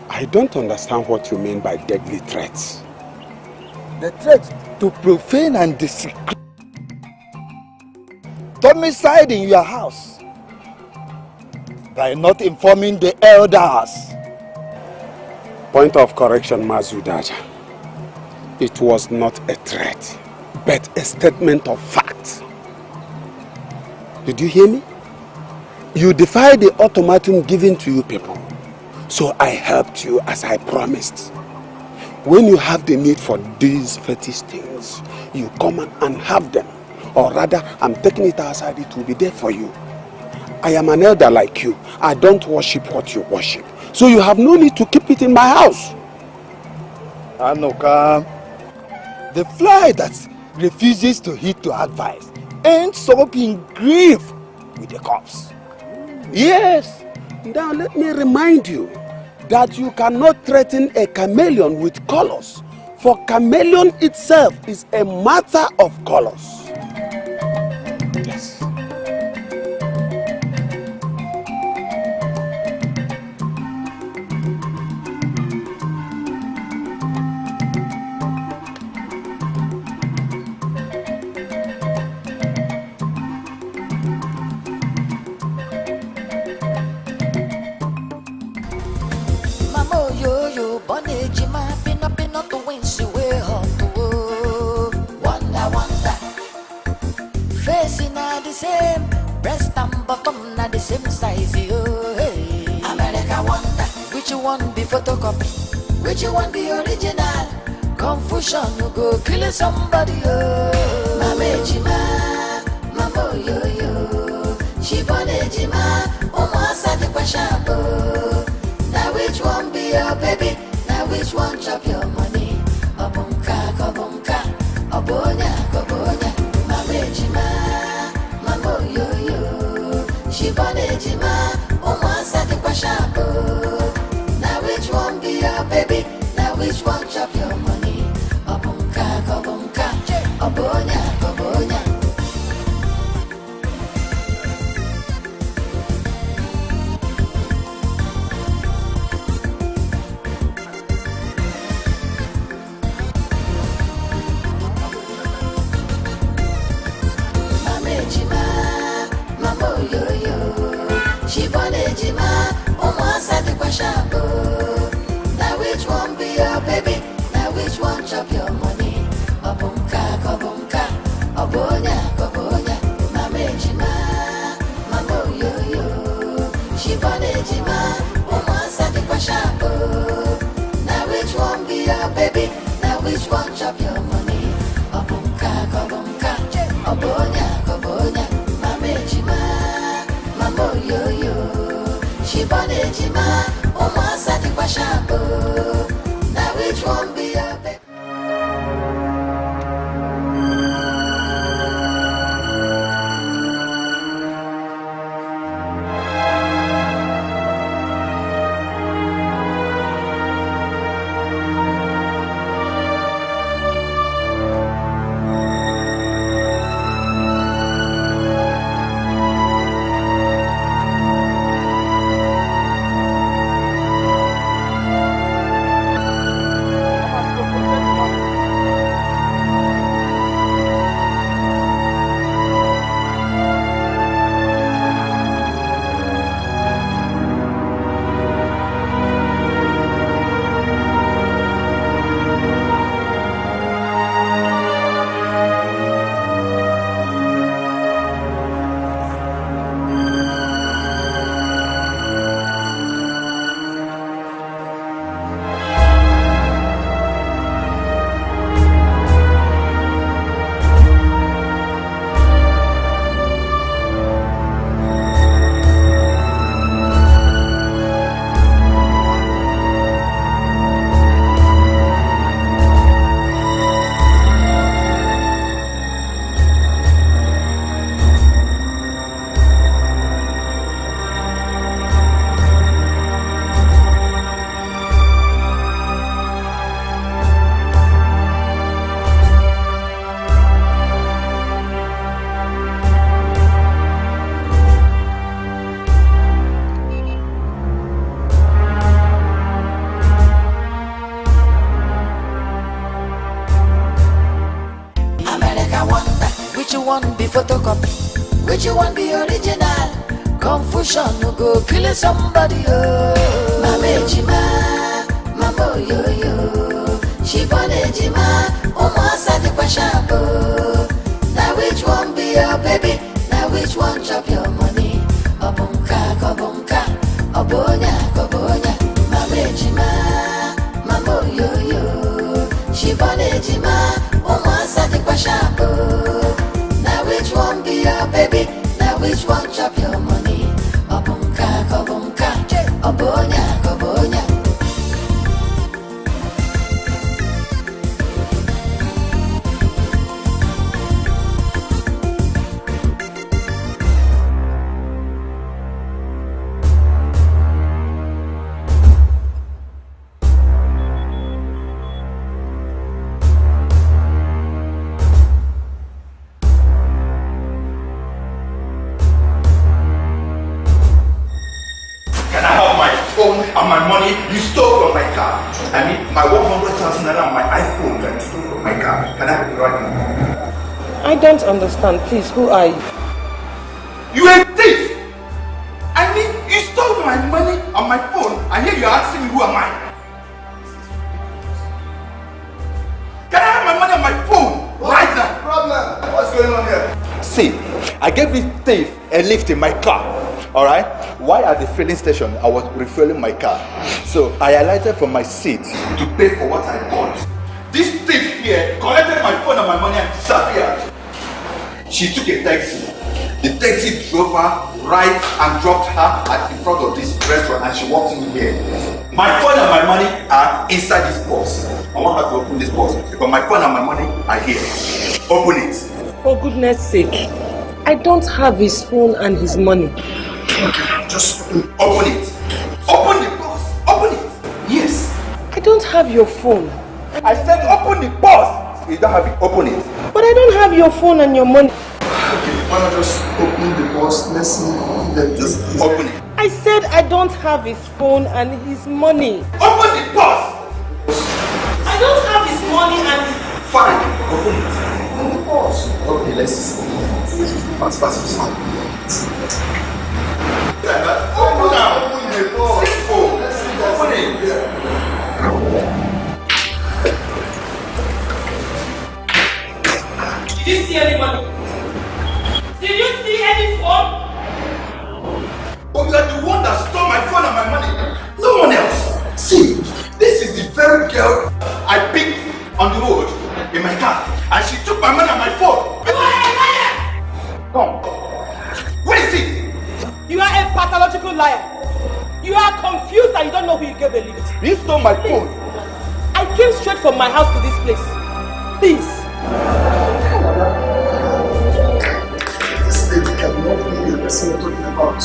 I don't understand what you mean by deadly threats. The threat to profane and desecrate domicile in your house by not informing the elders. Point of correction, Mazudaja. It was not a threat, but a statement of fact. Did you hear me? You defy the ultimatum given to you people. So I helped you as I promised. When you have the need for these fetish things, you come and have them. Or rather, I'm taking it outside, it will be there for you. I am an elder like you. I don't worship what you worship. So you have no need to keep it in my house. Anoka, the fly that refuses to heed to advice ends up in grief with the cops. Yes. Now let me remind you that you cannot threaten a chameleon with colors, for chameleon itself is a matter of colors. Yes. Same breast and bottom na the same size, yo. Hey. America wonder, which one be photocopy, which one be original? Confusion, you go kill somebody, yo. Mama Ejima, Mama yo yo, she born Ejima, Umasa the Kwashabo. Now which one be your baby? Now which one chop your money? Obunka, Kobunka, Obonya, Kobonya, Mama Ejima. She born Ejima, Umasa the Kwashabo. Now which one be your baby? Now which one chop your money? Obunka, Kobunka, Obonya, Kobonya. Mama Ejima, Mama yo yo. She born Ejima, Umasa the Kwashabo. Now which one be your baby? Now which one chop your money? Obunka, Kobunka, Obonya, Kobonya. Mama Ejima, Mama yo yo. She born Ejima, Umasa the Kwashabo. Now which one be your baby? Now which one chop your money? Obunka, Kobunka, Obonya, Kobonya. Mama Ejima, Mama yo yo. She born Ejima, Umasa the Kwashabo. Now which one be your baby? Which one be photocopy? Which one be original? Confusion, you go kill somebody, oh. Mama Ejima, Mama yo yo. She born Ejima, Umasa the Kwashabo. Now which one be your baby? Now which one chop your money? Obunka, Kobunka, Obonya, Kobonya. baby? Now which one chop your money? Obunka, kobunka, obonya, kobonya. And my money you stole from my car. I mean, my 100,000 naira and my iPhone that you stole from my car. Can I have it right now? I don't understand. Please, who are you? You a thief! I mean, you stole my money and my phone, and here you're asking me who am I? Can I have my money and my phone right now? Problem. What's going on here? See, I gave this thief a lift in my car. Alright? While at the filling station, I was refueling my car. So I alighted from my seat to pay for what I bought. This thief here collected my phone and my money and disappeared. She took a taxi. The taxi drove her right and dropped her at the front of this restaurant and she walked in here. My phone and my money are inside this purse. I want her to open this purse because my phone and my money are here. Open it. For goodness sake, I don't have his phone and his money. Okay, just open it. Open the purse. Open it. Yes. I don't have your phone. I said open the purse. You don't have it. Open it. But I don't have your phone and your money. Okay, why not just open the purse? Let's see. Then just open it. I said I don't have his phone and his money. Open the purse. I don't have his money and... Fine. Open it. Open the purse. Okay, let's see. Fast. Open now. Open the purse. Simple. Let's see. Open it. Did you see any money? Did you see any phone? But you are the one that stole my phone and my money. No one else. See, this is the very girl I picked on the road in my car. And she took my money and my phone. You are a liar! Come. Where is it? You are a pathological liar. You are confused and you don't know who you gave a lift. You stole my phone. I came straight from my house to this place. Please. This lady cannot be the person you're talking about.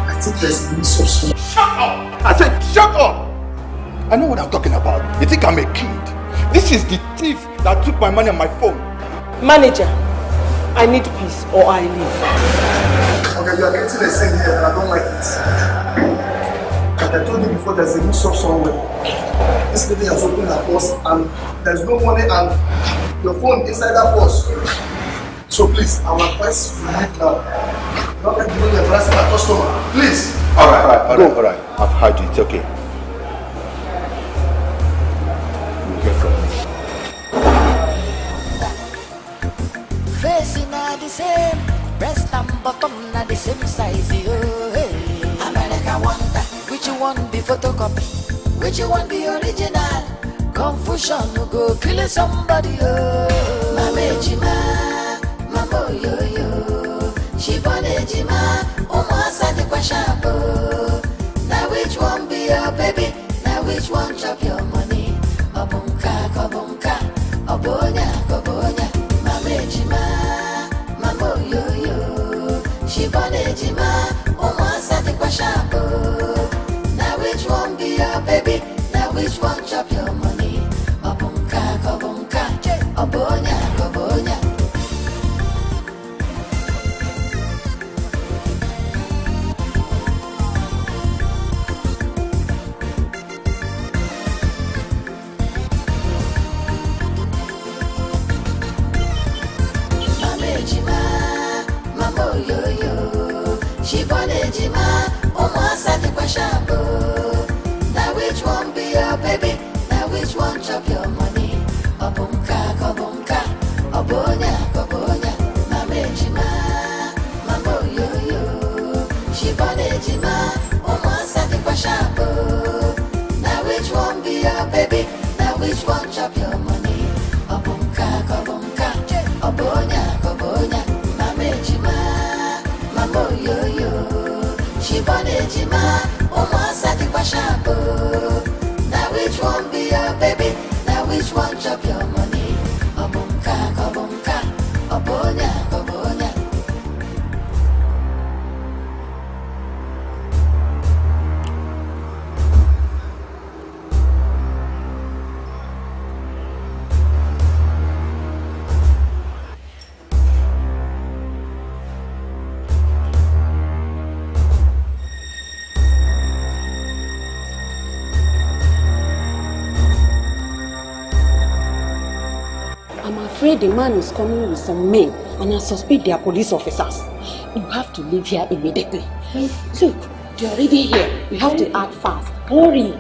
I think there's a misunderstanding. Shut up! I said shut up! I know what I'm talking about. You think I'm a kid? This is the thief that took my money and my phone. Manager, I need peace or I leave. Okay, you are getting a scene here and I don't like it. Like I told you before, there's a mix-up somewhere. This lady has opened her purse and there's no money and your phone inside that purse. So please, I will advise you to leave now. Not like you don't embarrass my customer. Please. Alright. I've heard you. It's okay. You'll hear from me. Facing are the same, breast and bottom are the same size. Oh, hey. America wonder, which one be photocopy, which one be original? Confusion no go kill somebody. Oh, Mama Jima, Mama yo yo, she born Jima, Umasa the question. Now which one be your baby? Now which one chop your money? Obunka, kobunka, obonya, kobonya. Jima, Mambo yo yo, she born Jima, Umasa the question. Now which one be your baby? Now which one chop your money? Obunka, kobunka, obonya, kobonya. She born Jima, Umasa the question. Now which one be your baby? Now which one chop your money? Obunka, kobunka, obonya, kobonya. Mama Jima, Mambo yo yo. She born Jima, Umasa the question. Now which one be your baby? Now which one chop your money? Obunka, kobunka, obonya, kobonya. Mama Jima. she born ejima, Omo the kwashapo. Now which one be your baby? Now which one chop your money? Obunka, obonya, obonya. I'm afraid the man is coming with some men and I suspect they are police officers. You have to leave here immediately. Look, they're already here. You have to act fast. Hurry.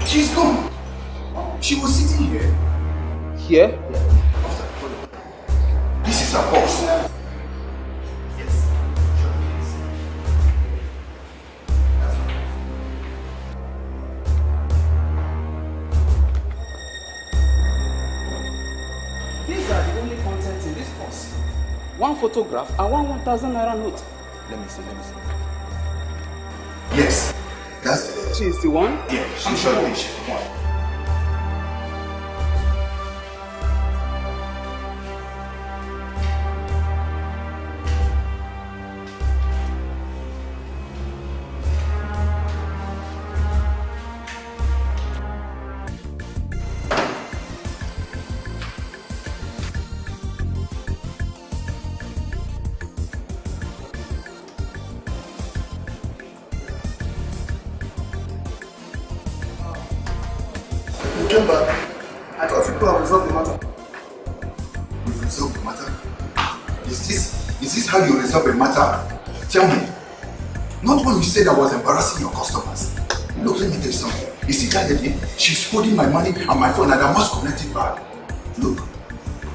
She's gone. She was sitting here. Here? This is her boss. Yes. These are the only contents in this box. One photograph and one 1,000 naira note. Let me see. Yes. That's the lady. She's the one? Yeah, she's the one. Came back. I thought you could have resolved the matter. We've resolved the matter? Is this how you resolve a matter? Tell me. Not when you said I was embarrassing your customers. Look, let me tell you something. You see that lady? She's holding my money and my phone and I must connect it back. Look,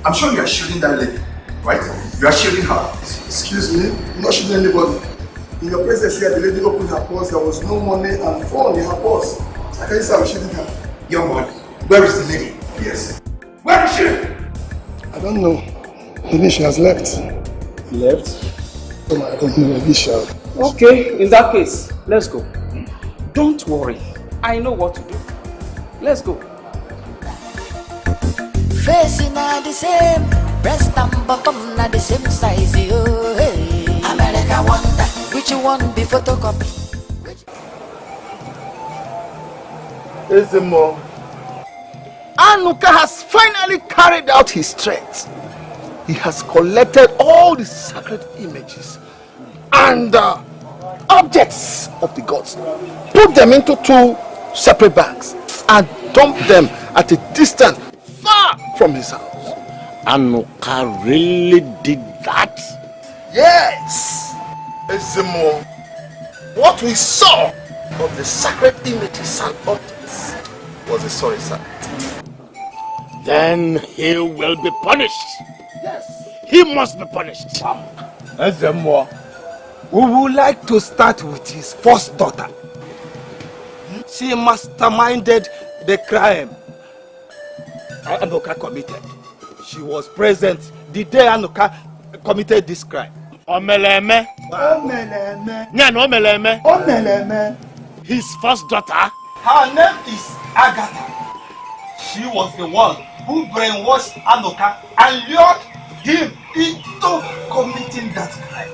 I'm sure you are shielding that lady, right? You are shielding her. Excuse me, I'm not shielding anybody. In your presence here, the lady opened her purse. There was no money and phone in her purse. So I can say I'm shielding her. Young man, where is the lady? Yes. Where is she? I don't know. Maybe she has left. Left? Oh, I don't know. Maybe she has. Okay, in that case, let's go. Don't worry. I know what to do. Let's go. Facing are the same, breast and bottom are the same size, yo. Hey. America wonder, which one be photocopy? Ezemo, Anuka has finally carried out his threat. He has collected all the sacred images and objects of the gods, put them into 2 separate bags and dumped them at a distance far from his house. Anuka really did that? Yes, Ezemo. What we saw of the sacred images and objects was a sorry sight. Then he will be punished. Yes. He must be punished. Ezemo, we would like to start with his first daughter. She masterminded the crime Anuka committed. She was present the day Anuka committed this crime. Omeleme. Omeleme. Nyan Omeleme. Omeleme. His first daughter. Her name is Agatha. She was the one who brainwashed Anuka and lured him into committing that crime.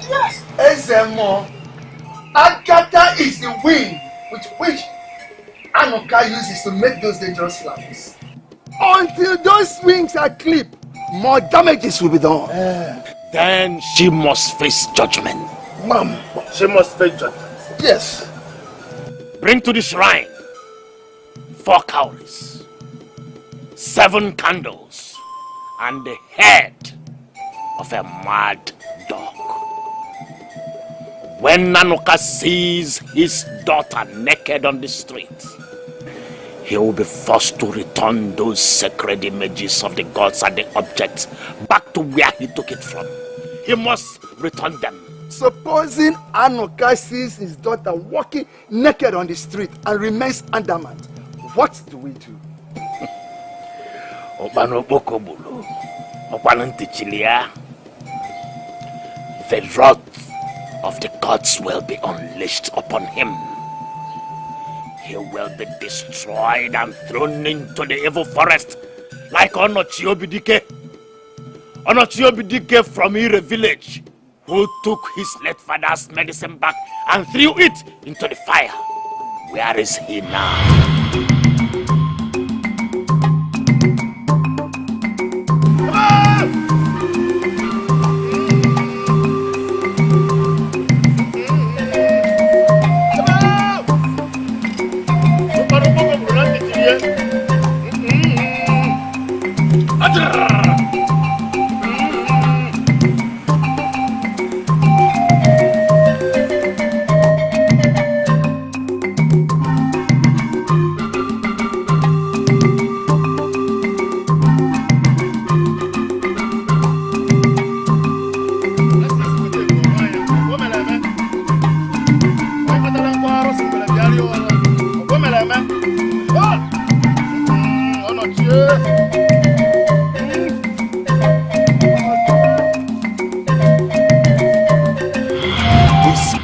Yes, Ezemo. Agatha is the wind with which Anuka uses to make those dangerous flames. Until those wings are clipped, more damages will be done. Then she must face judgment. Mom, she must face judgment. Yes. Bring to the shrine 4 cowries, 7 candles, and the head of a mad dog. When Anuka sees his daughter naked on the street, he will be forced to return those sacred images of the gods and the objects back to where he took it from. he must return them. Supposing Anuka sees his daughter walking naked on the street and remains undermanned, what do we do? The wrath of the gods will be unleashed upon him. He will be destroyed and thrown into the evil forest like Onochiobidike. Onochiobidike from Ire village, who took his late father's medicine bag and threw it into the fire. Where is he now?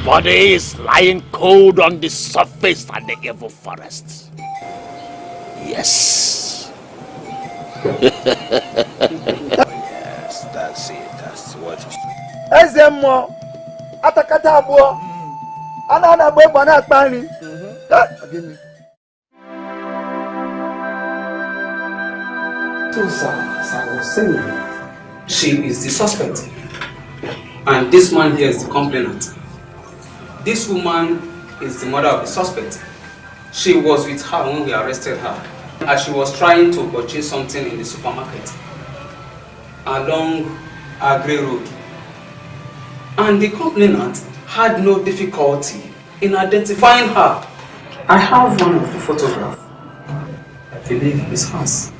Body is lying cold on the surface of the evil forest. Yes. Yes, that's it. That's what it is. Ezemo, atakata abo, ana gbe gbana pani. So, sir, as I was saying, she is the suspect, and this man here is the complainant. This woman is the mother of the suspect. She was with her when we arrested her, as she was trying to purchase something in the supermarket along Agri Road. And the complainant had no difficulty in identifying her. I have one of the photographs. I believe it's hers.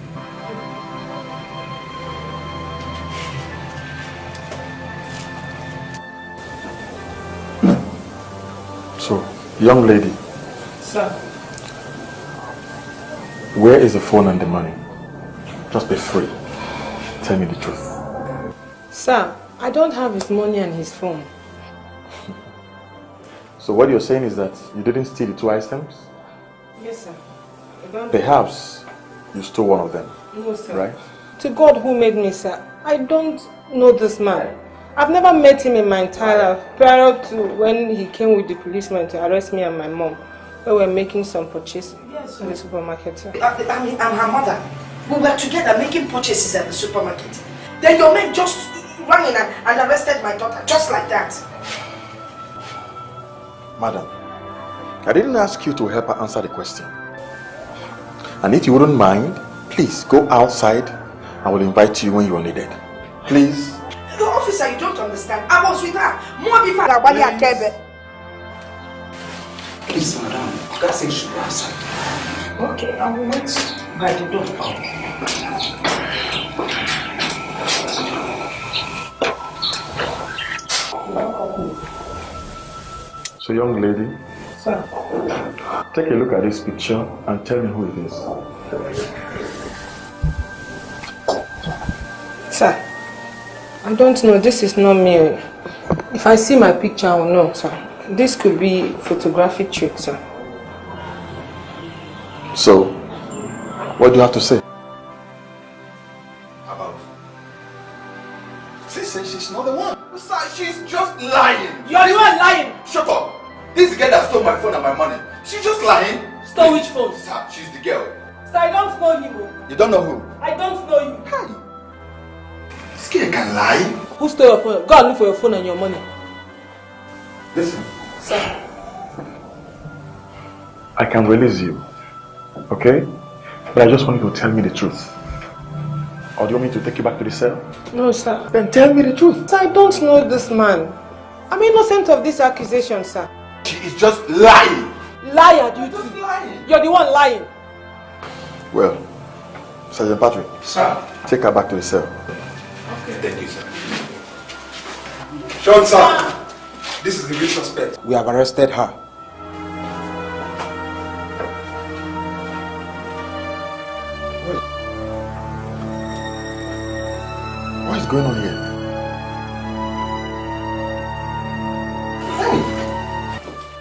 So, young lady. Sir. Where is the phone and the money? Just be free. Tell me the truth. Sir, I don't have his money and his phone. So what you're saying is that you didn't steal the two items? Yes, sir. I don't. Perhaps you stole one of them. No, sir. Right? To God who made me, sir, I don't know this man. I've never met him in my entire life prior to when he came with the policeman to arrest me and my mom. We were making some purchases in the supermarket, sir. I'm her mother. We were together making purchases at the supermarket. Then your men just ran in and arrested my daughter, just like that. Madam, I didn't ask you to help her answer the question. And if you wouldn't mind, please go outside. I will invite you when you are needed. Please. The officer, you don't understand. I was with her. Please, madam, that's it should be outside. Okay, I will wait by the door. So, young lady, sir, take a look at this picture and tell me who it is. Sir, I don't know. This is not me. If I see my picture, I will know, sir. This could be photographic trick, sir. So, what do you have to say? About? She says she's not the one. Sir, she's just lying. You're the one lying. Shut up. This is the girl that stole my phone and my money. She's just lying. Stole which phone? Sir, she's the girl. Sir, I don't know him. You don't know who? I don't know you. Hi. This girl can lie. Who stole your phone? Go and look for your phone and your money. Listen. Sir. I can release you, okay? But I just want you to tell me the truth. Or do you want me to take you back to the cell? No, sir. Then tell me the truth. Sir, I don't know this man. I'm innocent of this accusation, sir. She is just lying. Liar, you too. You're the one lying. Well, Sergeant Patrick. Sir. Take her back to the cell. Okay, thank you, sir. Sean, sir. This is the real suspect. We have arrested her. What is going on here?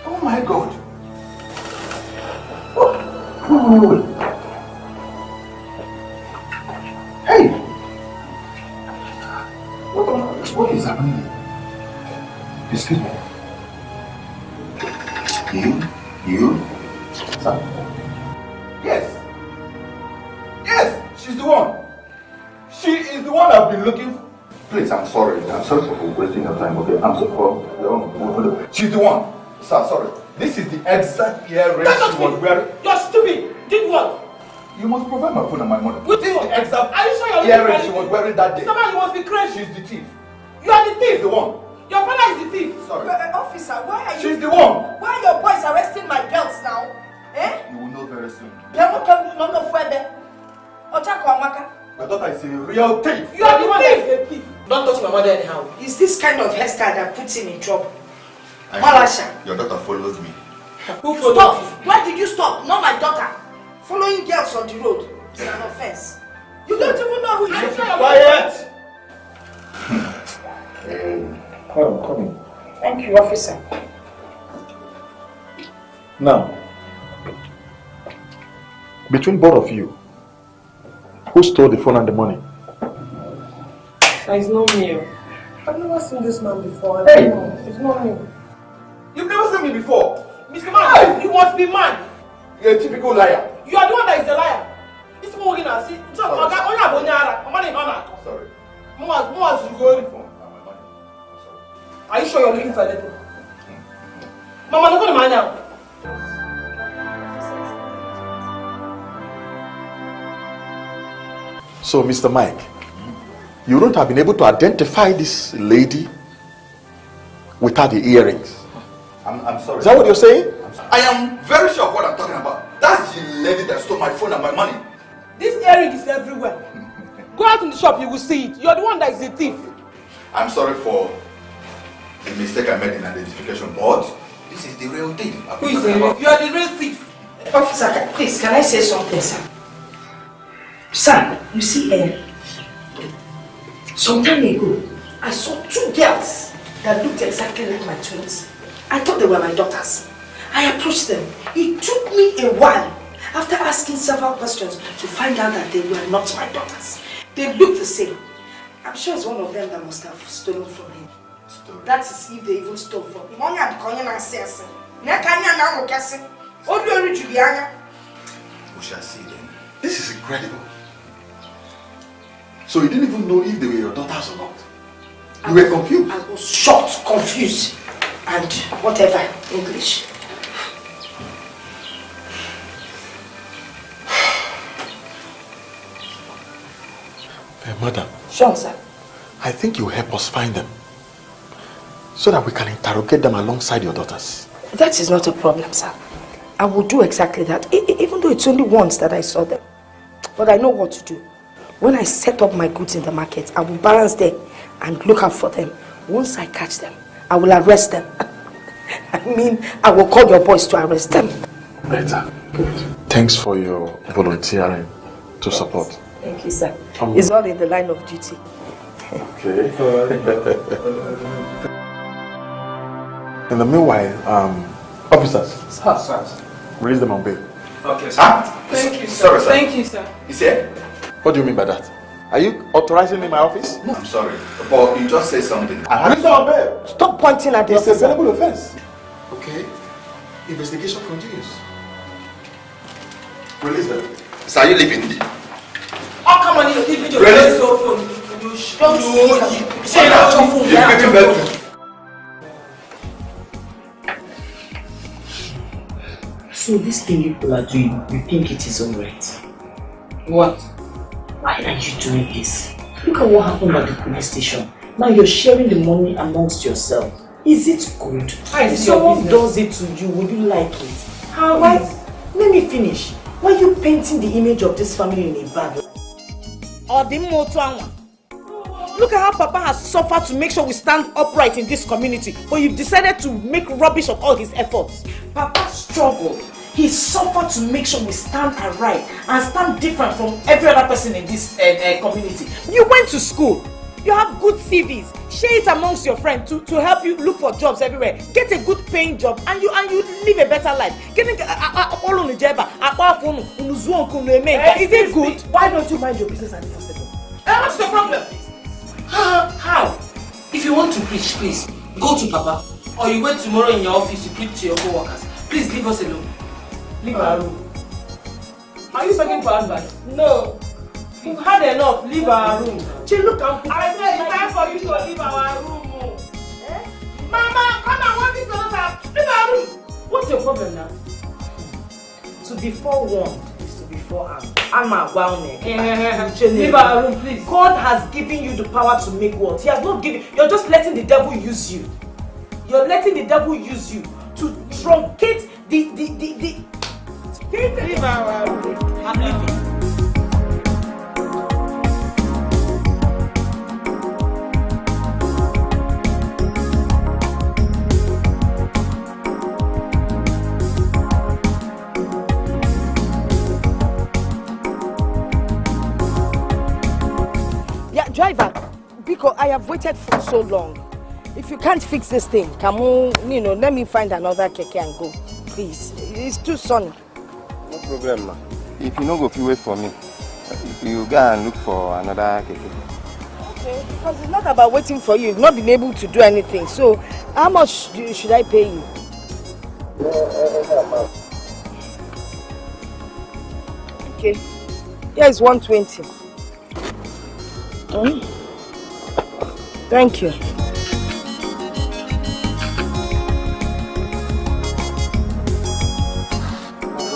Oh my God. Wait. Hey! What is happening? Excuse me. You? Sir? Yes. Yes, she's the one. She is the one I've been looking for. Please, I'm sorry. I'm sorry for wasting your time, okay? I'm sorry. She's the one. Sir, sorry. This is the exact earring she was wearing. You're stupid. Did what? You must provide my phone and my money. This is the exact Are you sure you're earring looking she for was wearing that day. Someone, you must be crazy. She's the thief. You are the thief. The one. Your father is the thief. Sorry. Officer, why are you... She's the one. Why are your boys arresting my girls now? Eh? You will know very soon. My daughter is a real thief. You are the one that is a thief. Don't touch my mother anyhow. It's this kind of hairstyle that puts him in trouble. Malasha. Your daughter follows me. Who stop? Why did you stop? Not my daughter. Following girls on the road. It's an offense. You don't even know who you are. Quiet! Come in. Thank you, officer. Now, between both of you, who stole the phone and the money? It's not me. I've never seen this man before. Hey! It's not me. You've never seen me before. Mr. Man, you must be mad. You're a typical liar. You are the one that is the liar. It's more than us. Sorry. Are you sure you're looking for anything? Mama, look at the man now. So, Mr. Mike, you don't have been able to identify this lady without the earrings. I'm sorry. Is that what you're saying? I am very sure of what I'm talking about. That's the lady that stole my phone and my money. This earring is everywhere. Go out in the shop, you will see it. You're the one that is a thief. I'm sorry for the mistake I made in identification, but this is the real thief. Who is the real? You are the real thief. Officer, please, can I say something, sir? Sir, you see, some time ago, I saw two girls that looked exactly like my twins. I thought they were my daughters. I approached them. It took me a while, after asking several questions, to find out that they were not my daughters. They looked the same. I'm sure it's one of them that must have stolen from him. That is if they even stole from him. We shall see then. This is incredible. So you didn't even know if they were your daughters or not? You were confused? I was shocked, confused, and whatever, English. Madam. Sure, sir. I think you help us find them so that we can interrogate them alongside your daughters. That is not a problem, sir. I will do exactly that, even though it's only once that I saw them. But I know what to do. When I set up my goods in the market, I will balance them and look out for them. Once I catch them, I will arrest them. I will call your boys to arrest them. Better. Good. Thanks for your volunteering to support. Thank you, sir. It's all in the line of duty. Okay. In the meanwhile, officers, Sir. release them on bail. Okay, sir. Thank you, sir. Sorry, sir. Thank you, sir. You see? What do you mean by that? Are you authorizing in my office? No, I'm sorry. But you just said something. Release them on bail. Stop pointing at this. It's a terrible offense. Okay. Investigation continues. Release them. Sir, are you leaving? Oh, come on, you leave your Really? cell phone. Don't say that your phone. You're getting better. So this thing you people are doing, you think it is alright? What? Why are you doing this? Look at what happened at the police station. Now you're sharing the money amongst yourself. Is it good? If someone does it to you, would you like it? How? Why? Let me finish. Why are you painting the image of this family in a bad light? Or the motor one. Look at how Papa has suffered to make sure we stand upright in this community, but you've decided to make rubbish of all his efforts. Papa struggled. He suffered to make sure we stand aright and stand different from every other person in this community. You went to school. You have good CVs. Share it amongst your friends to help you look for jobs everywhere. Get a good paying job and you live a better life. Is it good? Why don't you mind your business and first of all? What's the problem? How? If you want to preach, please, go to Papa. Or you wait tomorrow in your office to preach to your co-workers. Please leave us alone. Leave our room. Are you begging for advice? No. We've had enough. Leave our room. Look, I said it's time for you to leave our room. Eh? Mama, come on, what is the matter? Leave our room. What's your problem now? To be forewarned is to be forearmed. Leave our room, please. God has given you the power to make what? He has not given. You're just letting the devil use you. You're letting the devil use you to truncate the. Leave our room. I'm leaving. Driver, because I have waited for so long. If you can't fix this thing, come on, let me find another keke and go. Please. It's too sunny. No problem, ma. If you no go, if you wait for me, you go and look for another keke. Okay, because it's not about waiting for you. You've not been able to do anything. So, how much should I pay you? Okay. Here is 120. Thank you.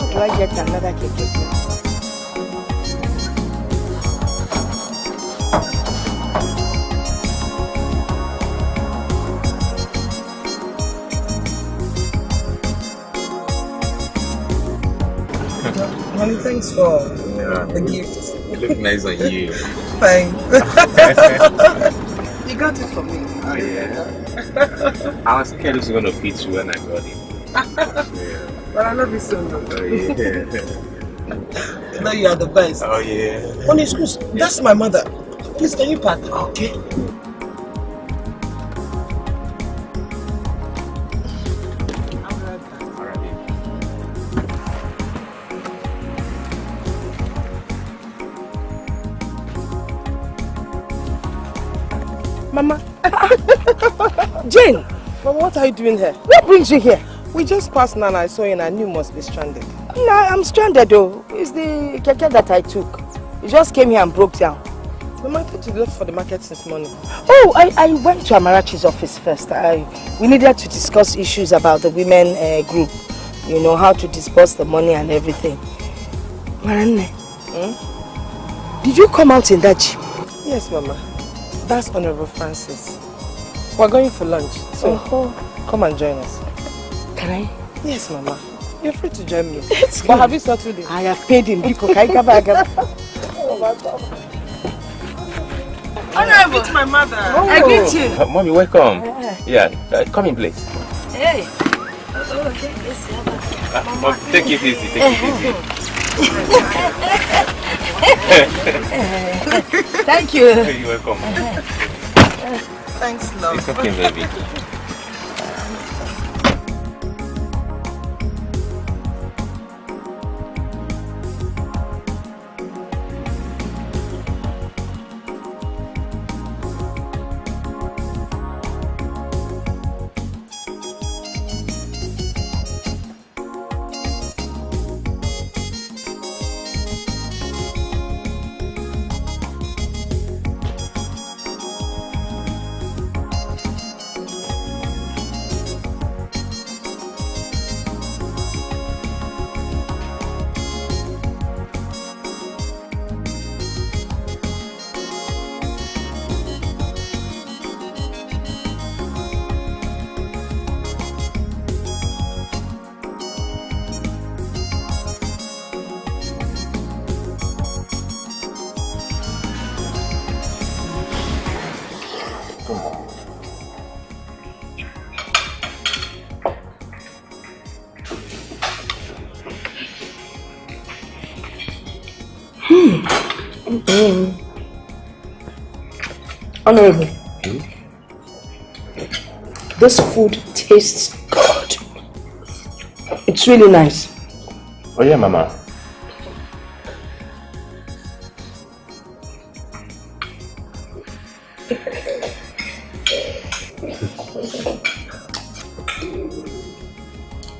How do I get another keke? Honey, thanks for the gift. It looks nice on you. Thanks. You got it for me. Oh yeah. I was scared it was gonna fit you when I got it. But I love you so much. Oh yeah. You know you are the best. Oh yeah. Honey, excuse, that's my mother. Please, can you park? Okay. Mama. Jane! Mama, what are you doing here? What brings you here? We just passed now and I saw you and I knew you must be stranded. No, I'm stranded though. It's the keke that I took. It just came here and broke down. Mama, I thought you left for the market since morning. Oh, I went to Amarachi's office first. We needed to discuss issues about the women group. You know, how to disburse the money and everything. Maranne, did you come out in that jeep? Yes, Mama. That's Honorable Francis. We're going for lunch, so come and join us. Can I? Yes, Mama. You're free to join me. It's but have you settled it? I have paid him. Honorable, it's my mother. Oh. I greet you. Mommy, welcome. Yeah, come in, please. Hey. Mom, take it easy. Take it easy. Thank you. You're welcome. Thanks, love. It's okay, baby. Honorable, this food tastes good. It's really nice. Oh yeah, Mama.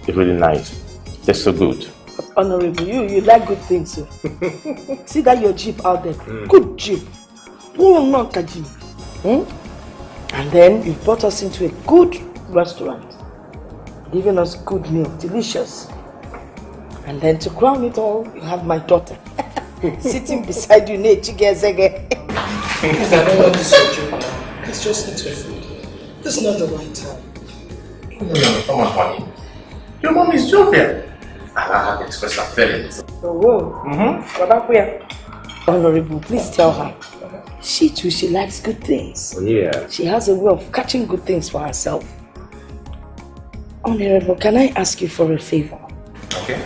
It's really nice. Tastes so good. Honorable, you like good things, so. See that your jeep out there? Good jeep. And then you've brought us into a good restaurant, giving us good meal, delicious. And then to crown it all, you have my daughter sitting beside you, Chigezege. Please, I don't want this for you. Let's just eat your food. This is not the right time. No, come on, honey. Your mom is joking. I have to express her feelings. Oh, Honorable, please tell her. She too, she likes good things. Oh, yeah. She has a way of catching good things for herself. Honorable, can I ask you for a favor? Okay.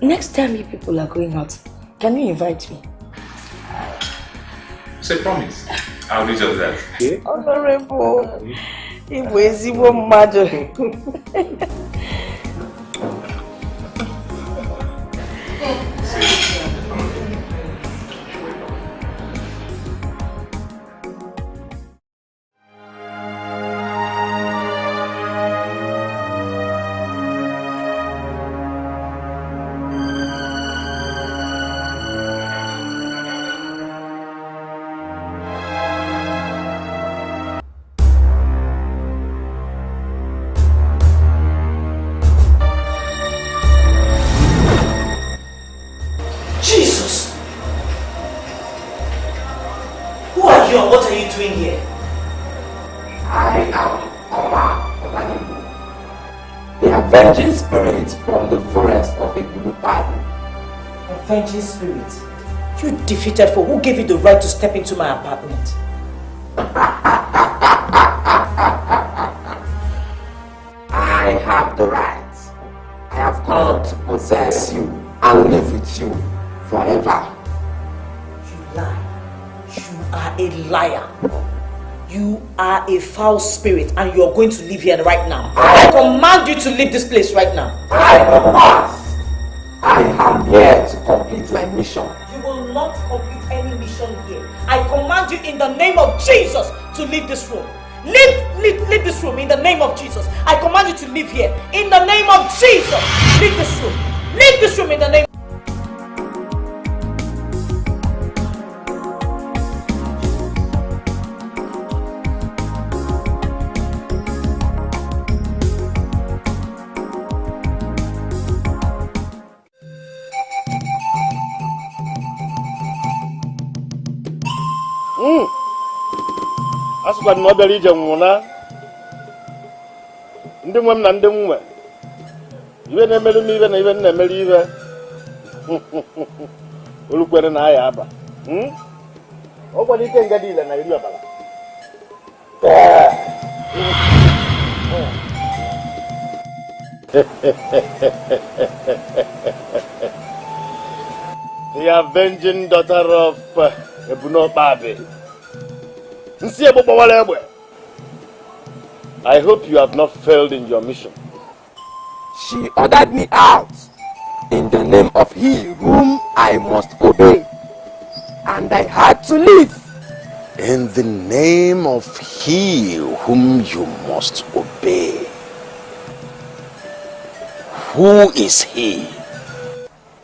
Next time you people are going out, can you invite me? Say promise. I'll do just that. Okay? Honorable, it was even mad. Jesus! Who are you and what are you doing here? I am the avenging spirit from the forest of Igulupai. Avenging spirit? You defeated foe. Who gave you the right to step into my apartment? I have the right. I have come to possess you and live with you forever. You lie. You are a liar. You are a foul spirit and you are going to leave here right now. I command you to leave this place right now. I will not. I am here to complete my mission. You will not complete any mission here. I command you in the name of Jesus to leave this room. Leave this room in the name of Jesus. I command you to leave here in the name of Jesus. Leave this room. Leave this room in the name. Asụkwa na obere ije nwụna ndị nwe m na ndị nwe ibe na-emere m ibe na ibe na-emere ibe olukwere na aya aba ọ gwara ike nga niile na iri ọbara the avenging daughter of Ebunokpabi. I hope you have not failed in your mission. She ordered me out in the name of he whom I must obey, and I had to leave. In the name of he whom you must obey. Who is he?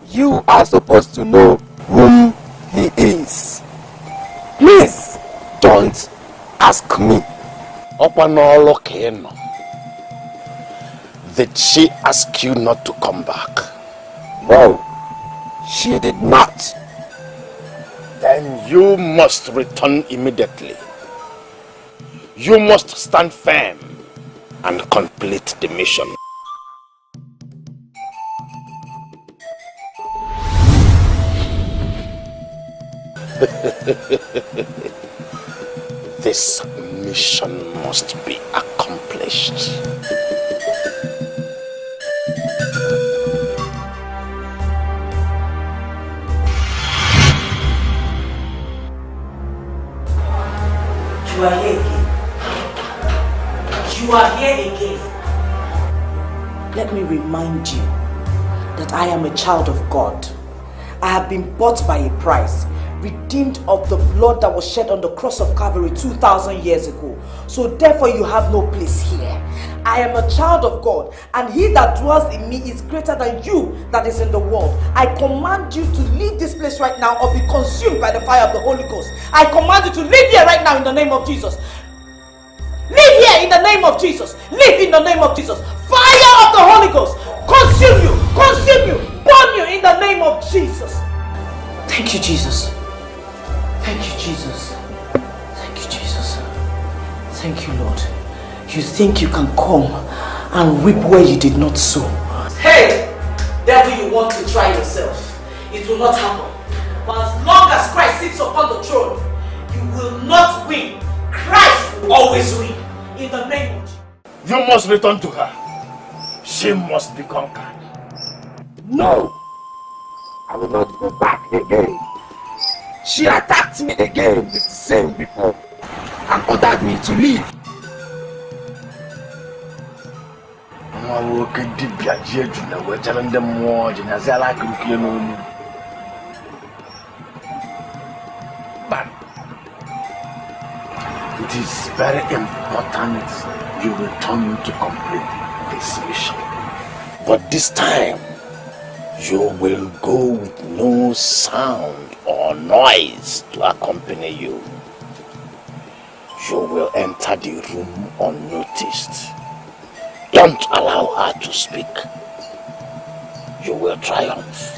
You are supposed to know whom he is. Please don't ask me. Did she ask you not to come back? No, she did not. Then you must return immediately. You must stand firm and complete the mission. This mission must be accomplished. are here again. You are here again. Let me remind you that I am a child of God. I have been bought by a price, redeemed of the blood that was shed on the cross of Calvary 2,000 years ago. So therefore you have no place here. I am a child of God, and he that dwells in me is greater than you that is in the world. I command you to leave this place right now or be consumed by the fire of the Holy Ghost. I command you to leave here right now in the name of Jesus. Leave here in the name of Jesus. Leave in the name of Jesus. Fire of the Holy Ghost. Consume you. Consume you. Burn you in the name of Jesus. Thank you, Jesus. Thank you, Jesus. Thank you, Jesus. Thank you, Lord. You think you can come and reap where you did not sow. Hey! Devil, you want to try yourself. It will not happen. But as long as Christ sits upon the throne, you will not win. Christ will always win. In the name of Jesus. You must return to her. She must be conquered. No! I will not go back again. She attacked me again with the same before and ordered me to leave. But it is very important you return to complete this mission. But this time, you will go with no sound or noise to accompany you. You will enter the room unnoticed. Don't allow her to speak. You will triumph.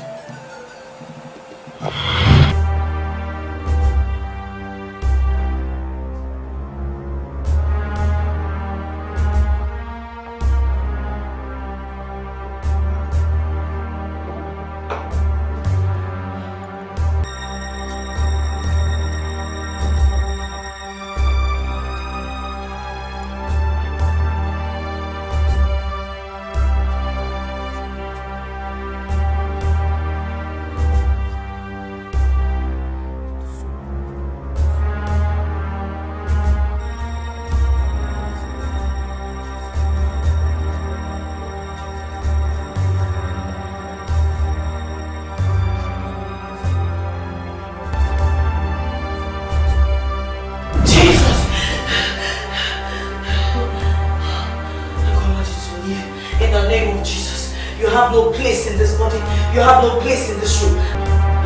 No place in this body. You have no place in this room.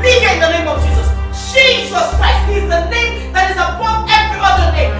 Leave here in the name of Jesus. Jesus Christ is the name that is above every other name.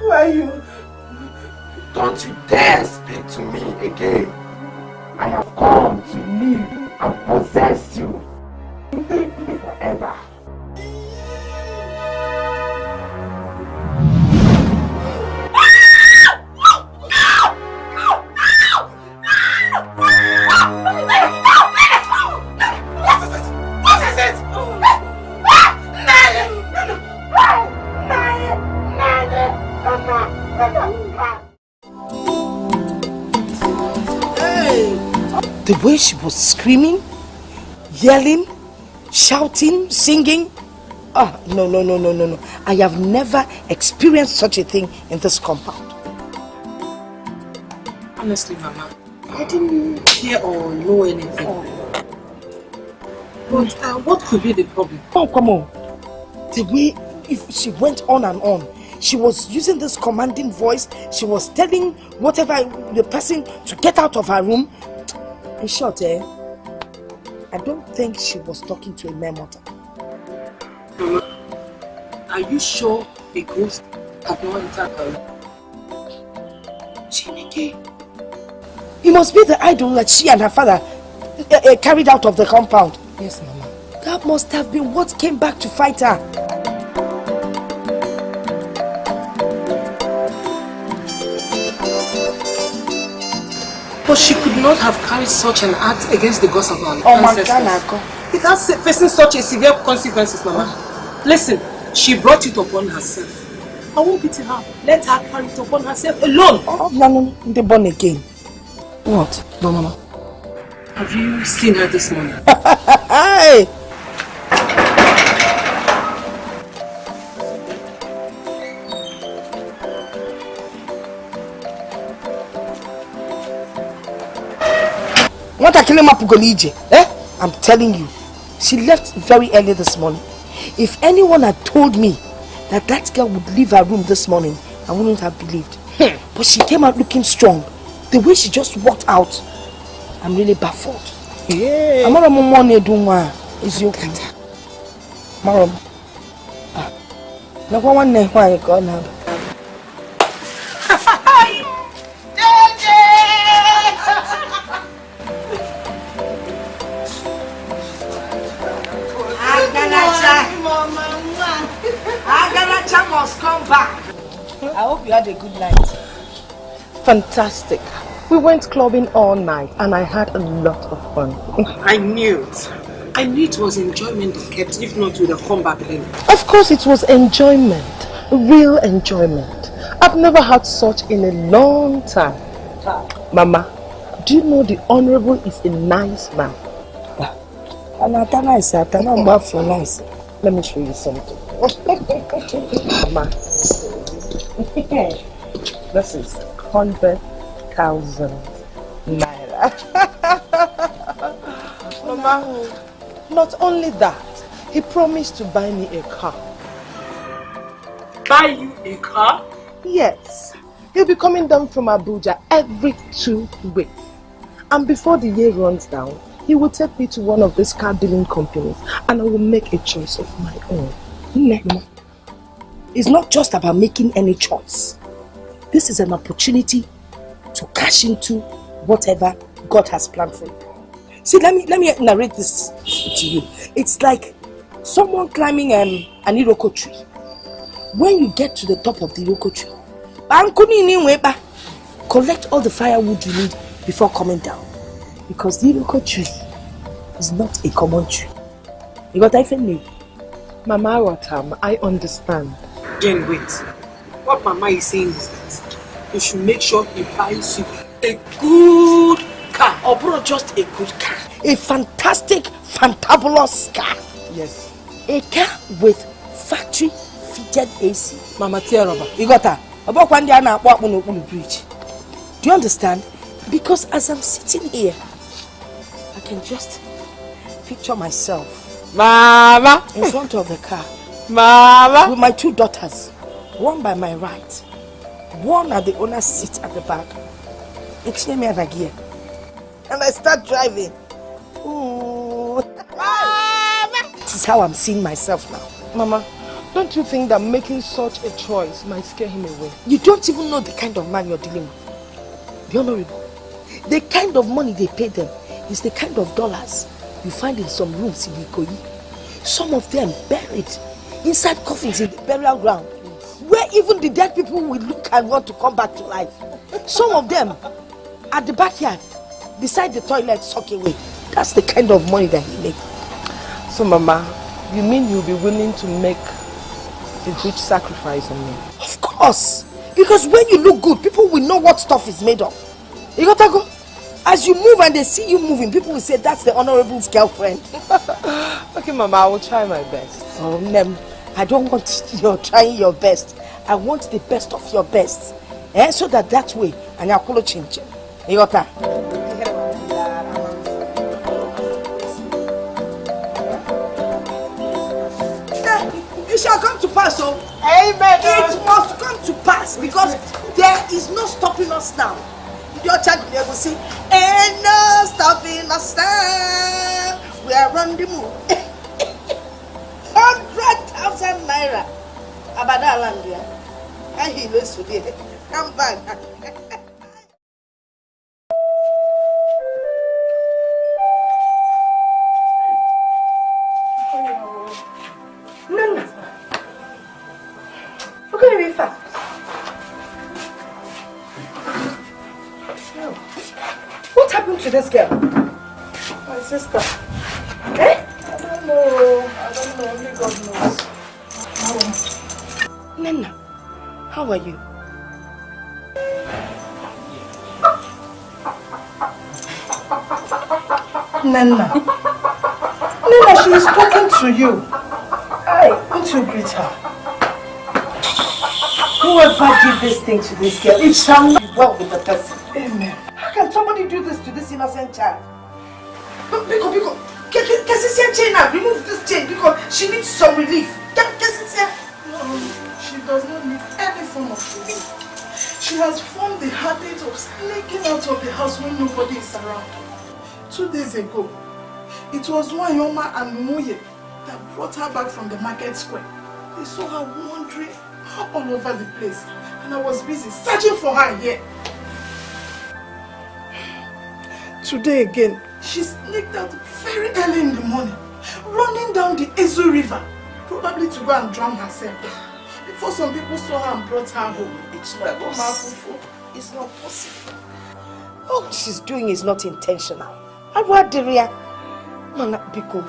Why you? Don't you dare speak to me again. I have come to live and possess you completely forever. The way she was screaming, yelling, shouting, singing. No. I have never experienced such a thing in this compound. Honestly, Mama, I didn't hear or know anything. But what could be the problem? Oh, come on. The way she went on and on. She was using this commanding voice. She was telling whatever the person to get out of her room. In short, I don't think she was talking to a mere mortal. Mama, are you sure a ghost had not entered her room? Chineke. It must be the idol that she and her father carried out of the compound. Yes, Mama. That must have been what came back to fight her. But she could not have carried such an act against the gods of our ancestors. Without facing such a severe consequences, Mama. Listen, she brought it upon herself. I won't pity her. Let her carry it upon herself alone. No, they're born again. What? No, Mama. Have you seen her this morning? Hey! What I kill him up I'm telling you, she left very early this morning. If anyone had told me that that girl would leave her room this morning, I wouldn't have believed. But she came out looking strong. The way she just walked out, I'm really baffled. Yeah. I'm not a money doing is you. Marom. No one knows why I got now. Agaracha must come back. I hope you had a good night. Fantastic. We went clubbing all night and I had a lot of fun. I knew it. I knew it was enjoyment that kept, if not with a comeback then. Of course it was enjoyment. Real enjoyment. I've never had such in a long time. Mama, do you know the Honorable is a nice man? Anatana is Atana for nice. Let me show you something. Mama, this is 100,000 naira. Mama, not only that, he promised to buy me a car. Buy you a car? Yes. He'll be coming down from Abuja every 2 weeks. And before the year runs down, he will take me to one of these car dealing companies and I will make a choice of my own. Mama, it's not just about making any choice. This is an opportunity to cash into whatever God has planned for you. See, let me narrate this to you. It's like someone climbing an iroko tree. When you get to the top of the iroko tree, collect all the firewood you need before coming down. Because the iroko tree is not a common tree. You got that name? Mama Watam, I understand. Jane, wait. What Mama is saying is that you should make sure he buys you a good car. Or bro, just a good car. A fantastic, fantabulous car. Yes. A car with factory fitted AC. Mama Tierova. You got that? About one day I walk on the bridge. Do you understand? Because as I'm sitting here, I can just picture myself, Mama, in front of the car, Mama, with my 2 daughters, one by my right, one at the owner's seat at the back. It's me and gear, and I start driving. Ooh. Mama. This is how I'm seeing myself now. Mama, don't you think that making such a choice might scare him away? You don't even know the kind of man you're dealing with. The Honorable. The kind of money they pay them is the kind of dollars you find in some rooms in Ikoyi. Some of them buried inside coffins in the burial ground, where even the dead people will look and want to come back to life. Some of them at the backyard, beside the toilet, suck away. That's the kind of money that he makes. So Mama, you mean you'll be willing to make a huge sacrifice on me? Of course. Because when you look good, people will know what stuff is made of. You gotta go. As you move and they see you moving, people will say that's the Honorable's girlfriend. Okay, Mama, I will try my best. Oh, Nem, I don't want you trying your best. I want the best of your best. So that way, and I'll call change. You got that? It shall come to pass, oh. Amen. It must come to pass because there is no stopping us now. Your child will say, ain't no stopping us now. We are on the move. 100,000 naira. Abadalandia. And he lives today. Come back. No. We're going to be fast. to this girl? My sister. Eh? I don't know. Only God knows. Nana, how are you? Nana, she is talking to you. Hey, won't you greet her? Whoever did this thing to this girl, it shall not be well with the person. Amen. How can somebody do this to this innocent child? Because, chain now, remove this chain because she needs some relief. No, she does not need any form of relief. She has formed the habit of sneaking out of the house when nobody is around. 2 days ago, it was Wanyoma and Muye that brought her back from the market square. They saw her wandering all over the place and I was busy searching for her here. Today again, she sneaked out very early in the morning, running down the Ezu River, probably to go and drown herself. Before some people saw her and brought her home. It's not possible. It's not possible. All she's doing is not intentional. Mana, Biko,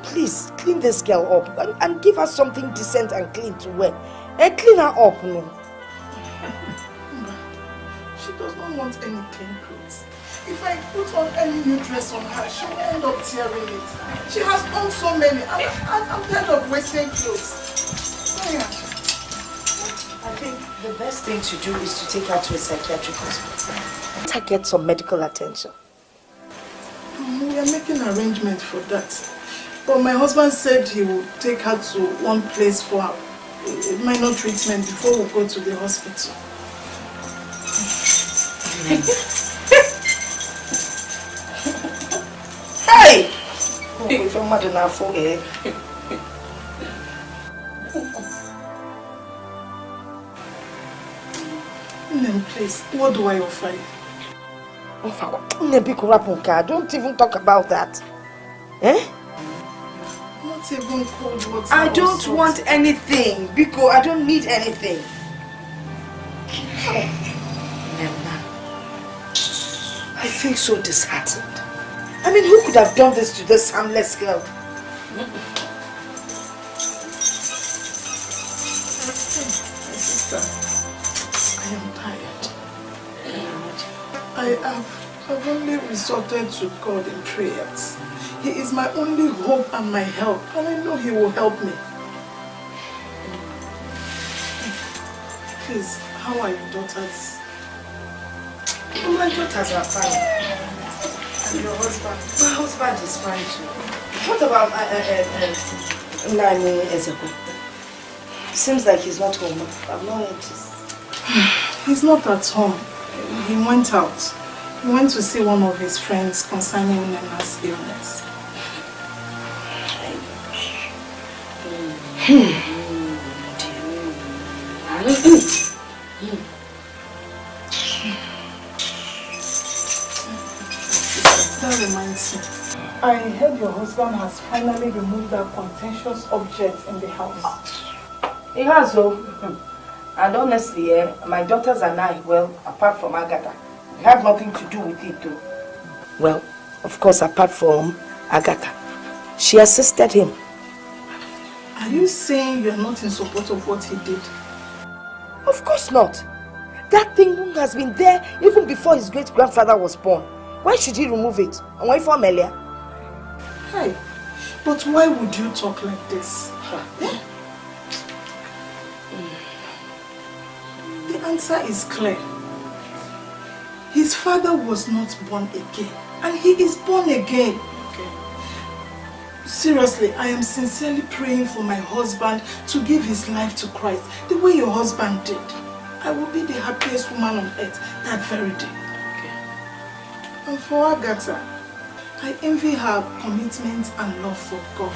please clean this girl up and give her something decent and clean to wear. And clean her up, no? She does not want any clean clothes. If I put on any new dress on her, she will end up tearing it. She has owned so many. I'm tired of wasting clothes. I think the best thing to do is to take her to a psychiatric hospital. Let her get some medical attention. We are making arrangements for that. But my husband said he will take her to one place for a minor treatment before we go to the hospital. Hey! If I'm mad enough for her. Please, what do I offer you? Don't even talk about that. Eh? Not even cold water. I don't want anything, Biko. I don't need anything. I feel so disheartened. I mean, who could have done this to this harmless girl? My sister, I am tired. I've only resorted to God in prayers. He is my only hope and my help, and I know He will help me. Please, how are your daughters? My daughters are fine. And your husband? My husband is fine too. What about Nani Ezeko? Seems like he's not home. I've not heard this. He's not at home. He went out. He went to see one of his friends concerning Nena's illness. That reminds me. I heard your husband has finally removed that contentious object in the house. He has, though. And honestly, my daughters and I, well, apart from Agatha, we had nothing to do with it, too. Well, of course, apart from Agatha, she assisted him. Are you saying you're not in support of what he did? Of course not. That thing has been there even before his great-grandfather was born. Why should he remove it? And why for Amelia? Hey, but why would you talk like this? The answer is clear. His father was not born again, and he is born again. Seriously, I am sincerely praying for my husband to give his life to Christ the way your husband did. I will be the happiest woman on earth that very day. And for Agatha, I envy her commitment and love for God.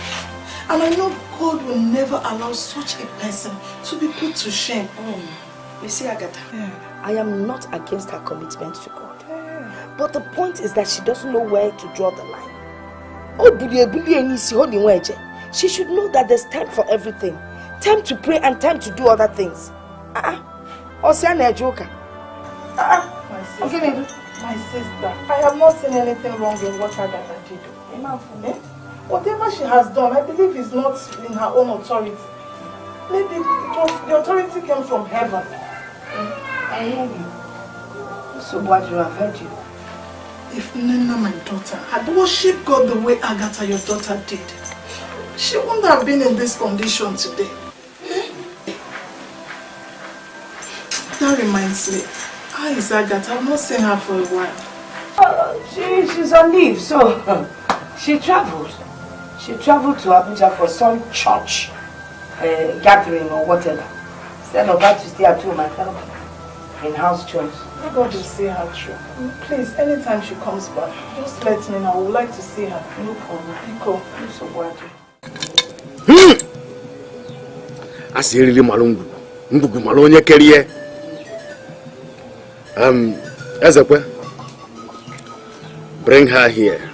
And I know God will never allow such a person to be put to shame. You see, Agatha, I am not against her commitment to God. But the point is that she doesn't know where to draw the line. She should know that there's time for everything. Time to pray and time to do other things. My sister, I have not seen anything wrong in what Agatha did. Eh? Whatever she has done, I believe is not in her own authority. Maybe the authority came from heaven. I hear you. So what you have heard you? If Nena, my daughter, had worshipped God the way Agatha, your daughter, did, she wouldn't have been in this condition today. That reminds me, how is Agatha? I've not seen her for a while. She's on leave, so she traveled. She traveled to Abuja for some church gathering or whatever. Instead of her to stay at home and help in-house chores. God will see her through. Please, anytime she comes back, just let me know. I would like to see her. No problem. Pico. I'm so glad. Asirili malungu. Ndugu malonye kerie. Ezekwe. Bring her here.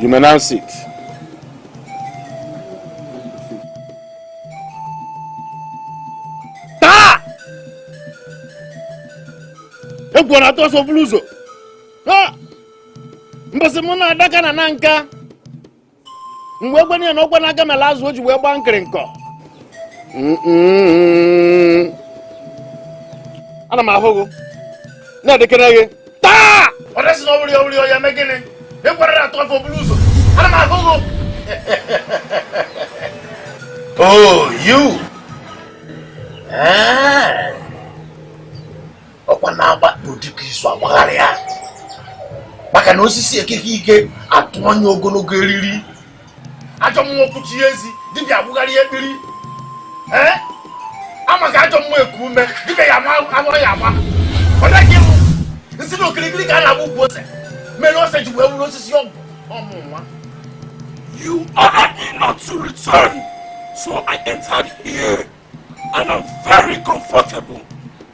You may now sit. Ta! Egwana to so bluzo. Ha! Mbose mo na adaka na nanka. Mwe gbani na ogwana aga melazu oji we gba nkrenko. Ana ma hogo. Na de kenage. Ta! Odesi no wuri o ya megene. Egwana to so bluzo. Ana ma hogo. Oh, you. Ah. Okwana agba odike isu agbagharị ya. Maka na osisi ekeke ike atụanye ogologo eriri. Ajọ mmụọ kwuchi ezi dibịa agbugharị ekpiri. Ama ka ajọ mmụọ eku ume dibịa ya ama ya ama. Ọ dịghị mụ. Nsi na okirikiri ka a na-agba ugwu ose. Mere ose ji wee wuru osisi ọmụ nwa. You are not to return, so I entered here, and I'm very comfortable.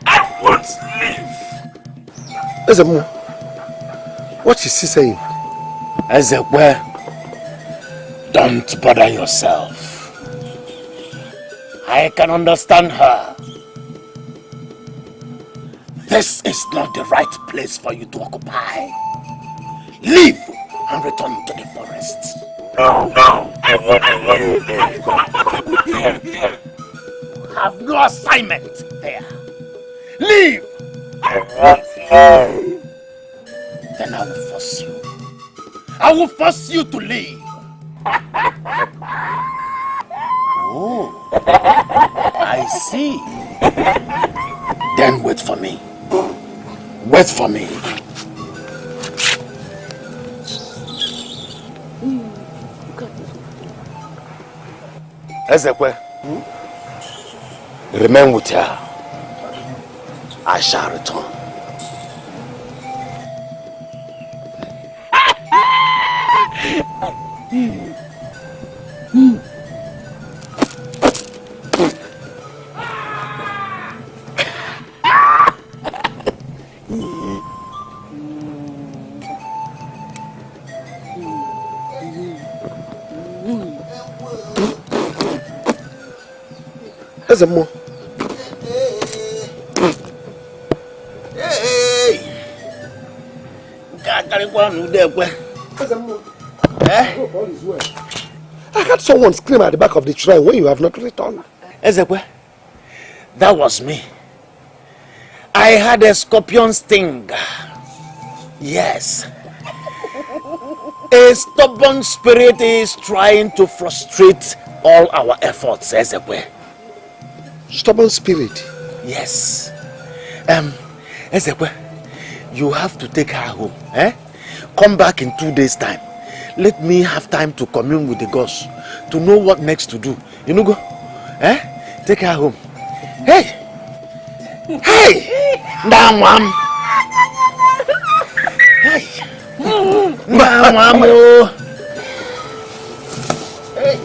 I won't leave. Ezekwe, what is she saying? Ezekwe, don't bother yourself. I can understand her. This is not the right place for you to occupy. Leave and return to the forest. No, I won't here. Have no assignment there. Leave! I won't leave. Then I will force you. I will force you to leave. Oh, I see. Then wait for me. Wait for me. Ezekwe, remain with her. I shall return. Ezemo. Hey! I heard someone scream at the back of the shrine when you have not returned. Ezekwe, that was me. I had a scorpion sting. Yes. A stubborn spirit is trying to frustrate all our efforts, Ezekwe. Stubborn spirit? Yes. Ezekwe, you have to take her home. Come back in 2 days' time. Let me have time to commune with the gods to know what next to do. You know, go. Take her home. Hey! Hey! Damn, mom! Hey! Damn, mom! Hey!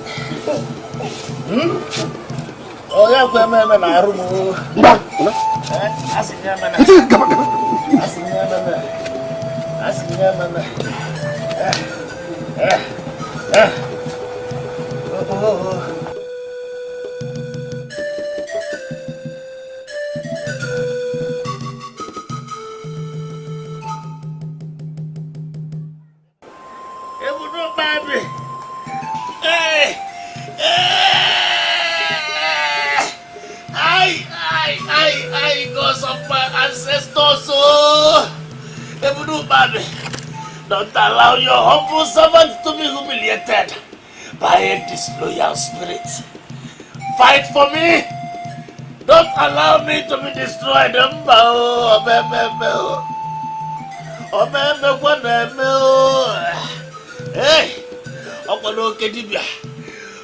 I, because of my ancestors, oh, Ebudu Babi, don't allow your humble servant to be humiliated by a disloyal spirit. Fight for me. Don't allow me to be destroyed. Hey,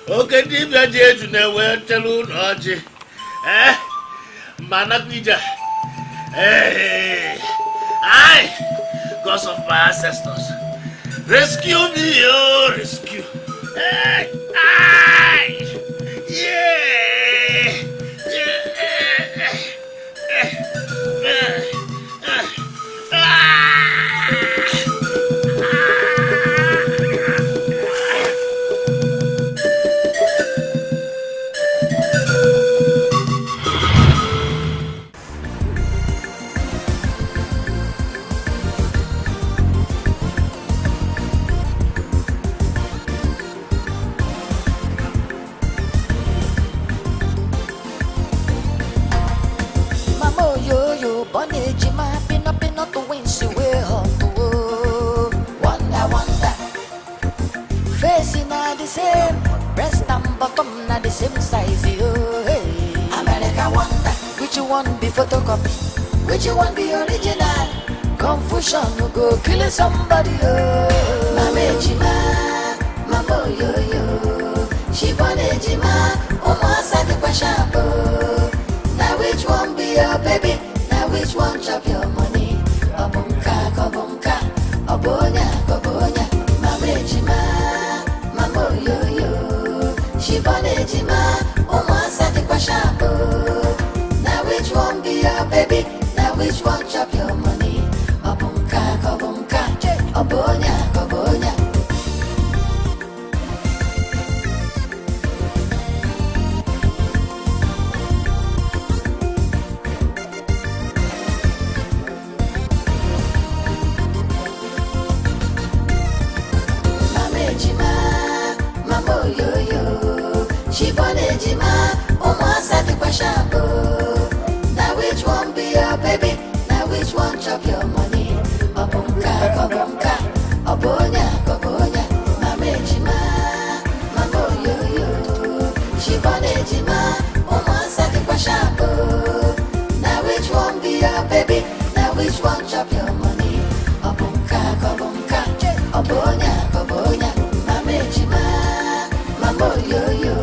Okedibia je tunewe telu noji. Manakwija. Hey, I, because of my ancestors, rescue me, oh, rescue. Hey, yeah. Same size, yo, hey. America wonder, which one be photocopy, which one be original? Confusion no go kill somebody, oh. Mama Ejima, Mama yo yo, she born Ejima, Omo the question, oh. Now which one be your baby? Now which one chop your money? Obunka, Kobunka, Obonya, Kobonya, Mama Ejima, Mama yo yo. She born Ejima, Omo the question, oh. Now which one be your baby? Now which one chop your money? Obunka, Kobunka, Obonya, Kobonya. Mama Ejima, Mama yo yo. She born Ejima, Omo the question, oh. Now which one be your baby? Now which one chop your money? Obunka, Kobunka, Obonya, Kobonya. Mama Ejima, Mama yo yo. She born Ejima, Omo the question, oh. Now which one be your baby? Now which one chop your money? Obunka, Kobunka, Obonya, Kobonya. Mama Ejima, Mama yo yo.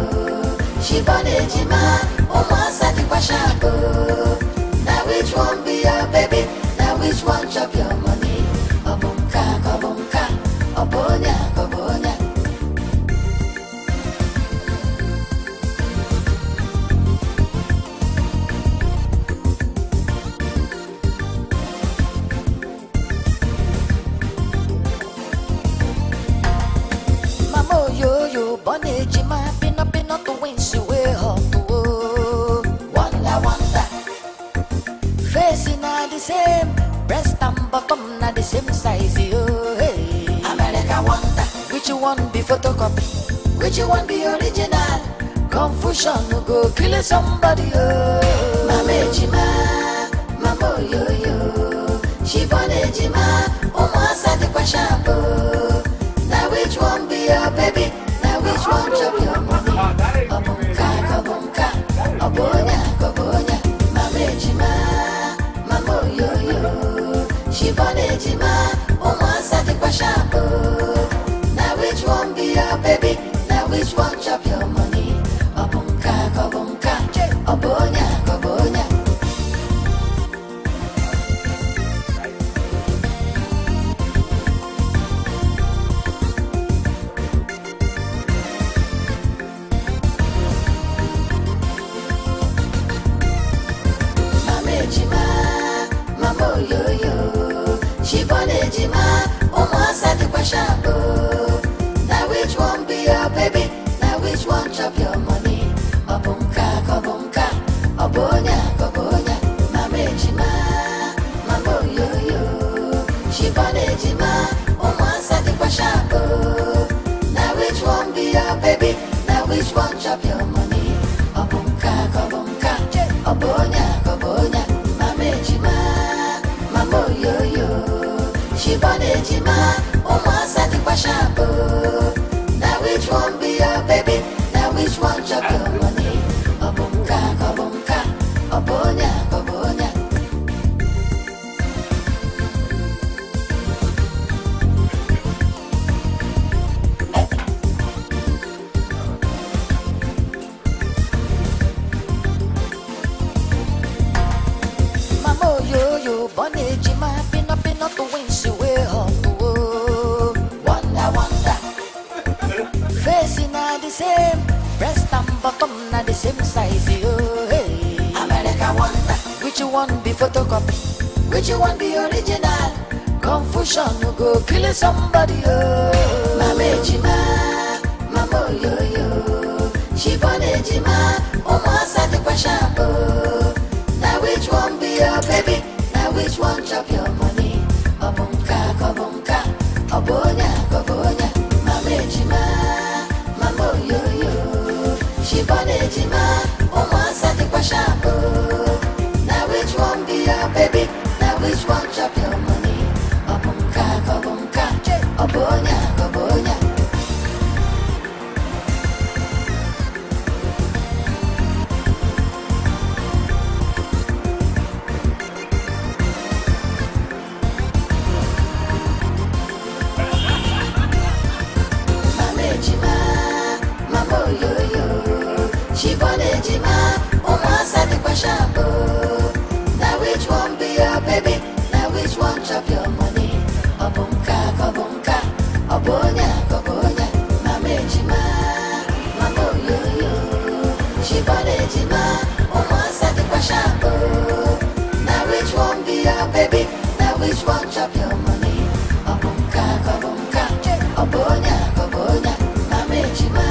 She born Ejima, Omo the question, oh. Now which one be your baby? Now which one chop your money? Obunka, Kobunka, Obonya, Kobonya. Mama yo yo, born Ejima, pin up to win, she way hot, oh. Wonder. Facing are the same, breast and bottom are the same size, yo, hey. America wonder, which one be photocopy, which one be original? Confusion no go kill somebody, oh. Mama Ejima, Mama yo yo. She born Ejima, Omo the question, oh. Now which one be your baby? Now which one chop your money? Obunka, Kobunka, Obonya, Kobonya. Mama Ejima, Mama yo yo. She born Ejima, Omo the question, oh. Now which one be your baby? Now which one chop your money? Obunka, Kobunka, Obonya, Kobonya. shampoo. Now which one be your baby? Now which one chop your money? Obunka, kobunka, obonya, kobonya, mama ejima, mama yo. She born ejima, umasa di kwa shampoo. Now which one be your baby? Now which one chop your money? Obunka, kobunka, obonya, kobonya, mama ejima, mama yo. She born ejima, umasa di kwa shampoo. Now which one be your baby? Now which one chop your money? Obunka, kobunka, obonya, kobonya. Mama yo, bonne jima, pina to win she way home. Wonder. Facing are the same, breast and bottom are the same size, yo. Hey, America wonder, which one be photocopy, which one be original? Confusion will go kill somebody, yo. Mama jima, mama yo, she born jima, umasa di kwa shampoo. Now which one be your baby? Now which one chop your money? Obunka, kobunka, obonya, kobonya, mama jima, mama yo. She born jima, umasa di kwa shampoo. Now which one be your baby? Now which one chop your money? Obunka, kobunka, obonya, kobonya. She born ejima, umasa di kwa shampoo. Now which one be your baby? Now which one chop your money? Obunka, kobunka, obonya, kobonya, mama ejima, mama yo. She born ejima, umasa di kwa shampoo. Now which one be your baby? Now which one chop your money? Obunka, kobunka, obonya, kobonya, mama ejima,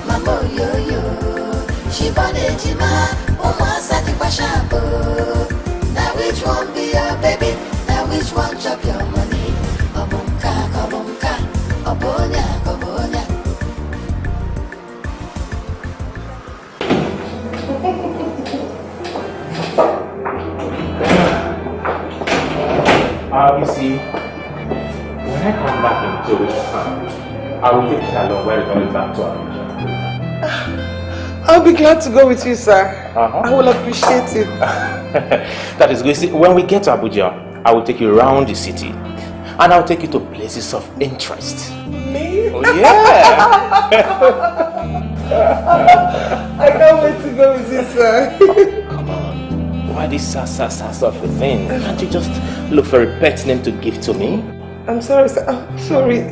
mama yo. She born ejima, umasa di kwa shampoo. Now which one be your baby? Now which one chop your money? Obunka, kobunka, obonya, kobonya. You see, when I come back in 2 weeks' time, I will take Shalom where it's going back to Abuja. I'll be glad to go with you, sir. I will appreciate it. That is good. See, when we get to Abuja, I will take you around the city. And I'll take you to places of interest. Me? Oh, yeah. I can't wait to go with you, sir. Come on. Why this sass of a thing? Can't you just look for a pet name to give to me? I'm sorry, sir. I'm sorry.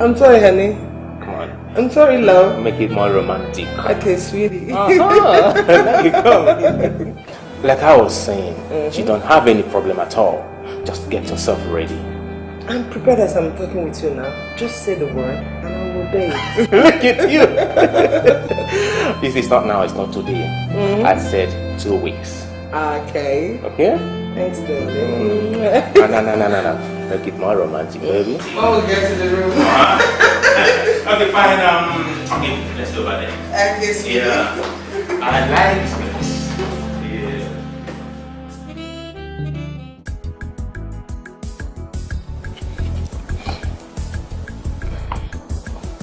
I'm sorry, honey. Come on. I'm sorry, love. Make it more romantic. Okay, sweetie. There you go. Like I was saying, you don't have any problem at all. Just get yourself ready. I'm prepared as I'm talking with you now. Just say the word and I will obey it. Look at you. If it's not now, it's not today. I said 2 weeks. Okay. Okay? Thanks, darling. No. Make it more romantic, baby. Oh, we'll get to the room. Okay, fine. Okay, let's go over there. Okay, sweetie. Yeah. I like this.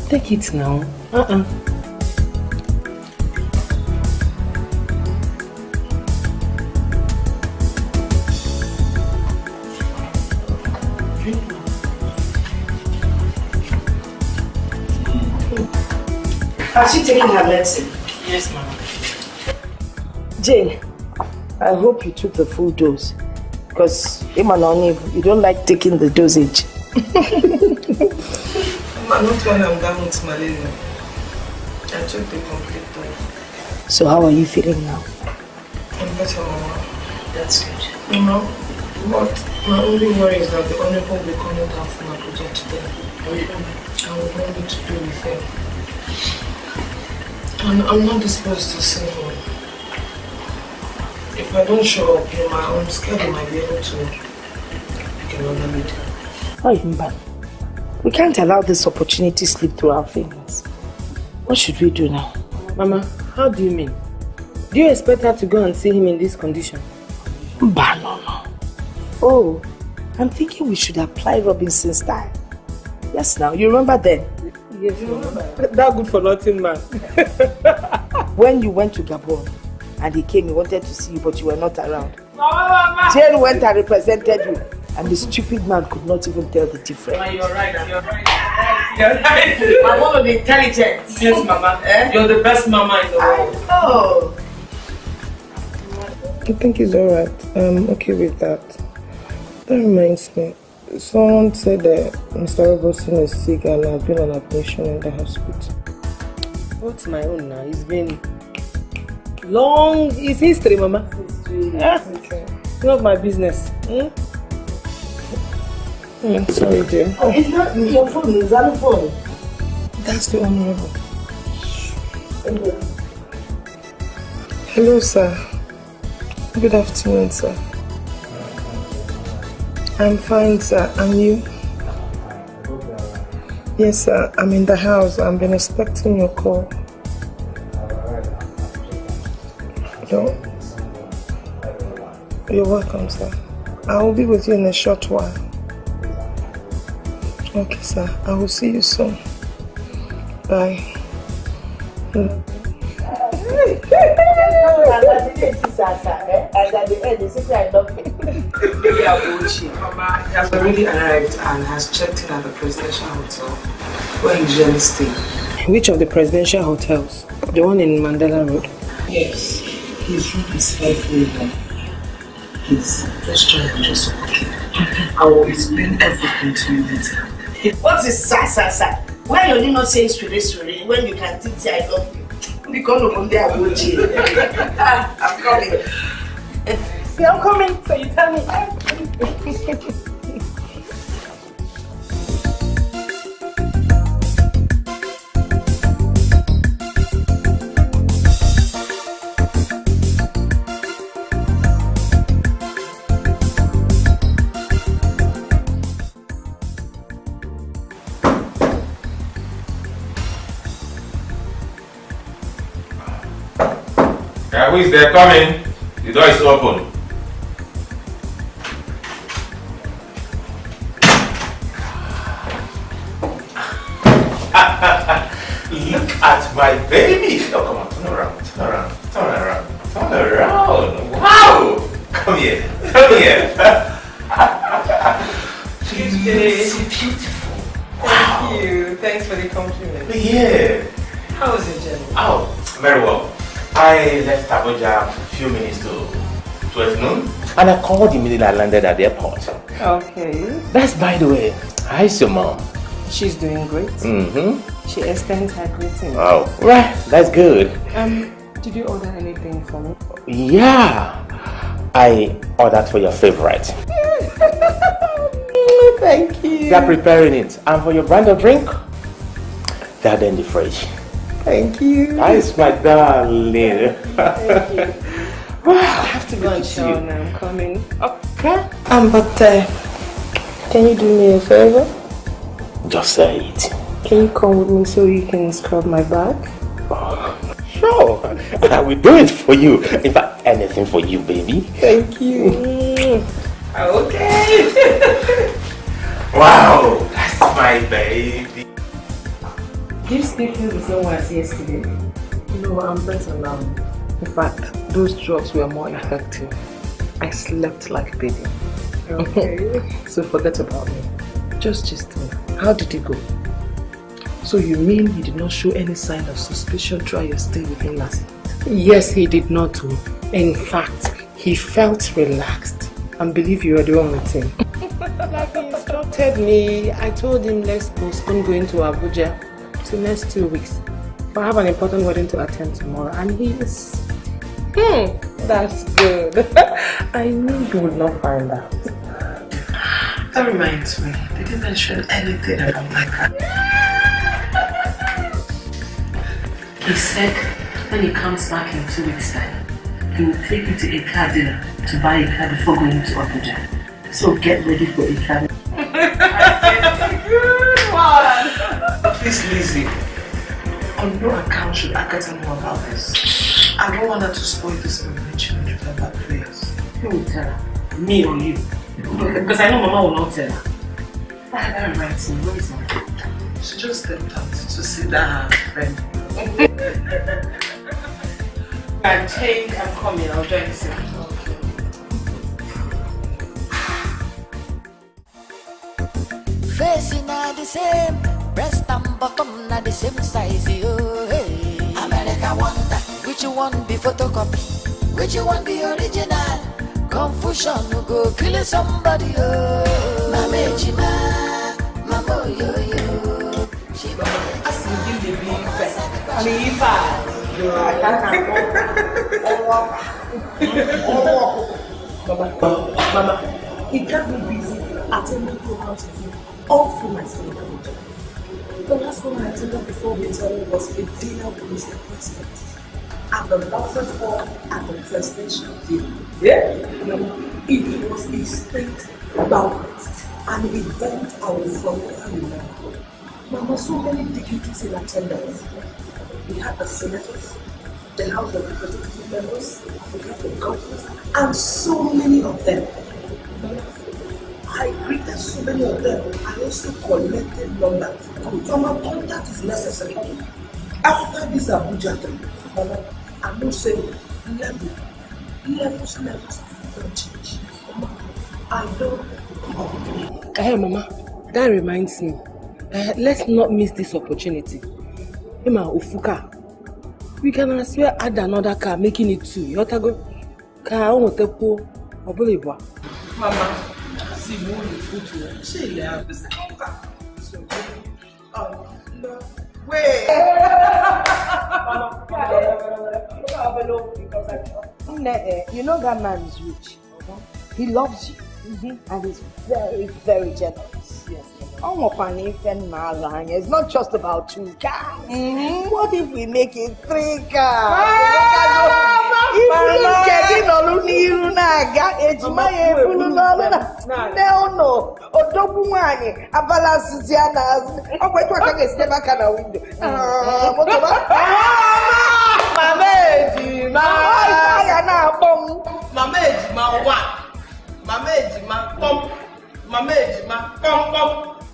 Take it now. Has she taken her medicine? Yes, ma'am. Jane, I hope you took the full dose. Because you don't like taking the dosage. Mama, not when I'm down with malaria. I took the complete dose. So how are you feeling now? I'm better, Mama. That's good. But my only worry is that the Honorable will be coming down from Abuja today. I would want you to be with him. And I'm not disposed to see him. If I don't show up, my own schedule might be able to make another meeting. Oh, Mba, we can't allow this opportunity slip through our fingers. What should we do now? Mama, how do you mean? Do you expect her to go and see him in this condition? Mba, no. Oh, I'm thinking we should apply Robinson style. Yes, now, you remember then? Yes, remember. That good for nothing, man. When you went to Gabon and he came, he wanted to see you, but you were not around. Mama! Jane went and represented you, and the stupid man could not even tell the difference. Mama, you're right. You're right. I'm one of the intelligent. Yes, Mama. You're the best mama in the world. I know. I think it's alright. I'm okay with that. That reminds me. Someone said that Mr. Robertson is sick and has been on admission in the hospital. What's my own now? It's been long. It's history, Mama. History. Yeah. Okay. It's not my business. Sorry, dear. Oh, it's not your phone. Is that a phone? That's the Honorable. Hello, sir. Good afternoon, sir. I'm fine, sir. And you? Yes, sir. I'm in the house. I've been expecting your call. No. You're welcome, sir. I will be with you in a short while. Okay, sir. I will see you soon. Bye. Mama, he has already arrived and has checked in at the presidential hotel where he usually stays. Which of the presidential hotels? The one in Mandela Road? Yes. His room is 501. Please, just try and just I will explain everything to you later. What is sa? Why are you not saying sweetie when you can think say I love you? Because of one day I will change. I'm coming. Yeah, I'm coming, so you tell me. Who is there coming? The door is open. Look at my baby. Oh, come on, turn around. Wow! Come here. She's so beautiful. Wow. Thank you. Thanks for the compliment. Yeah. How was your journey? Oh, very well. I left Abuja a few minutes to 12 noon and I called immediately I landed at the airport. Okay. That's by the way. How's your mom? She's doing great. Mm-hmm. She extends her greetings. Oh, right. That's good. Did you order anything for me? Yeah. I ordered for your favorite. Thank you. They're preparing it. And for your brand of drink, they're in the fridge. Thank you. Nice, my darling. Thank you. I have to go and shower now. I'm coming. Okay. But can you do me a favor? Just say it. Can you come with me so you can scrub my back? Sure. I will do it for you. In fact, anything for you, baby. Thank you. Okay. Wow, that's my baby. Do you still feel the same way as yesterday? No, I'm better now. In fact, those drugs were more effective. I slept like a baby. Okay. So forget about me. Just me. How did it go? So you mean he did not show any sign of suspicion throughout your stay with him last night? Yes, he did not. In fact, he felt relaxed and believed you were the one with him. Like he instructed me, I told him let's postpone going to Abuja to the next 2 weeks. I have an important wedding to attend tomorrow and he is... that's good. I knew you would not find out. That reminds me, they didn't mention anything about my car. He said when he comes back in 2 weeks' time, he will take you to a car dealer to buy a car before going to Abuja. So get ready for a car. Good one! Please, Lizzie, on no account should Agatha know about this. I don't want her to spoil this arrangement with her bad prayers. Who will tell her? Me or you? Because I know Mama will not tell her. That reminds me, where is my friend? She just stepped out to see that her friend. I change, I'm coming, I'll join you soon. Facing are the same, breast and bottom are the same size, yo. Hey. America wonder, which one be photocopy, which one be original? Confusion will go kill somebody, oh. Mama Jima, Mama yo yo. I see you the big fat. Mama, it kept me busy attending programs with you all through my school. The last one I attended before returning was a dinner with Mr. President at the Belford Hall at the presidential view. Yeah? It was a state banquet, an event I will forever remember. Mama, so many dignitaries in attendance. We had the senators, the House of Representative members, we had the governors, and so many of them. I greeted so many of them. I also collected numbers. Mama, all that is necessary. After this Abuja trip, Mama, I will say levels don't change. Mama, I don't. Hey, Mama, that reminds me. Let's not miss this opportunity. Emma Ufuka, we can as well add another car, making it 2. You go car on the pool or believe what? Mama, see more than food. She left the second car. Oh, no. Wait. You know that man is rich. He loves you. And he's very, very generous. Yes. It's not just about 2 cars. What if we make it 3 cars?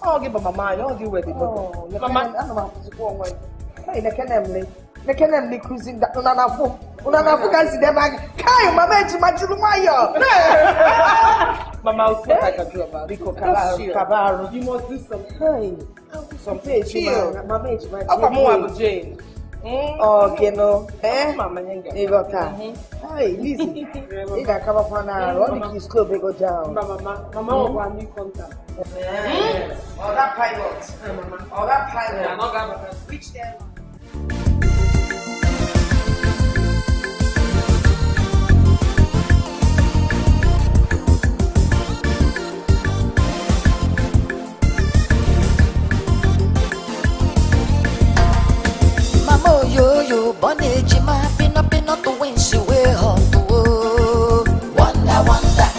Oh, give Mama, I don't do wedding. Mama, I don't have to go away. Hey, they can cruising that Unanafu can see them. Kai, Mama, I'll see what I can do about it. Kabaru. You must do something. Something. Mama, Jane. Oh, you know, Mama, you got that. Hey, listen, you got come up on our running school, they go down. Mama, want new contact. All that pilot. All that pilot. I'm not going to reach there. Yo, bonnet, Jima, pin up to win, she will home to wonder.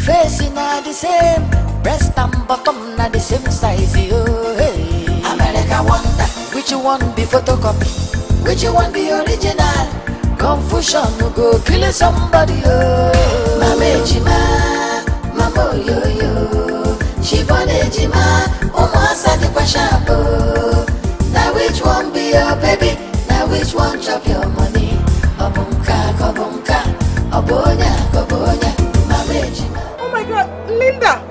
Facing are the same, breast and bottom are the same size, yo. Hey. America wonder, which one be photocopy, which one be original? Confusion will go kill somebody, yo. Mama Jima, Mama yo yo, she bonnet Jima, Omasa the question. Now which one be your baby? Now which one chop your money? Obunka, Obonya, Mamejima. Oh my God, Linda!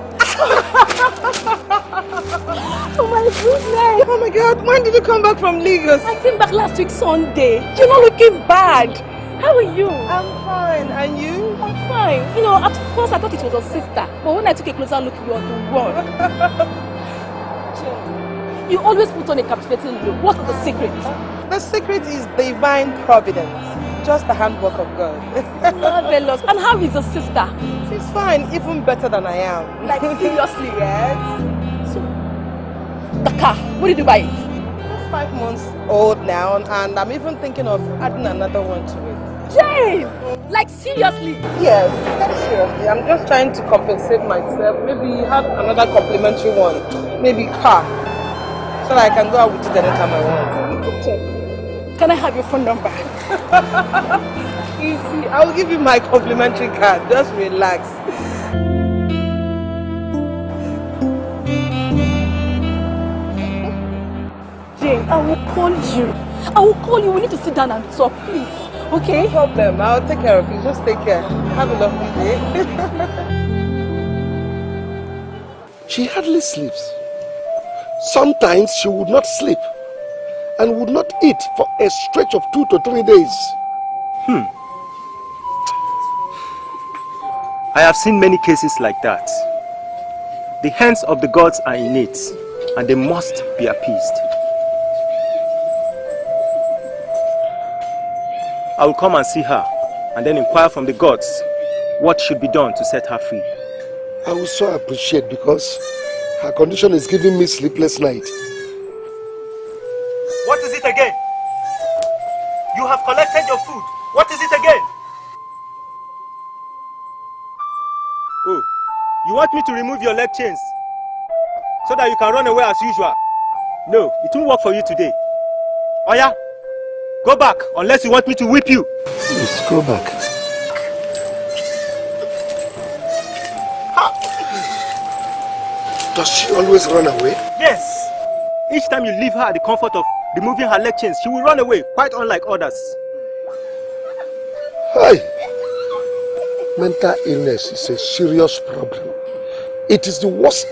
Oh my goodness! Oh my God, when did you come back from Lagos? I came back last week Sunday. You're not looking bad. How are you? I'm fine. And you? I'm fine. You know, at first I thought it was your sister, but when I took a closer look, you are the one. You always put on a captivating look. What is the secret? The secret is divine providence. Just the handwork of God. Marvelous. And how is your sister? She's fine, even better than I am. Like seriously? Yes. So, the car, when did you buy it? It's 5 months old now, and I'm even thinking of adding another one to it. Jane! Like seriously? Yes, seriously. I'm just trying to compensate myself. Maybe have another complimentary one. Maybe car. So that I can go out with it anytime I want. Okay. Can I have your phone number? Easy. I'll give you my complimentary card. Just relax. Jane, I will call you. I will call you. We need to sit down and talk, please. Okay? No problem. I'll take care of you. Just take care. Have a lovely day. She hardly sleeps. Sometimes she would not sleep and would not eat for a stretch of 2 to 3 days. I have seen many cases like that. The hands of the gods are in it, and they must be appeased. I will come and see her, and then inquire from the gods what should be done to set her free. I will so appreciate, because her condition is giving me sleepless night. What is it again? You have collected your food. What is it again? Oh, you want me to remove your leg chains so that you can run away as usual? No, it won't work for you today. Oya, go back unless you want me to whip you. Please go back. Does she always run away? Yes. Each time you leave her the comfort of removing her leg chains, she will run away, quite unlike others. Hey! Mental illness is a serious problem. It is the worst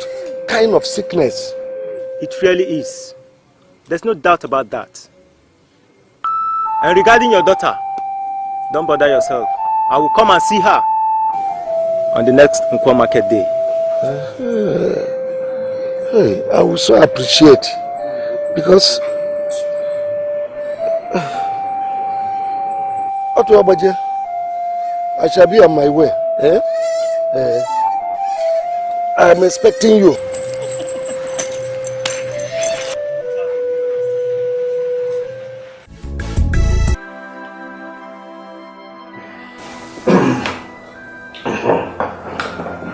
kind of sickness. It really is. There's no doubt about that. And regarding your daughter, don't bother yourself. I will come and see her on the next Nkwo market day. Hey, I will so appreciate, because Otuabaje, I shall be on my way. I am expecting you.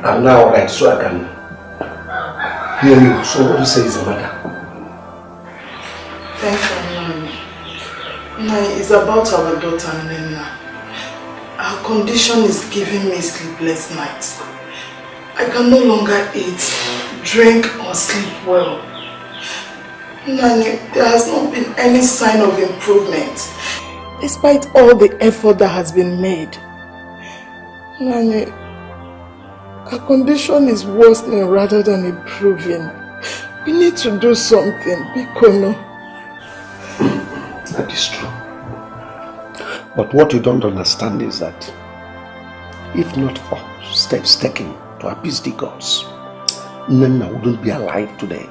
I'm now right, so I can hear you. So what do you say is the matter? Thank you, Nai. It's about our daughter, Nena. Her condition is giving me sleepless nights. I can no longer eat, drink, or sleep well. Nani, there has not been any sign of improvement, despite all the effort that has been made. Nani, her condition is worsening rather than improving. We need to do something, Bikono. That is true. But what you don't understand is that if not for steps taken to appease the gods, Nana wouldn't be alive today.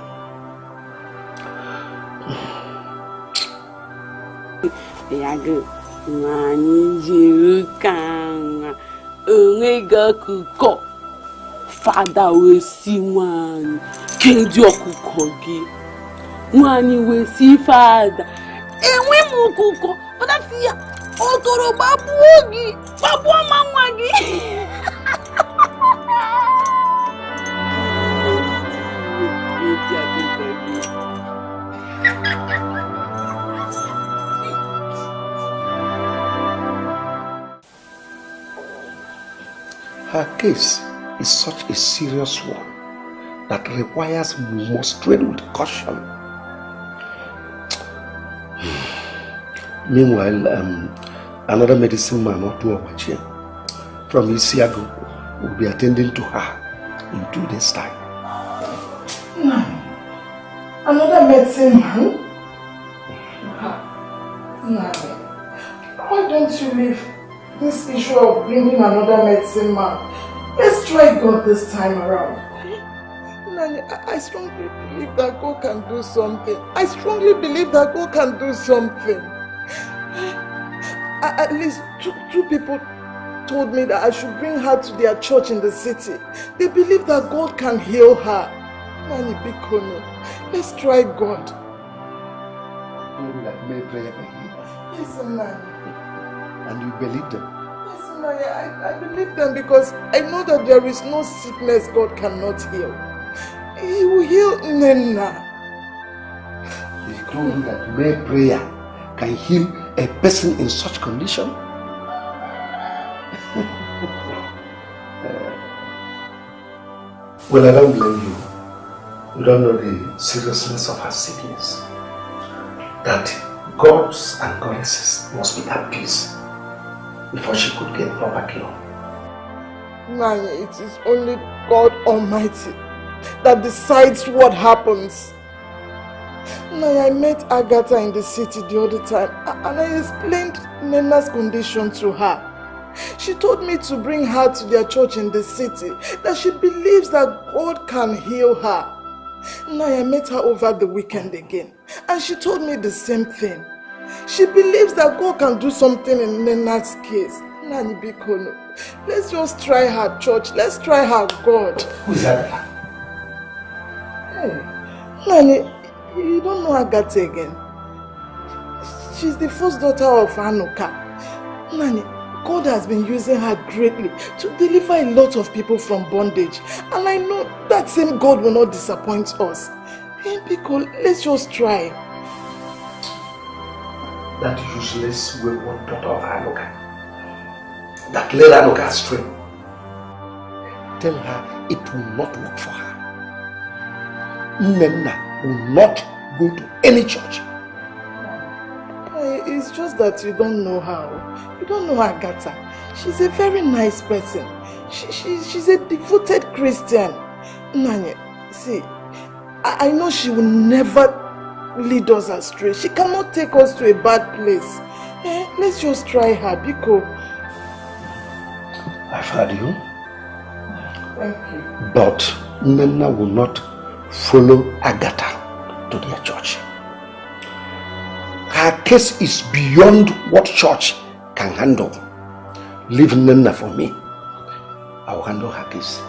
Father will see one, kedu ọkụkọ gị. Nwanyị will see father. Enwe m ọkụkọ, ọ dafị ya, ọ tọrọ gbabuo gị, gbabuo ma nwa gị. Her case is such a serious one that requires most tread with caution. Meanwhile, another medicine man or two from Isiago will be attending to her in 2 days' time. No. Another medicine man? No. Why don't you leave this issue of bringing another medicine man? Let's try God this time around. Nani, I strongly believe that God can do something. I strongly believe that God can do something. At least two people told me that I should bring her to their church in the city. They believe that God can heal her. Nani Bikono, let's try God. That may pray for you. Yes, Nani. And you believe them? Yes, Nani, I believe them because I know that there is no sickness God cannot heal. He will heal Nena. They told you that mere prayer can heal a person in such condition? Well, I don't blame you. You don't know the seriousness of her sickness. That gods and goddesses must be at peace before she could get proper cure. Nani, it is only God Almighty that decides what happens. Nani, I met Agatha in the city the other time and I explained Nena's condition to her. She told me to bring her to their church in the city, that she believes that God can heal her. Now I met her over the weekend again, and she told me the same thing. She believes that God can do something in Nena's case. Nani Bikono, let's just try her church, let's try her God. Who's that? Hey, Nani, you don't know Agatha again. She's the first daughter of Anuka. Nani, God has been using her greatly to deliver a lot of people from bondage. And I know that same God will not disappoint us. Hey, Biko, let's just try. That useless wayward daughter of Anuka that led Anuka astray. Tell her it will not work for her. Nena will not go to any church. It's just that you don't know her. You don't know Agatha. She's a very nice person. She's a devoted Christian. Nanya, see, I know she will never lead us astray. She cannot take us to a bad place. Let's just try her, Biko. I've heard you. Thank you. But Nena will not follow Agatha to their church. Her case is beyond what church can handle. Leave Nena for me. I will handle her case.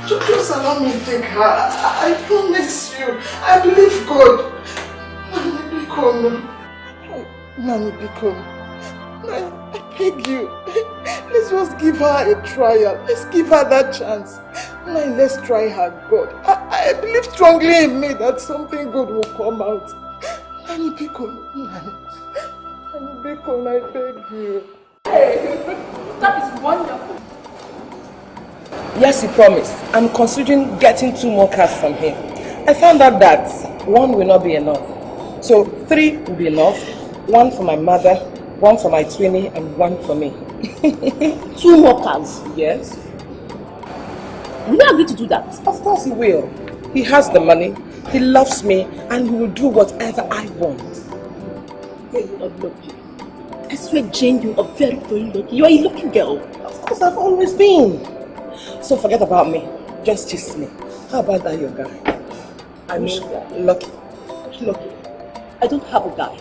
Just allow me to take her. I promise you. I believe God. Nani Biko. I beg you. Let's just give her a trial. Let's give her that chance. Nani, let's try her God. I believe strongly in me that something good will come out. Nani Biko. Nani Biko, I beg you. Hey, that is wonderful. Yes, he promised. I'm considering getting 2 more cars from him. I found out that 1 will not be enough. So 3 will be enough. 1 for my mother, 1 for my twinnie, and 1 for me. 2 more cars? Yes. Will you agree to do that? Of course he will. He has the money, he loves me, and he will do whatever I want. You are lucky. I swear, Jane, you are very, very lucky. You are a lucky girl. Of course, I've always been. So forget about me. Just kiss me. How about that, your guy? I mean, lucky. Lucky. I don't have a guy.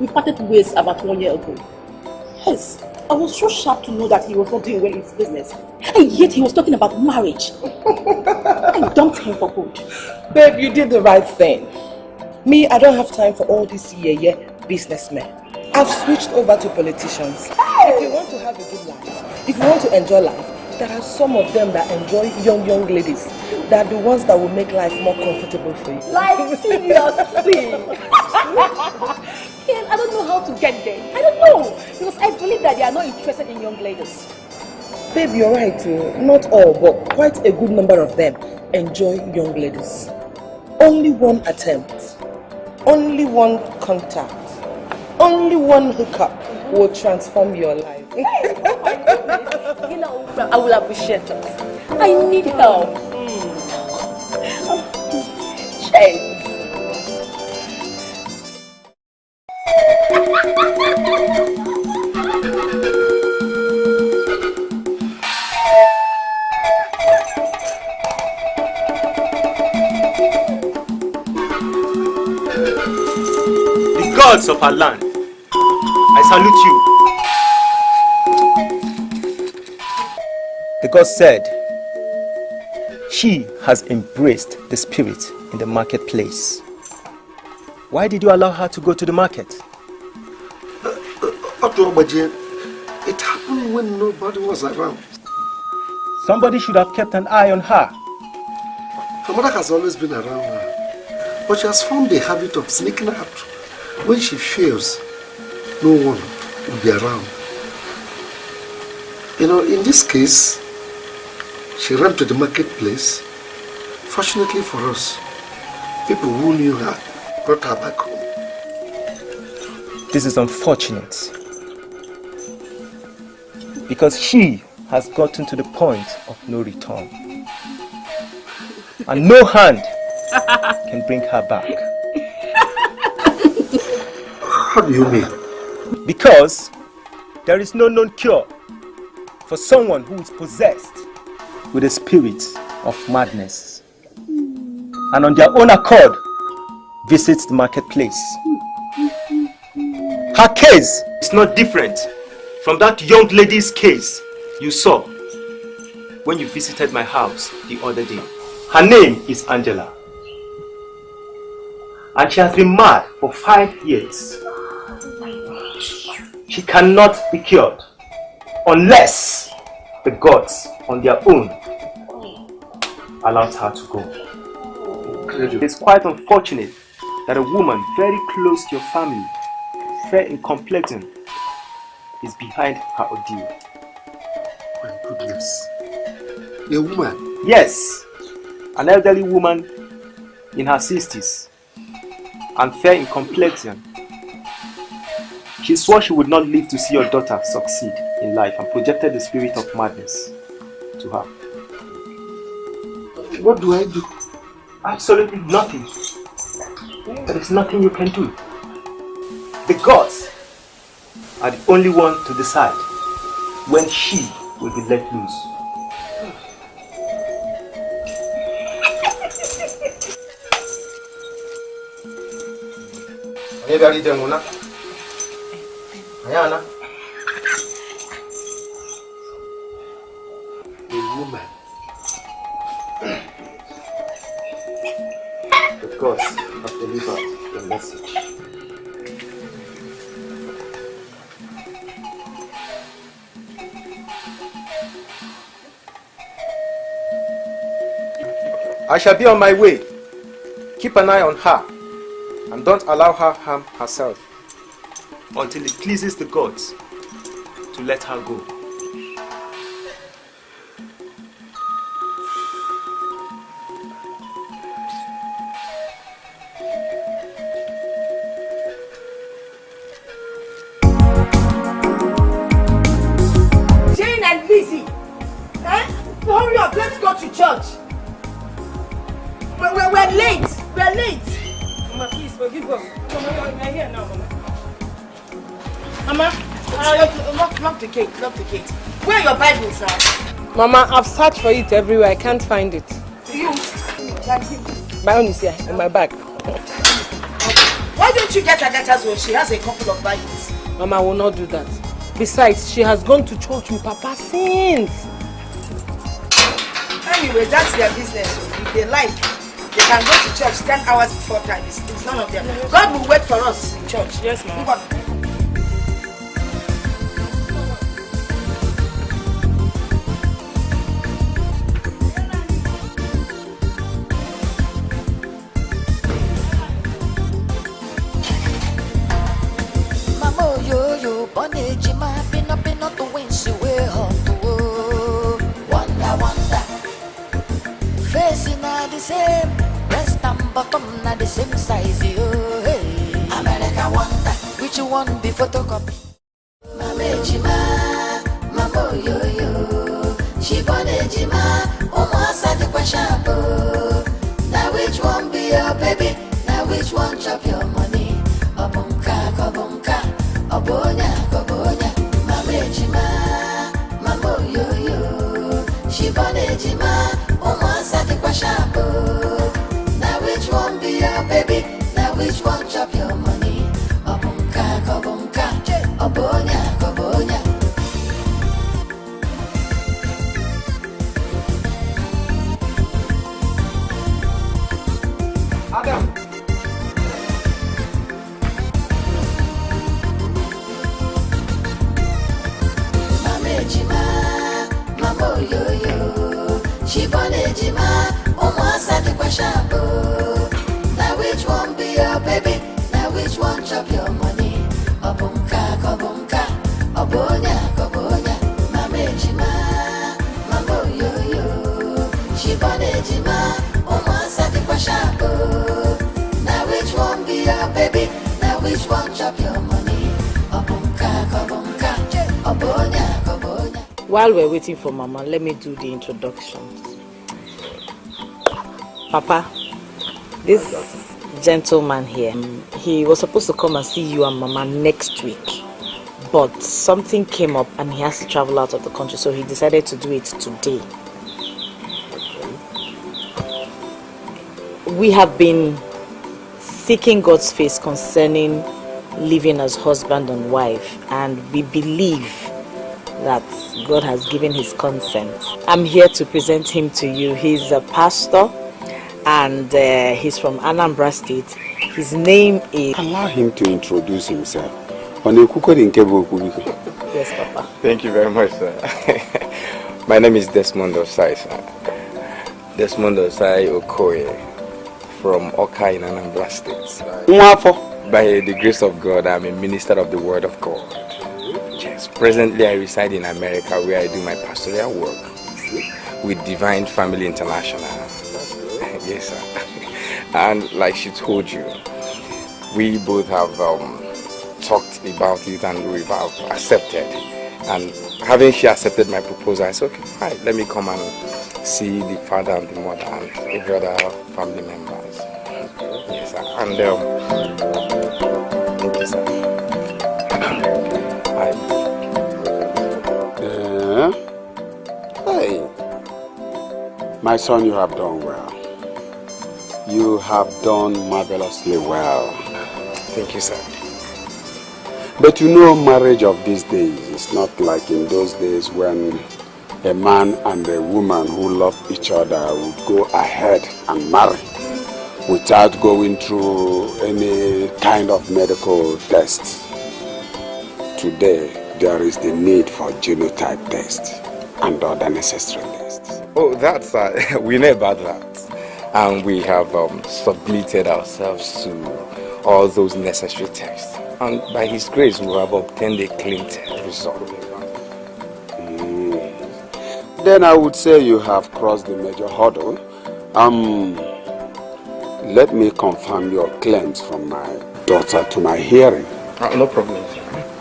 We parted ways about 1 year ago. Yes, I was so shocked to know that he was not doing well in his business. And yet he was talking about marriage. I dumped him for good. Babe, you did the right thing. Me, I don't have time for all these businessmen. I've switched over to politicians. If you want to have a good life, if you want to enjoy life, there are some of them that enjoy young ladies. They are the ones that will make life more comfortable for you. Like, seriously? Ken, I don't know how to get there. I don't know. Because I believe that they are not interested in young ladies. Babe, you're right. Not all, but quite a good number of them enjoy young ladies. Only 1 attempt, only 1 contact, only 1 hookup will transform your life. You know, I will appreciate it. I need help. Shame. gods of our land, I salute you. The God said, she has embraced the spirit in the marketplace. Why did you allow her to go to the market? It happened when nobody was around. Somebody should have kept an eye on her. Her mother has always been around her, but she has formed a habit of sneaking out. When she feels no one will be around. You know, in this case, she ran to the marketplace. Fortunately for us, people who knew her brought her back home. This is unfortunate, because she has gotten to the point of no return, and no hand can bring her back. How do you mean? Because there is no known cure for someone who is possessed with a spirit of madness, and on their own accord visits the marketplace. Her case is not different from that young lady's case you saw when you visited my house the other day. Her name is Angela, and she has been mad for 5 years. She cannot be cured unless the gods on their own allows her to go. It's quite unfortunate that a woman very close to your family, fair in complexion, is behind her ordeal. My goodness. A woman? Yes, an elderly woman in her 60s and fair in complexion. She swore she would not live to see your daughter succeed in life and projected the spirit of madness to her. What do I do? Absolutely nothing. There is nothing you can do. The gods are the only one to decide when she will be let loose. A woman. The gods have delivered the message. I shall be on my way. Keep an eye on her and don't allow her harm herself until it pleases the gods to let her go. Jane and Lizzie, hurry up, let's go to church. We're late. We're late. Mama, please forgive us. Mama, you're here now, Mama. Mama, lock the gate. Lock the gate. Where are your Bibles, sir? Mama, I've searched for it everywhere. I can't find it. You. My own is here in my bag. Why don't you get Agatha's when she has a couple of Bibles? Mama will not do that. Besides, she has gone to church with Papa since. Anyway, that's their business. If they like, they can go to church 10 hours before time. It's none of them. God will wait for us in church. Yes, Mama. Mama yo yo bonage ma pino to win she way hot to wonder facing are the same breast and bottom na the same size yo hey America wonder which one be photocopy Mama jima mama yo yo she bonage ma almost at the question now which one be your baby now which one chop your money Obonka, obonya, mama ejima, mama yo, she born ejima, almost the question. Now which one be your baby? Now which one chop your money? Obonya, Obonya. Adam. Mama Ejima, Mama Oyoyo, she born Ejima, Umwasa di kwa shabu. Now which one be your baby? Now which one chop your money? Obunka, Kobunka, Obonya, Kobonya. Mama Ejima, Mama Oyoyo, she born Ejima, Umwasa di kwa shabu. Now which one be your baby? Now which one chop your money? Obunka, Kobunka, Obonya, Kobonya. While we're waiting for Mama, let me do the introductions. Papa, this gentleman here, he was supposed to come and see you and Mama next week, but something came up and he has to travel out of the country, so he decided to do it today. We have been seeking God's face concerning living as husband and wife, and we believe that God has given his consent. I'm here to present him to you. He's a pastor and he's from Anambra State. His name is... Allow him to introduce himself. Yes, Papa. Thank you very much, sir. My name is Desmond Osai, sir. Desmond Osai Okoye from Oka in Anambra State. By the grace of God, I'm a minister of the Word of God. Yes, presently I reside in America where I do my pastoral work with Divine Family International. Yes, sir. And like she told you, we both have talked about it and we have accepted. And having she accepted my proposal, I said, okay, fine, let me come and see the father and the mother and every other family members. Yes, sir. And thank you, sir. Hey, my son, you have done well. You have done marvelously well. Thank you, sir. But you know, marriage of these days is not like in those days when a man and a woman who love each other would go ahead and marry without going through any kind of medical test. Today, there is the need for genotype test and other necessary tests. Oh, that's we know about that. And we have submitted ourselves to all those necessary tests. And by His grace, we have obtained a clean result. Then I would say you have crossed the major hurdle. Let me confirm your claims from my daughter to my hearing. No problem.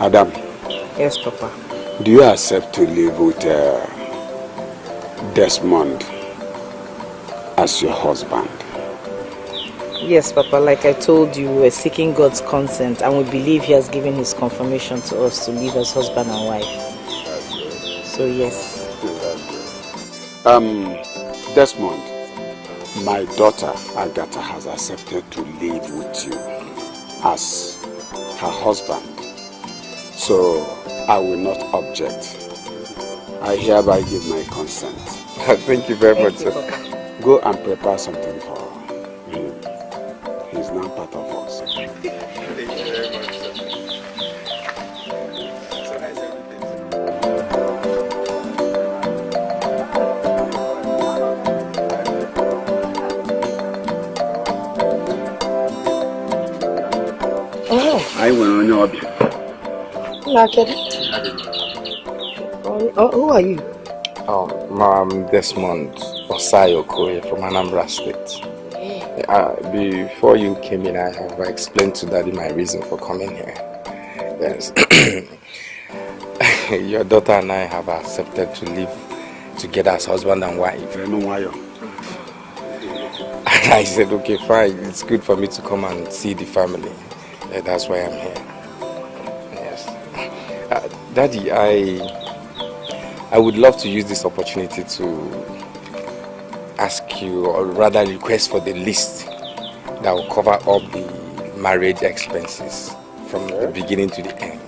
Adam. Yes, Papa. Do you accept to live with Desmond as your husband? Yes, Papa. Like I told you, we're seeking God's consent and we believe He has given His confirmation to us to live as husband and wife. So, yes. Desmond, my daughter Agatha has accepted to live with you as her husband. So, I will not object. I hereby give my consent. Thank you very much, sir. Go and prepare something for him. He's now part of us. Thank you very much, sir. So nice I went on your object. Who are you? I'm Desmond Osai Okoye from Anambra State. Before you came in, I have explained to Daddy my reason for coming here. Yes. Your daughter and I have accepted to live together as husband and wife. And I said, okay, fine, it's good for me to come and see the family. That's why I'm here. Yes. Daddy, I would love to use this opportunity to ask you, or rather request for the list that will cover up the marriage expenses from the beginning to the end.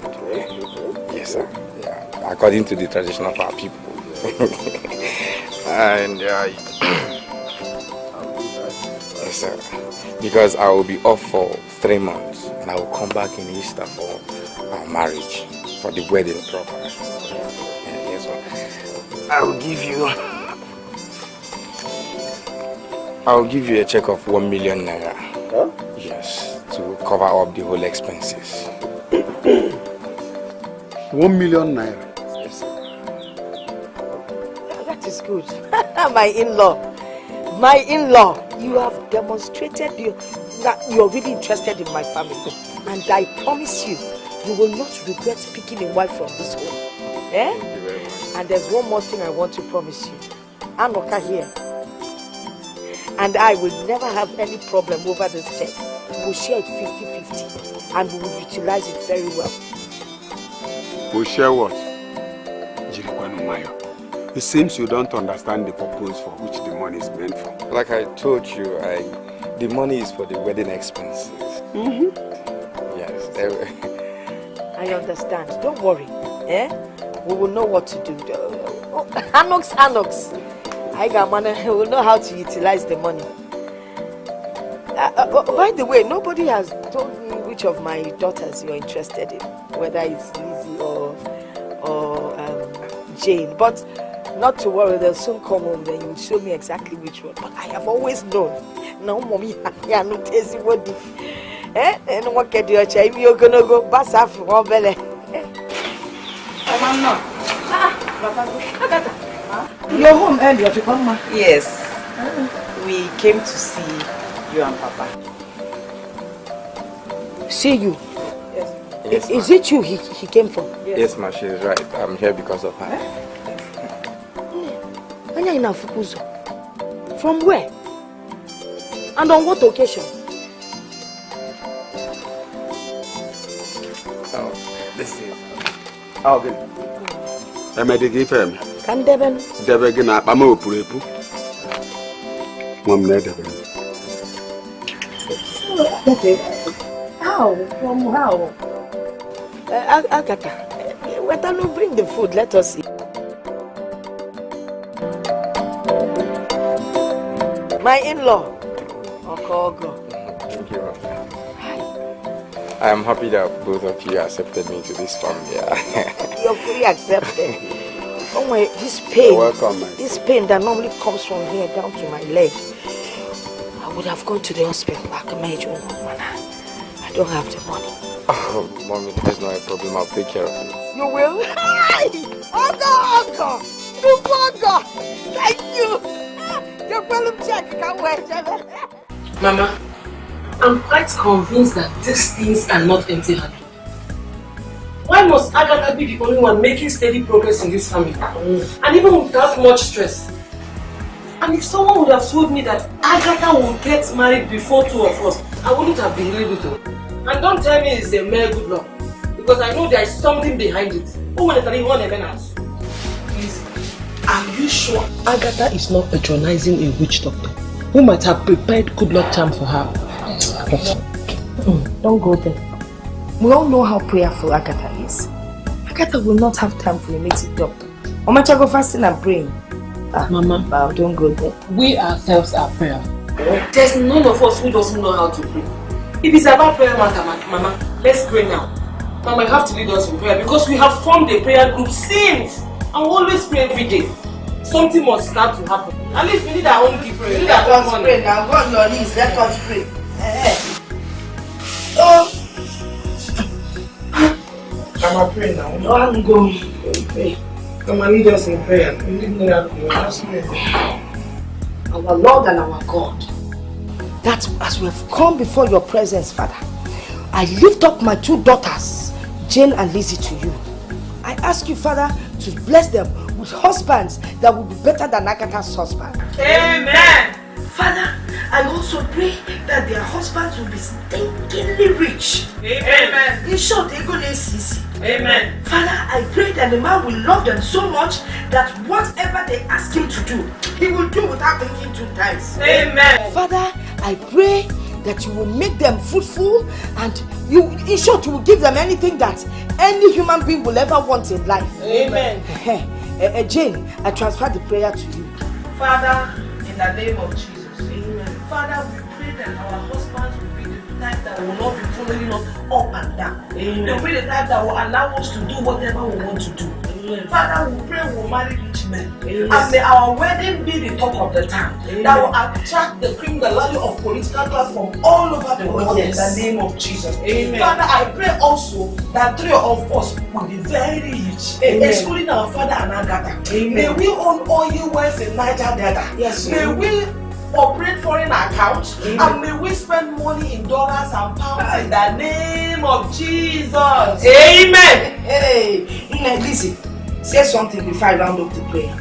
Yes, sir. Yeah, according to the tradition of our people. And yes, sir. Because I will be off for 3 months, and I will come back in Easter for our marriage, for the wedding proper. Yes, sir. I will give you a check of 1 million naira. Huh? Yes, to cover up the whole expenses. 1 million naira. Yes, sir. That is good. My in-law, you have demonstrated that you're really interested in my family. And I promise you, you will not regret picking a wife from this home. Eh? Thank you very much. And there's one more thing I want to promise you. Anoka here. And I will never have any problem over this check. We'll share it 50-50 and we will utilize it very well. We'll share what? It seems you don't understand the purpose for which the money is meant for. Like I told you, the money is for the wedding expenses. Mm-hmm. Yes. I understand. Don't worry. Eh? We will know what to do. Anox. I got money. We will know how to utilize the money. By the way, nobody has told me which of my daughters you're interested in, whether it's Lizzie or Jane. But not to worry, they'll soon come home. Then you'll show me exactly which one. But I have always known. No, mommy, I no tezi body. Eh? And what can you say? You're gonna go pass off one belly. You're home earlier to come, ma? Yes. We came to see you and Papa. See you? Yes, is it you he came from? Yes, ma, she's right. I'm here because of her. From where? And on what occasion? Oh, this is... Oh, good. Can Deben? Debegin, I'm a purepu. Mom, Nedeben. How? From how? Agatha, why don't you bring the food? Let us eat. My in-law. Okogo. Thank you. I am happy that both of you accepted me to this family. You're fully accepted. Oh my, this pain. You're welcome, man. This pain that normally comes from here down to my leg. I would have gone to the hospital like a major woman. I don't have the money. Oh, mommy, there's no problem. I'll take care of it. You will? Ogo! Lupogo! Thank you! Your problem check, can't wait. Mama, I'm quite convinced that these things are not empty-handed. Why must Agatha be the only one making steady progress in this family? And even without much stress? And if someone would have told me that Agatha would get married before 2 of us, I wouldn't have believed it. And don't tell me it's a mere good luck, because I know there is something behind it. Please, are you sure Agatha is not patronizing a witch doctor who might have prepared good luck charm for her? Don't go there. We all know how prayerful Agatha is. Agatha will not have time for a native doctor. Omacha go fasting and praying. Mama, don't go there. We ourselves are prayer. There's none of us who doesn't know how to pray. If it's about prayer matter, Mama, let's pray now. Mama, you have to lead us in prayer because we have formed a prayer group since and we always pray every day. Something must start to happen. At least we need our own key prayer. Let us pray now. Go on your knees. Let us pray. Oh! Come on, pray now. No, I'm going to pray. Come on, lead us in prayer. Our Lord and our God, that as we have come before your presence, Father, I lift up my 2 daughters, Jane and Lizzie, to you. I ask you, Father, to bless them with husbands that will be better than Agatha's husband. Amen. Father, I also pray that their husbands will be stinkingly rich. Amen. In short, they're going to see. Amen. Father, I pray that the man will love them so much that whatever they ask him to do, he will do without thinking 2 times. Amen. Father, I pray that you will make them fruitful, and you, in short, you will give them anything that any human being will ever want in life. Amen. Jane, I transfer the prayer to you. Father, in the name of Jesus. Amen. Father, we pray that our husbands will be the type that will not be following us up and down. Amen. They will be the type that will allow us to do whatever we want to do. Amen. Father, we pray we'll marry rich men. Amen. And may our wedding be the talk of the town. Amen. That will attract the cream, the value of political class from all over the world. Yes. In the name of Jesus. Amen. Father, I pray also that 3 of us will be very rich. Amen. Excluding our father and Agatha. Amen. May we own oil wells in Niger Delta. Yes. May we operate foreign accounts. Amen. And may we spend money in dollars and pounds in the name of Jesus. Amen. Hey, listen. Say something before I round up the prayer.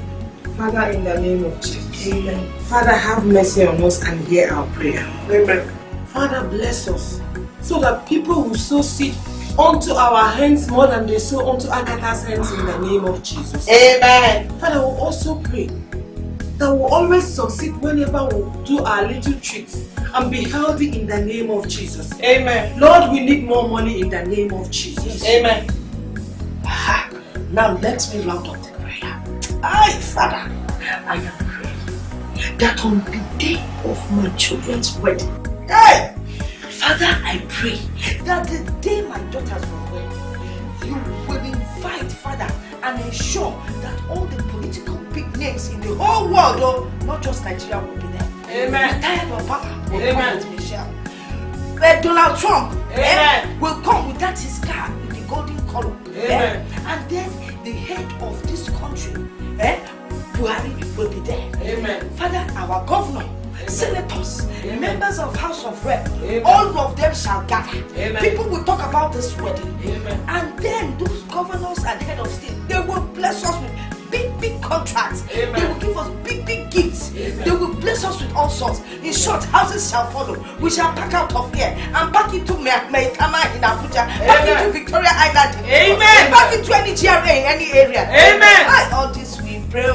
Father, in the name of Jesus. Amen. Father, have mercy on us and hear our prayer. Amen. Father, bless us so that people will sow seed unto our hands more than they sow unto Agatha's hands in the name of Jesus. Amen. Father, we'll also pray that we'll always succeed whenever we do our little tricks and be healthy in the name of Jesus. Amen. Lord, we need more money in the name of Jesus. Amen. Now let me round up the prayer. Father, I am praying that on the day of my children's wedding, Father, I pray that the day my daughters will wed, you will invite, Father, and ensure that all the political big names in the whole world, not just Nigeria, will be there. Amen. Retired Obama will come with Michelle. Donald Trump will come with that his car with the golden color. Amen. And then the head of this country, Buhari, will be there. Amen. Father, our governor, senators, members of House of Rep, all of them shall gather. Amen. People will talk about this wedding. Amen. And then those governors and head of state, they will bless us with big contracts. Amen. They will give us big gifts. Amen. They will bless us with all sorts. In short, houses shall follow. We shall pack out of here and pack into Maitama in Abuja, pack into Victoria Island, Amen. Pack into any GRA in any area. Amen. All this we pray.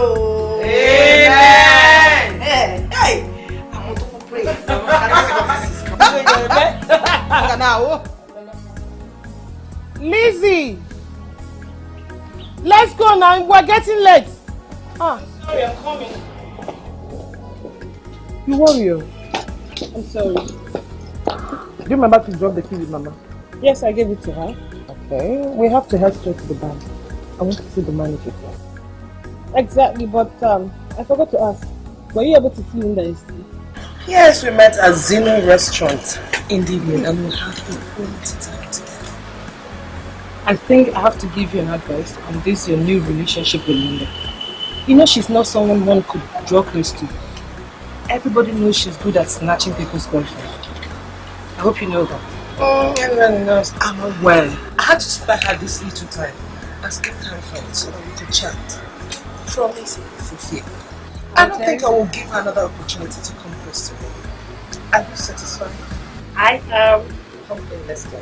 Amen. Hey. Lizzie, let's go now. We're getting late. Sorry, I'm coming. You worry. I'm sorry. Do you remember to drop the key with Mama? Yes, I gave it to her. Okay, we have to head straight to the bank. I want to see the manager. Exactly, but I forgot to ask. Were you able to see Linda yesterday? Yes, we met at Zeno restaurant in the evening and we had a quality time together. I think I have to give you an advice on this your new relationship with Linda. You know she's not someone one could draw close to. Everybody knows she's good at snatching people's boyfriend. I hope you know that. Everyone knows I'm aware. I had to spare her this little time and skip time for it so that we could chat. Promise it will fulfill. I don't think I will give her another opportunity to come close to me. Are you satisfied? I am. Come in, let's go.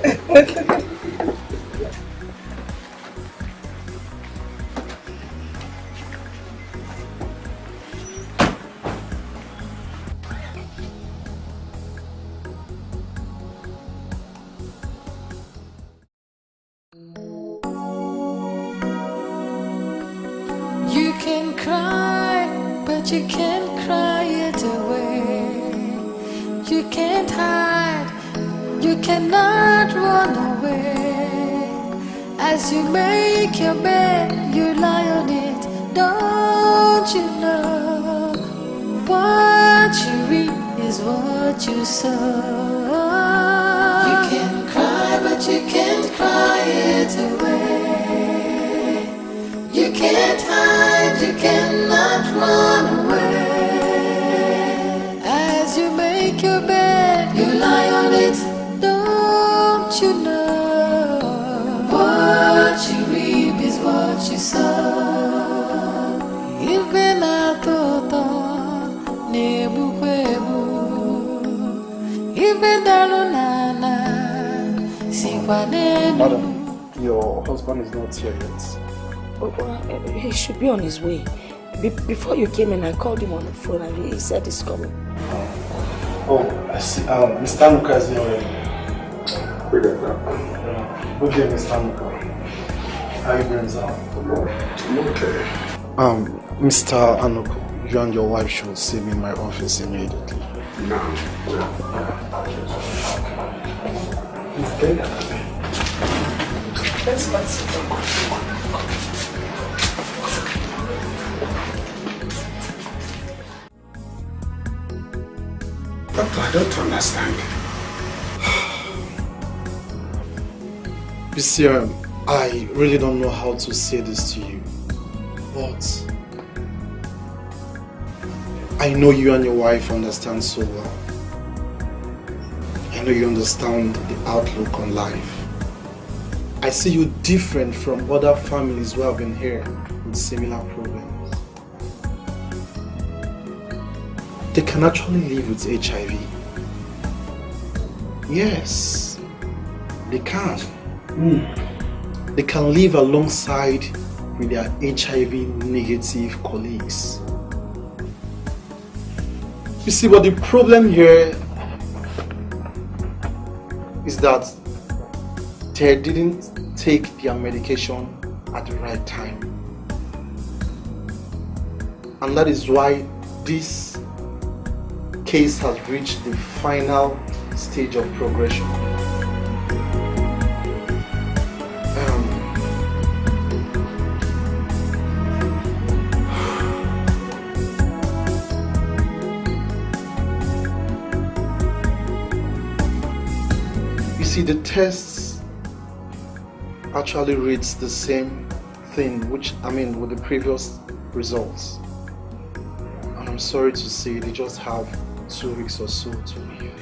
You can cry, but you can't cry it away. You can't hide, you cannot run away. As you make your bed, you lie on it. Don't you know what you reap is what you sow? You can cry, but you can't cry it away. You can't hide, you cannot run away. As you make your bed, you lie on it. Don't you know what you reap is what you sow? You've been a toto, nebu kwebu. You've been dalunana, sikwanenu. Madam, your husband is not here yet. He should be on his way. Before you came in, I called him on the phone and he said he's coming. Oh, I see. Mr. Anuka is here already. Good day, Mr. Anuka. How are you doing, sir? Okay. Mr. Anuka, you and your wife should see me in my office immediately. No. Okay. Let's go. Doctor, I don't understand. You see, I really don't know how to say this to you, but I know you and your wife understand so well. I know you understand the outlook on life. I see you different from other families who have been here with similar problems. They can actually live with HIV. Yes, they can. They can live alongside with their HIV negative colleagues. You see, but the problem here is that they didn't take their medication at the right time. And that is why this case has reached the final stage of progression. You see, the tests actually reads the same thing, with the previous results. And I'm sorry to say they just have 2 weeks or so to live.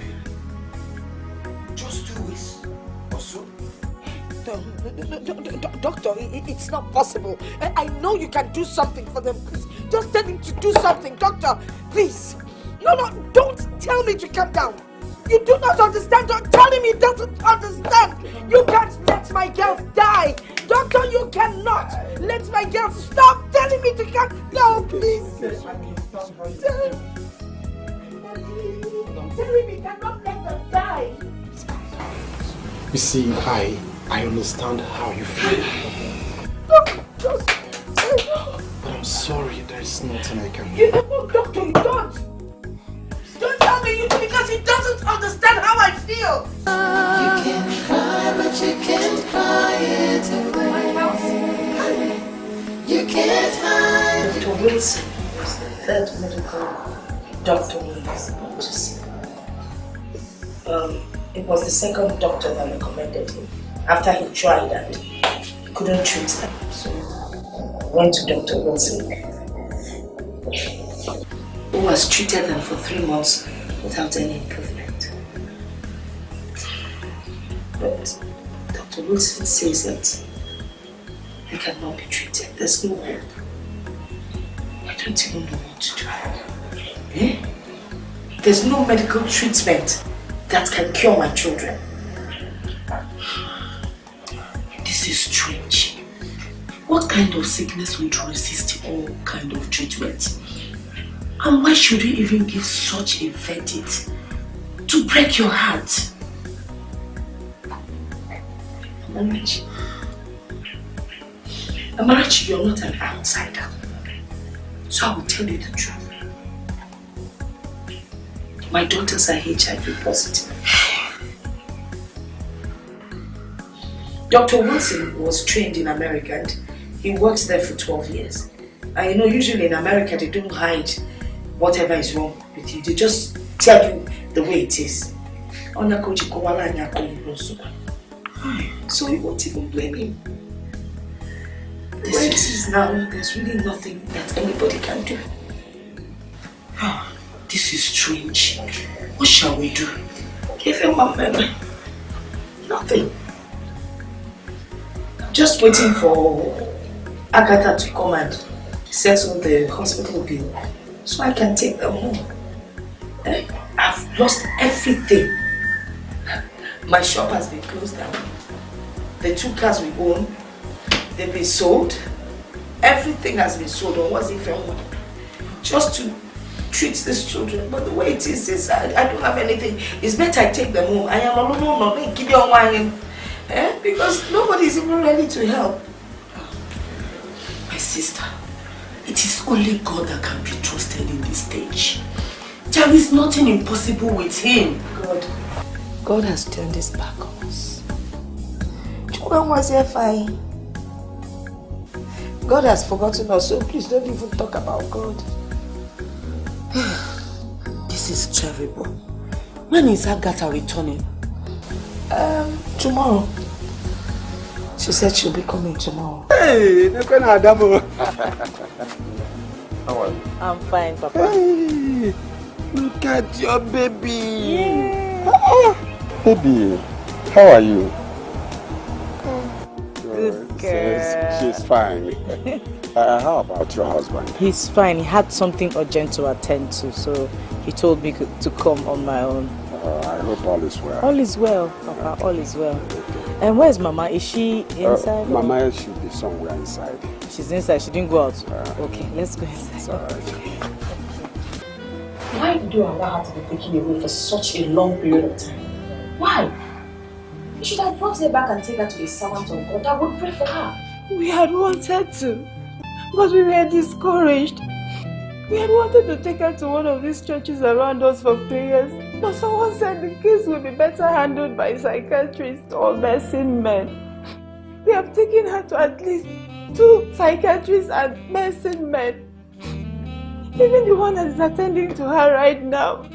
Just 2 weeks or so? Doctor, it's not possible. I know you can do something for them. Please, just tell him to do something. Doctor, please. No, don't tell me to calm down. You do not understand. Don't tell him he doesn't understand. You can't let my girls die. Doctor, you cannot let my girls stop telling me to calm down, please. Tell him he cannot let them die. You see, I understand how you feel. But I'm sorry, there's nothing I can do. Doctor, you don't. Don't tell me you do, because he doesn't understand how I feel. You can cry, but you can't cry it away. You can't hide. Dr. Wilson is the third medical doctor we have to see. It was the second doctor that recommended him after he tried and he couldn't treat them. So went to Dr. Wilson, who has treated them for 3 months without any improvement. But Dr. Wilson says that they cannot be treated. There's no hope. I don't even know what to do. There's no medical treatment that can cure my children. This is strange. What kind of sickness would resist all kind of treatment? And why should we even give such a verdict to break your heart? Amarachi, you're not an outsider. So I will tell you the truth. My daughters are HIV positive. Dr. Wilson was trained in America and he worked there for 12 years. And you know, usually in America they don't hide whatever is wrong with you. They just tell you the way it is. So we won't even blame him. The way it is now, there's really nothing that anybody can do. This is strange. What shall we do? Give him a memory. Nothing. I'm just waiting for Agatha to come and settle the hospital bill so I can take them home. I've lost everything. My shop has been closed down. The 2 cars we own, they've been sold. Everything has been sold on what's it from? Just to treat these children. But the way it is I don't have anything. It's better I take them home. I am alone, not give your wine. Because nobody is even ready to help. My sister, it is only God that can be trusted in this stage. There is nothing impossible with him. God has turned his back on us. God has forgotten us, so please don't even talk about God. This is terrible. When is Agatha returning? Tomorrow. She said she'll be coming tomorrow. Hey, how are you? I'm fine, Papa. Hey, look at your baby. Baby, how are you? Good girl. She's fine. How about your husband? He's fine. He had something urgent to attend to, so he told me to come on my own. I hope all is well. All is well, Papa. All is well. And where's Mama? Is she inside? Mama should be somewhere inside. She's inside. She didn't go out. Okay, let's go inside. Why did you allow her to be taken away for such a long period of time? Why? You should have brought her back and take her to the servant of God that would pray for her. We had wanted to, but we were discouraged. We had wanted to take her to one of these churches around us for prayers, but someone said the case would be better handled by psychiatrists or nursing men. We have taken her to at least 2 psychiatrists and nursing men. Even the one that is attending to her right now.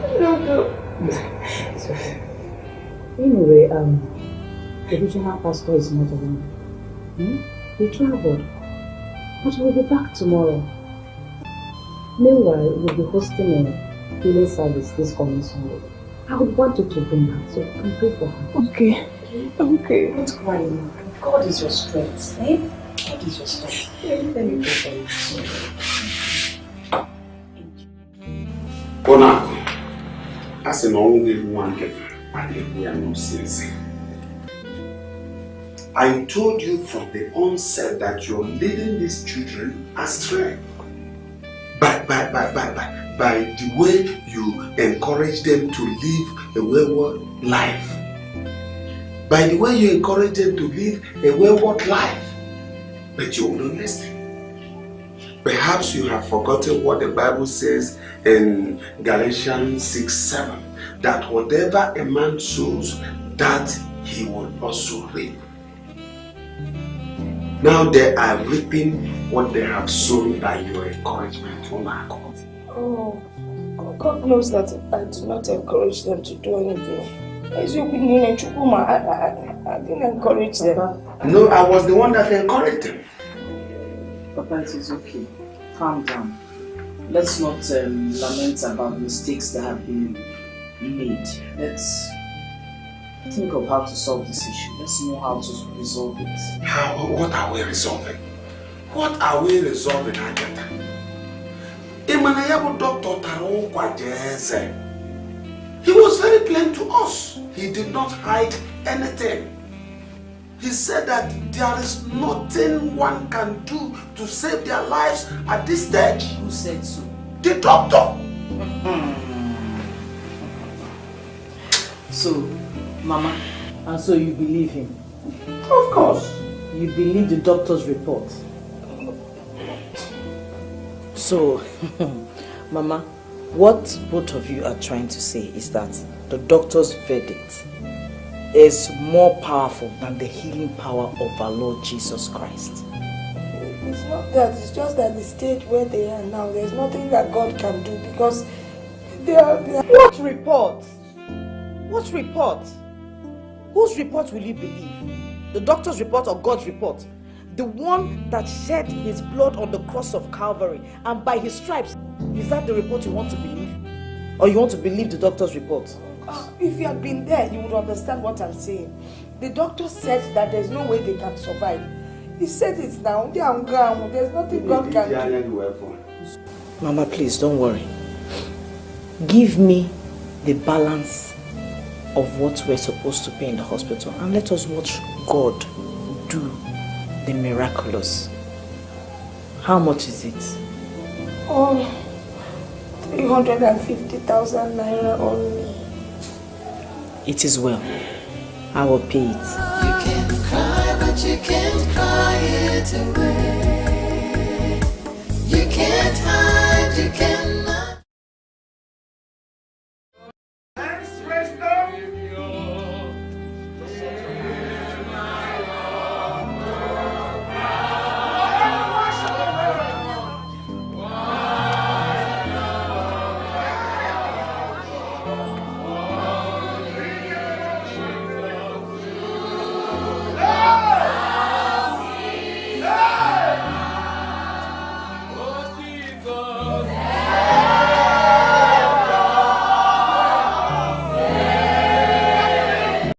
I don't know. Anyway, the regional pastor is not around. He traveled, but we'll be back tomorrow. Meanwhile, we'll be hosting a healing service this coming Sunday. I would want you to bring her, so you can pray for her. Okay. Okay. Don't cry anymore. God is your strength, eh? God is your strength. Let me pray for you. Bona, as an only one giver, we are not sincere. I told you from the onset that you're leading these children astray. By the way you encourage them to live a wayward life. By the way you encourage them to live a wayward life. But you wouldn't listen. Perhaps you have forgotten what the Bible says in Galatians 6:7, that whatever a man sows, that he will also reap. Now they are reaping what they have sown by your encouragement. Oh, God knows that I do not encourage them to do anything. I didn't encourage them. No, I was the one that encouraged them. Papa, it is okay. Calm down. Let's not lament about mistakes that have been made. Let's think of how to solve this issue. Let's know how to resolve it. What are we resolving? What are we resolving, Agatha? Emmanuel Doctor Taro Kwajeze. He was very plain to us. He did not hide anything. He said that there is nothing one can do to save their lives at this stage. Who said so? The doctor. So, Mama, and so you believe him? Of course. You believe the doctor's report? So, Mama, what both of you are trying to say is that the doctor's verdict is more powerful than the healing power of our Lord Jesus Christ. It's not that, it's just that the stage where they are now, there's nothing that God can do because they are... What report? What report? Whose report will you believe? The doctor's report or God's report? The one that shed his blood on the cross of Calvary and by his stripes. Is that the report you want to believe? Or you want to believe the doctor's report? If you had been there, you would understand what I'm saying. The doctor said that there's no way they can survive. He said it now. They are on ground. There's nothing God can do. Mama, please don't worry. Give me the balance of what we're supposed to pay in the hospital and let us watch God do the miraculous. How much is it? Oh, 350,000 naira only. It is well. I will pay it. You can cry, but you can't cry it away.